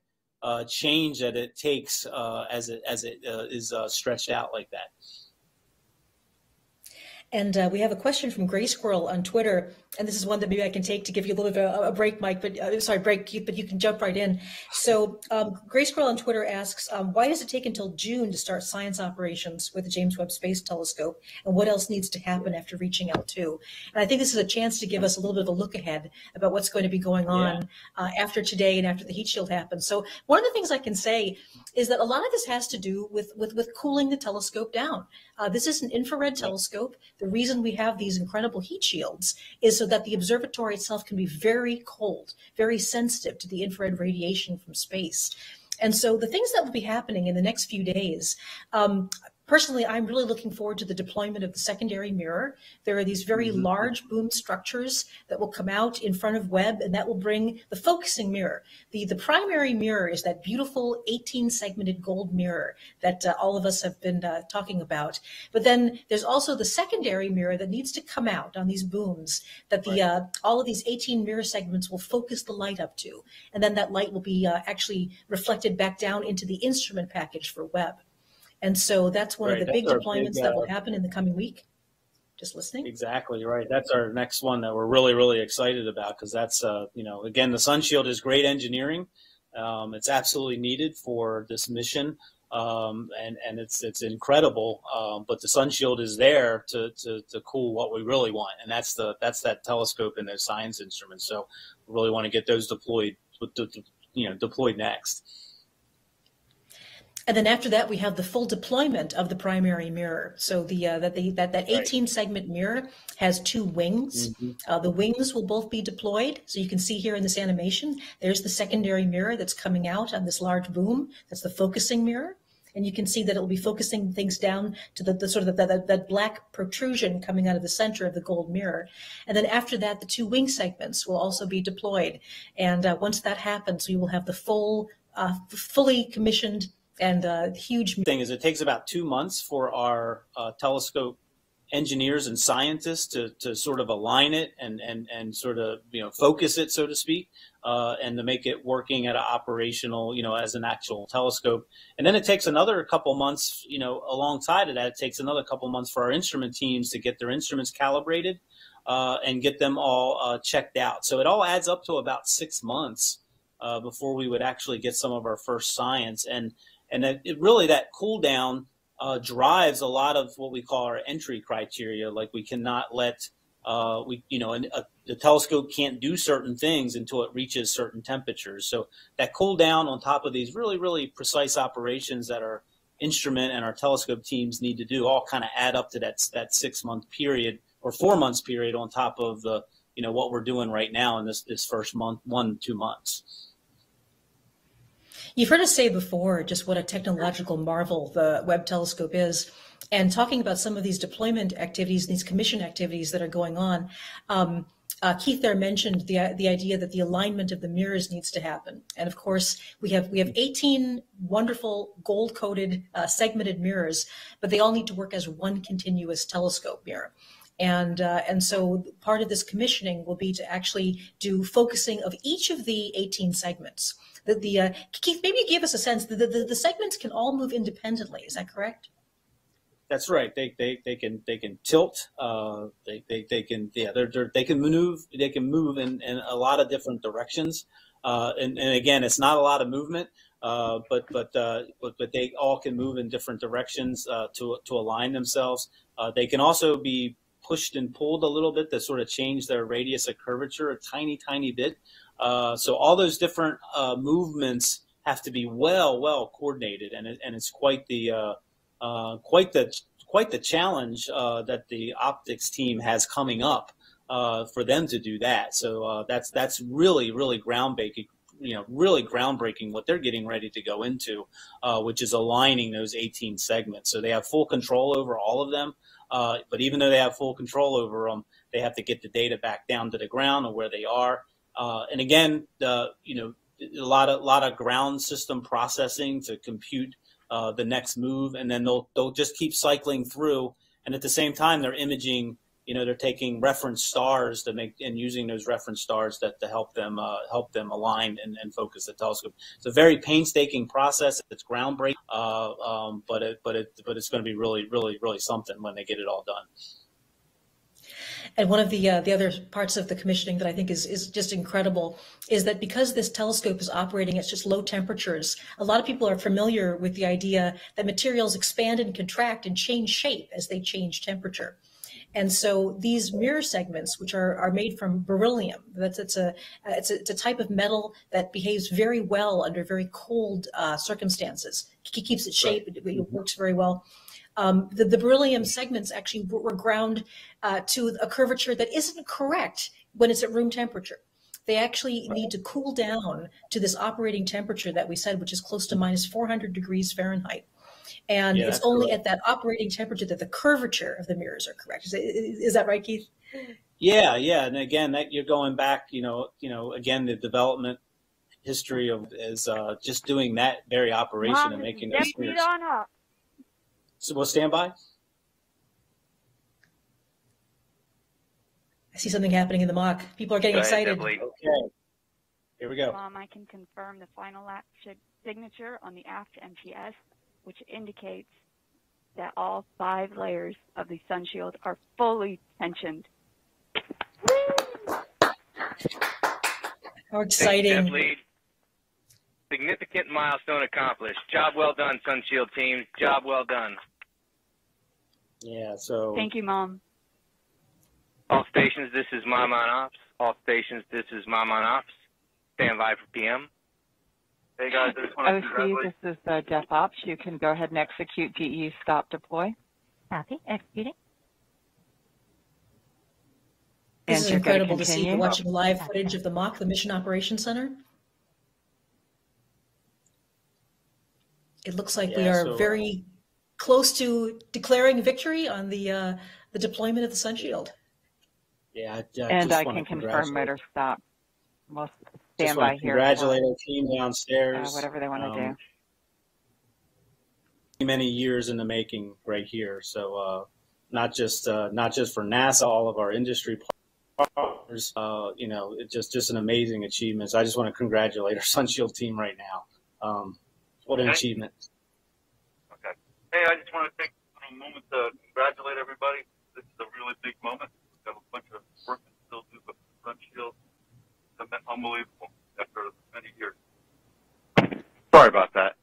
Speaker 3: change that it takes as it is stretched out like that.
Speaker 1: And we have a question from Gray Squirrel on Twitter, and this is one that maybe I can take to give you a little bit of a break, Mike, but but you can jump right in. So Gray Squirrel on Twitter asks, why does it take until June to start science operations with the James Webb Space Telescope, and what else needs to happen after reaching L2? And I think this is a chance to give us a little bit of a look ahead about what's going to be going on after today and after the heat shield happens. So one of the things I can say is that a lot of this has to do with cooling the telescope down. This is an infrared telescope. The reason we have these incredible heat shields is so that the observatory itself can be very cold, very sensitive to the infrared radiation from space. And so the things that will be happening in the next few days, personally, I'm really looking forward to the deployment of the secondary mirror. There are these very large boom structures that will come out in front of Webb, and that will bring the focusing mirror. The primary mirror is that beautiful 18-segmented gold mirror that all of us have been talking about. But then there's also the secondary mirror that needs to come out on these booms that all of these 18 mirror segments will focus the light up to. And then that light will be actually reflected back down into the instrument package for Webb. And so that's one of the big deployments that will happen in the coming week. Just listening.
Speaker 3: Exactly right. That's our next one that we're really, really excited about, because that's, again, the SunShield is great engineering. It's absolutely needed for this mission, and it's incredible. But the SunShield is there to cool what we really want, and that's that telescope and those science instruments. So we really want to get those deployed next.
Speaker 1: And then after that, we have the full deployment of the primary mirror. So that 18 segment mirror has 2 wings. The wings will both be deployed. So you can see here in this animation, there's the secondary mirror that's coming out on this large boom. That's the focusing mirror. And you can see that it will be focusing things down to the sort of that black protrusion coming out of the center of the gold mirror. And then after that, the 2 wing segments will also be deployed. And once that happens, we will have the fully commissioned and huge
Speaker 3: thing is it takes about 2 months for our telescope engineers and scientists to sort of align it and sort of focus it, so to speak, and to make it working at an operational as an actual telescope. And then it takes another couple months alongside of that. It takes another couple months for our instrument teams to get their instruments calibrated and get them all checked out. So it all adds up to about 6 months before we would actually get some of our first science. And that cool down drives a lot of what we call our entry criteria. Like we cannot let the telescope can't do certain things until it reaches certain temperatures. So that cool down on top of these really, really precise operations that our instrument and our telescope teams need to do all kind of add up to that 6 month period or 4 months period on top of the, what we're doing right now in this first month, 1 to 2 months.
Speaker 1: You've heard us say before just what a technological marvel the Webb telescope is. And talking about some of these deployment activities, these commission activities that are going on, Keith there mentioned the idea that the alignment of the mirrors needs to happen. And of course, we have 18 wonderful gold-coated segmented mirrors, but they all need to work as one continuous telescope mirror. And so part of this commissioning will be to actually do focusing of each of the 18 segments. Keith, maybe you give us a sense that the segments can all move independently. Is that correct?
Speaker 3: That's right. They can tilt. They can move in a lot of different directions. And again, it's not a lot of movement, but they all can move in different directions to align themselves. They can also be pushed and pulled a little bit to sort of change their radius of curvature a tiny bit. So all those different movements have to be well coordinated, and it's quite the challenge that the optics team has coming up for them to do that. So that's really groundbreaking. Really groundbreaking what they're getting ready to go into, which is aligning those 18 segments. So they have full control over all of them. But even though they have full control over them, they have to get the data back down to the ground or where they are. And again, a lot of ground system processing to compute the next move, and then they'll just keep cycling through. And at the same time, they're imaging. They're taking reference stars to make and using those reference stars to help them align and focus the telescope. It's a very painstaking process. It's groundbreaking, but it's going to be really something when they get it all done.
Speaker 1: And one of the other parts of the commissioning that I think is just incredible is that because this telescope is operating at just low temperatures, a lot of people are familiar with the idea that materials expand and contract and change shape as they change temperature. And so these mirror segments, which are made from beryllium, it's a type of metal that behaves very well under very cold circumstances. It keeps its shape, it works very well. The beryllium segments actually were ground to a curvature that isn't correct when it's at room temperature. They actually need to cool down to this operating temperature that we said, which is close to minus 400 degrees Fahrenheit. And it's only at that operating temperature that the curvature of the mirrors are correct. Is that right, Keith?
Speaker 3: Yeah. And again, that you're going back, again, the development history is just doing that very operation and making those mirrors. So we'll stand by. I
Speaker 1: see something happening in the mock. People are getting excited.
Speaker 3: Okay. Here we go.
Speaker 5: I can confirm the final latch signature on the aft MTS, which indicates that all 5 layers of the sun shield are fully tensioned.
Speaker 1: How exciting.
Speaker 7: Significant milestone accomplished. Job well done, Sun Shield team. Job well done.
Speaker 3: Yeah, so.
Speaker 5: Thank you, Mom.
Speaker 7: All stations, this is Mom on Ops. All stations, this is Mom on Ops. Stand by for PM.
Speaker 2: Hey guys, I just want to congratulate. This is Def Ops. You can go ahead and execute GE stop deploy.
Speaker 8: Copy. Executing.
Speaker 1: This is incredible to see. You're watching live footage of the mock, the Mission Operations Center. It looks like we are very close to declaring victory on the deployment of the Sun Shield.
Speaker 3: Yeah,
Speaker 2: and I can confirm motor stop. We'll stand by here.
Speaker 3: Congratulate our team downstairs.
Speaker 2: Whatever they want to
Speaker 3: do. Many years in the making, right here. So not just for NASA, all of our industry partners. It's just an amazing achievement. So I just want to congratulate our Sun Shield team right now. What an achievement.
Speaker 10: Okay. Hey, I just want to take a moment to congratulate everybody. This is a really big moment. We have a bunch of work to still do, but Sun Shield has been unbelievable after many years. Sorry about that.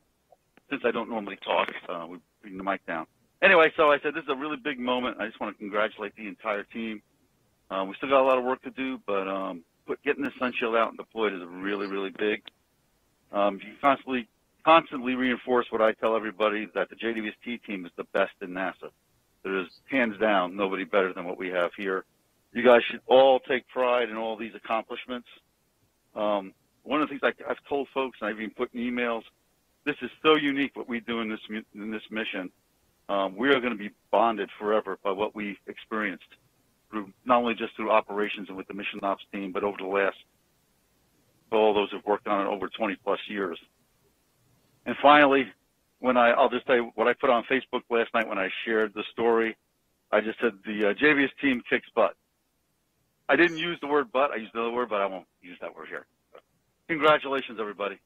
Speaker 10: Since I don't normally talk, we bring the mic down. Anyway, so I said this is a really big moment. I just want to congratulate the entire team. We still got a lot of work to do, but getting the sun shield out and deployed is really, really big. You constantly reinforce what I tell everybody, that the JWST team is the best in NASA. There is, hands down, nobody better than what we have here. You guys should all take pride in all these accomplishments. One of the things I've told folks, and I've even put in emails, this is so unique what we do in this mission. We are going to be bonded forever by what we experienced, through not only just through operations and with the mission ops team, but over the last, all those who've worked on it over 20 plus years. And finally, I'll just tell you what I put on Facebook last night when I shared the story. I just said the JVS team kicks butt. I didn't use the word butt. I used another word, but I won't use that word here. Congratulations, everybody.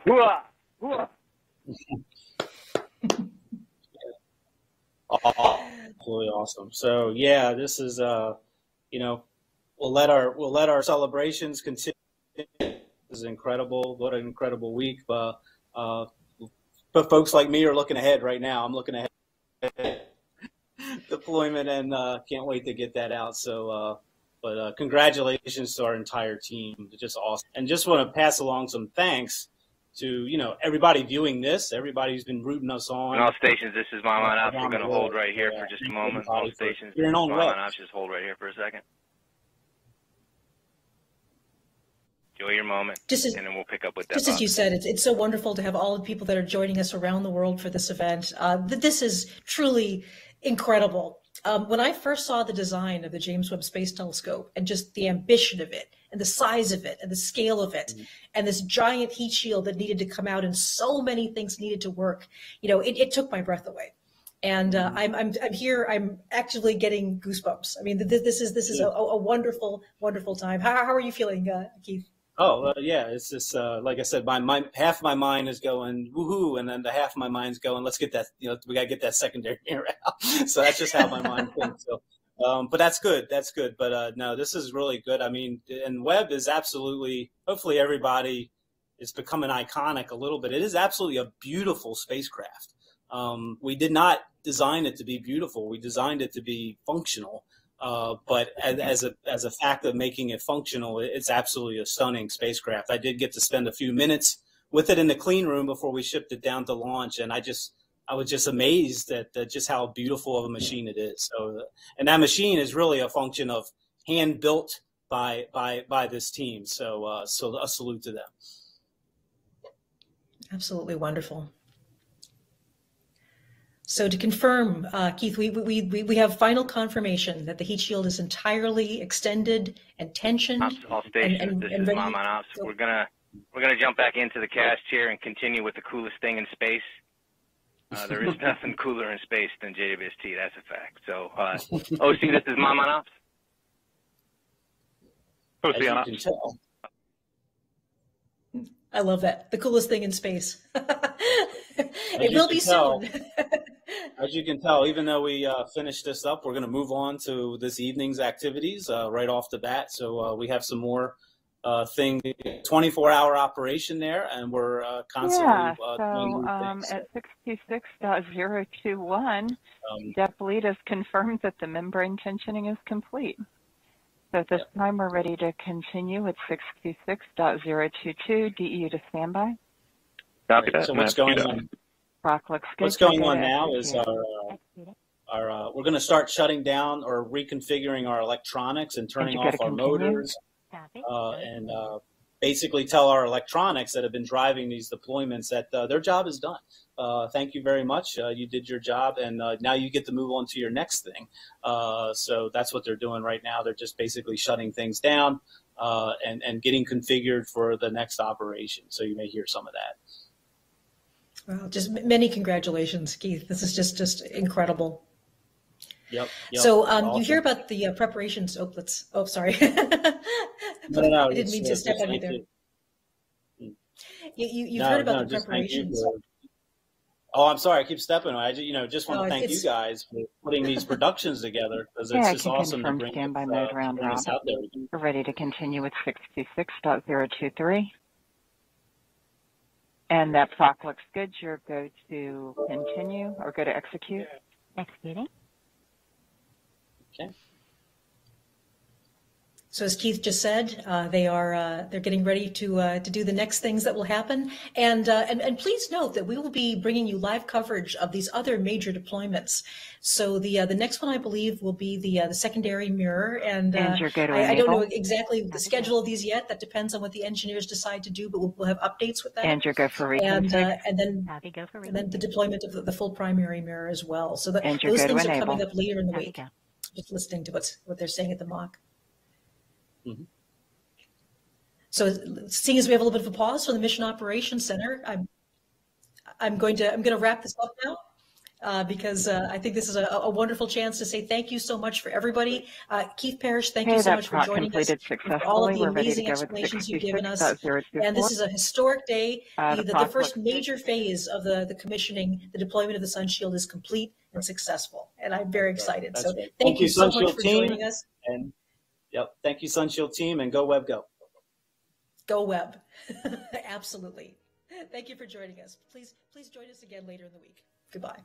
Speaker 10: Hooah! Hooah!
Speaker 3: Absolutely awesome. So yeah, this is you know, we'll let our celebrations continue. This is incredible. What an incredible week. But folks like me are looking ahead right now. I'm looking ahead deployment and can't wait to get that out. So but congratulations to our entire team. Just awesome. And just want to pass along some thanks to, everybody viewing this, everybody who's been rooting us on.
Speaker 7: And all stations, this is Mom on Ops. We're going to hold right here for just a moment. All stations, this is Mom on Ops. Just hold right here for a second. Enjoy your moment, and then we'll pick up with that.
Speaker 1: Just as you said, it's so wonderful to have all the people that are joining us around the world for this event. This is truly incredible. When I first saw the design of the James Webb Space Telescope and just the ambition of it and the size of it and the scale of it and this giant heat shield that needed to come out and so many things needed to work, it took my breath away. And I'm here. I'm actually getting goosebumps. I mean, this is a wonderful, wonderful time. How are you feeling, Keith?
Speaker 3: Oh, yeah, it's just, like I said, half my mind is going, woohoo, and then the half of my mind's going, let's get that, we got to get that secondary mirror out. So that's just how my mind thinks. So, but that's good. That's good. But no, this is really good. I mean, and Webb is absolutely, hopefully everybody is becoming iconic a little bit. It is absolutely a beautiful spacecraft. We did not design it to be beautiful. We designed it to be functional. But as a fact of making it functional, it's absolutely a stunning spacecraft. I did get to spend a few minutes with it in the clean room before we shipped it down to launch, and I was just amazed at just how beautiful of a machine it is. So, and that machine is really a function of hand built by this team. So, so a salute to them.
Speaker 1: Absolutely wonderful. So to confirm, Keith, we have final confirmation that the heat shield is entirely extended and tensioned.
Speaker 7: All stations, this is Mom on Ops. We're gonna jump back into the cast chair and continue with the coolest thing in space. There is nothing cooler in space than JWST. That's a fact. So, OC, this is Mom on Ops.
Speaker 3: OC on Ops.
Speaker 1: I love that. The coolest thing in space. It will be soon.
Speaker 3: As you can tell, even though we finished this up, we're going to move on to this evening's activities right off the bat. So we have some more 24-hour operation there, and we're constantly
Speaker 2: at 626.021, Deplead has confirmed that the membrane tensioning is complete. So at this time, we're ready to continue at 626.022, DEU to standby.
Speaker 6: Copy that.
Speaker 3: So what's going on? What's going on now is our we're going to start shutting down or reconfiguring our electronics and turning off our motors, and basically tell our electronics that have been driving these deployments that their job is done. Thank you very much. You did your job, and now you get to move on to your next thing. So that's what they're doing right now. They're just basically shutting things down and getting configured for the next operation. So you may hear some of that.
Speaker 1: Well, just many congratulations, Keith. This is just incredible.
Speaker 3: Yep.
Speaker 1: So awesome. You hear about the preparations. Sorry.
Speaker 3: No.
Speaker 1: I didn't mean to step on you there. You've heard about the preparations.
Speaker 3: I'm sorry. I keep stepping on. I just want to thank you guys for putting these productions together, because it's just awesome to bring
Speaker 2: standby mode round Rob.
Speaker 3: Out there.
Speaker 2: We're ready to continue with 626.023. And that clock looks good. You're go to continue or go to execute.
Speaker 8: Executing.
Speaker 3: Okay.
Speaker 1: So as Keith just said, they're getting ready to do the next things that will happen, and please note that we will be bringing you live coverage of these other major deployments. So the next one I believe will be the secondary mirror, and I don't know exactly the schedule of these yet. That depends on what the engineers decide to do, but we'll have updates with that.
Speaker 2: And your go for
Speaker 1: and then the deployment of the full primary mirror as well. So those things are coming up later in the week. Just listening to what they're saying at the mock.
Speaker 3: Mm-hmm.
Speaker 1: So, seeing as we have a little bit of a pause from the Mission Operations Center, I'm going to wrap this up now because I think this is a wonderful chance to say thank you so much for everybody. Keith Parrish, thank you so much for joining us, for all of the amazing explanations you've given us. And this is a historic day. The first major phase of the commissioning, the deployment of the Sunshield, is complete and successful, and I'm very excited.
Speaker 3: That's
Speaker 1: so
Speaker 3: right.
Speaker 1: thank you so much for
Speaker 3: team,
Speaker 1: joining us.
Speaker 3: And yep, thank you, Sunshield team, and go Web, go.
Speaker 1: Go Web. Absolutely. Thank you for joining us. Please join us again later in the week. Goodbye.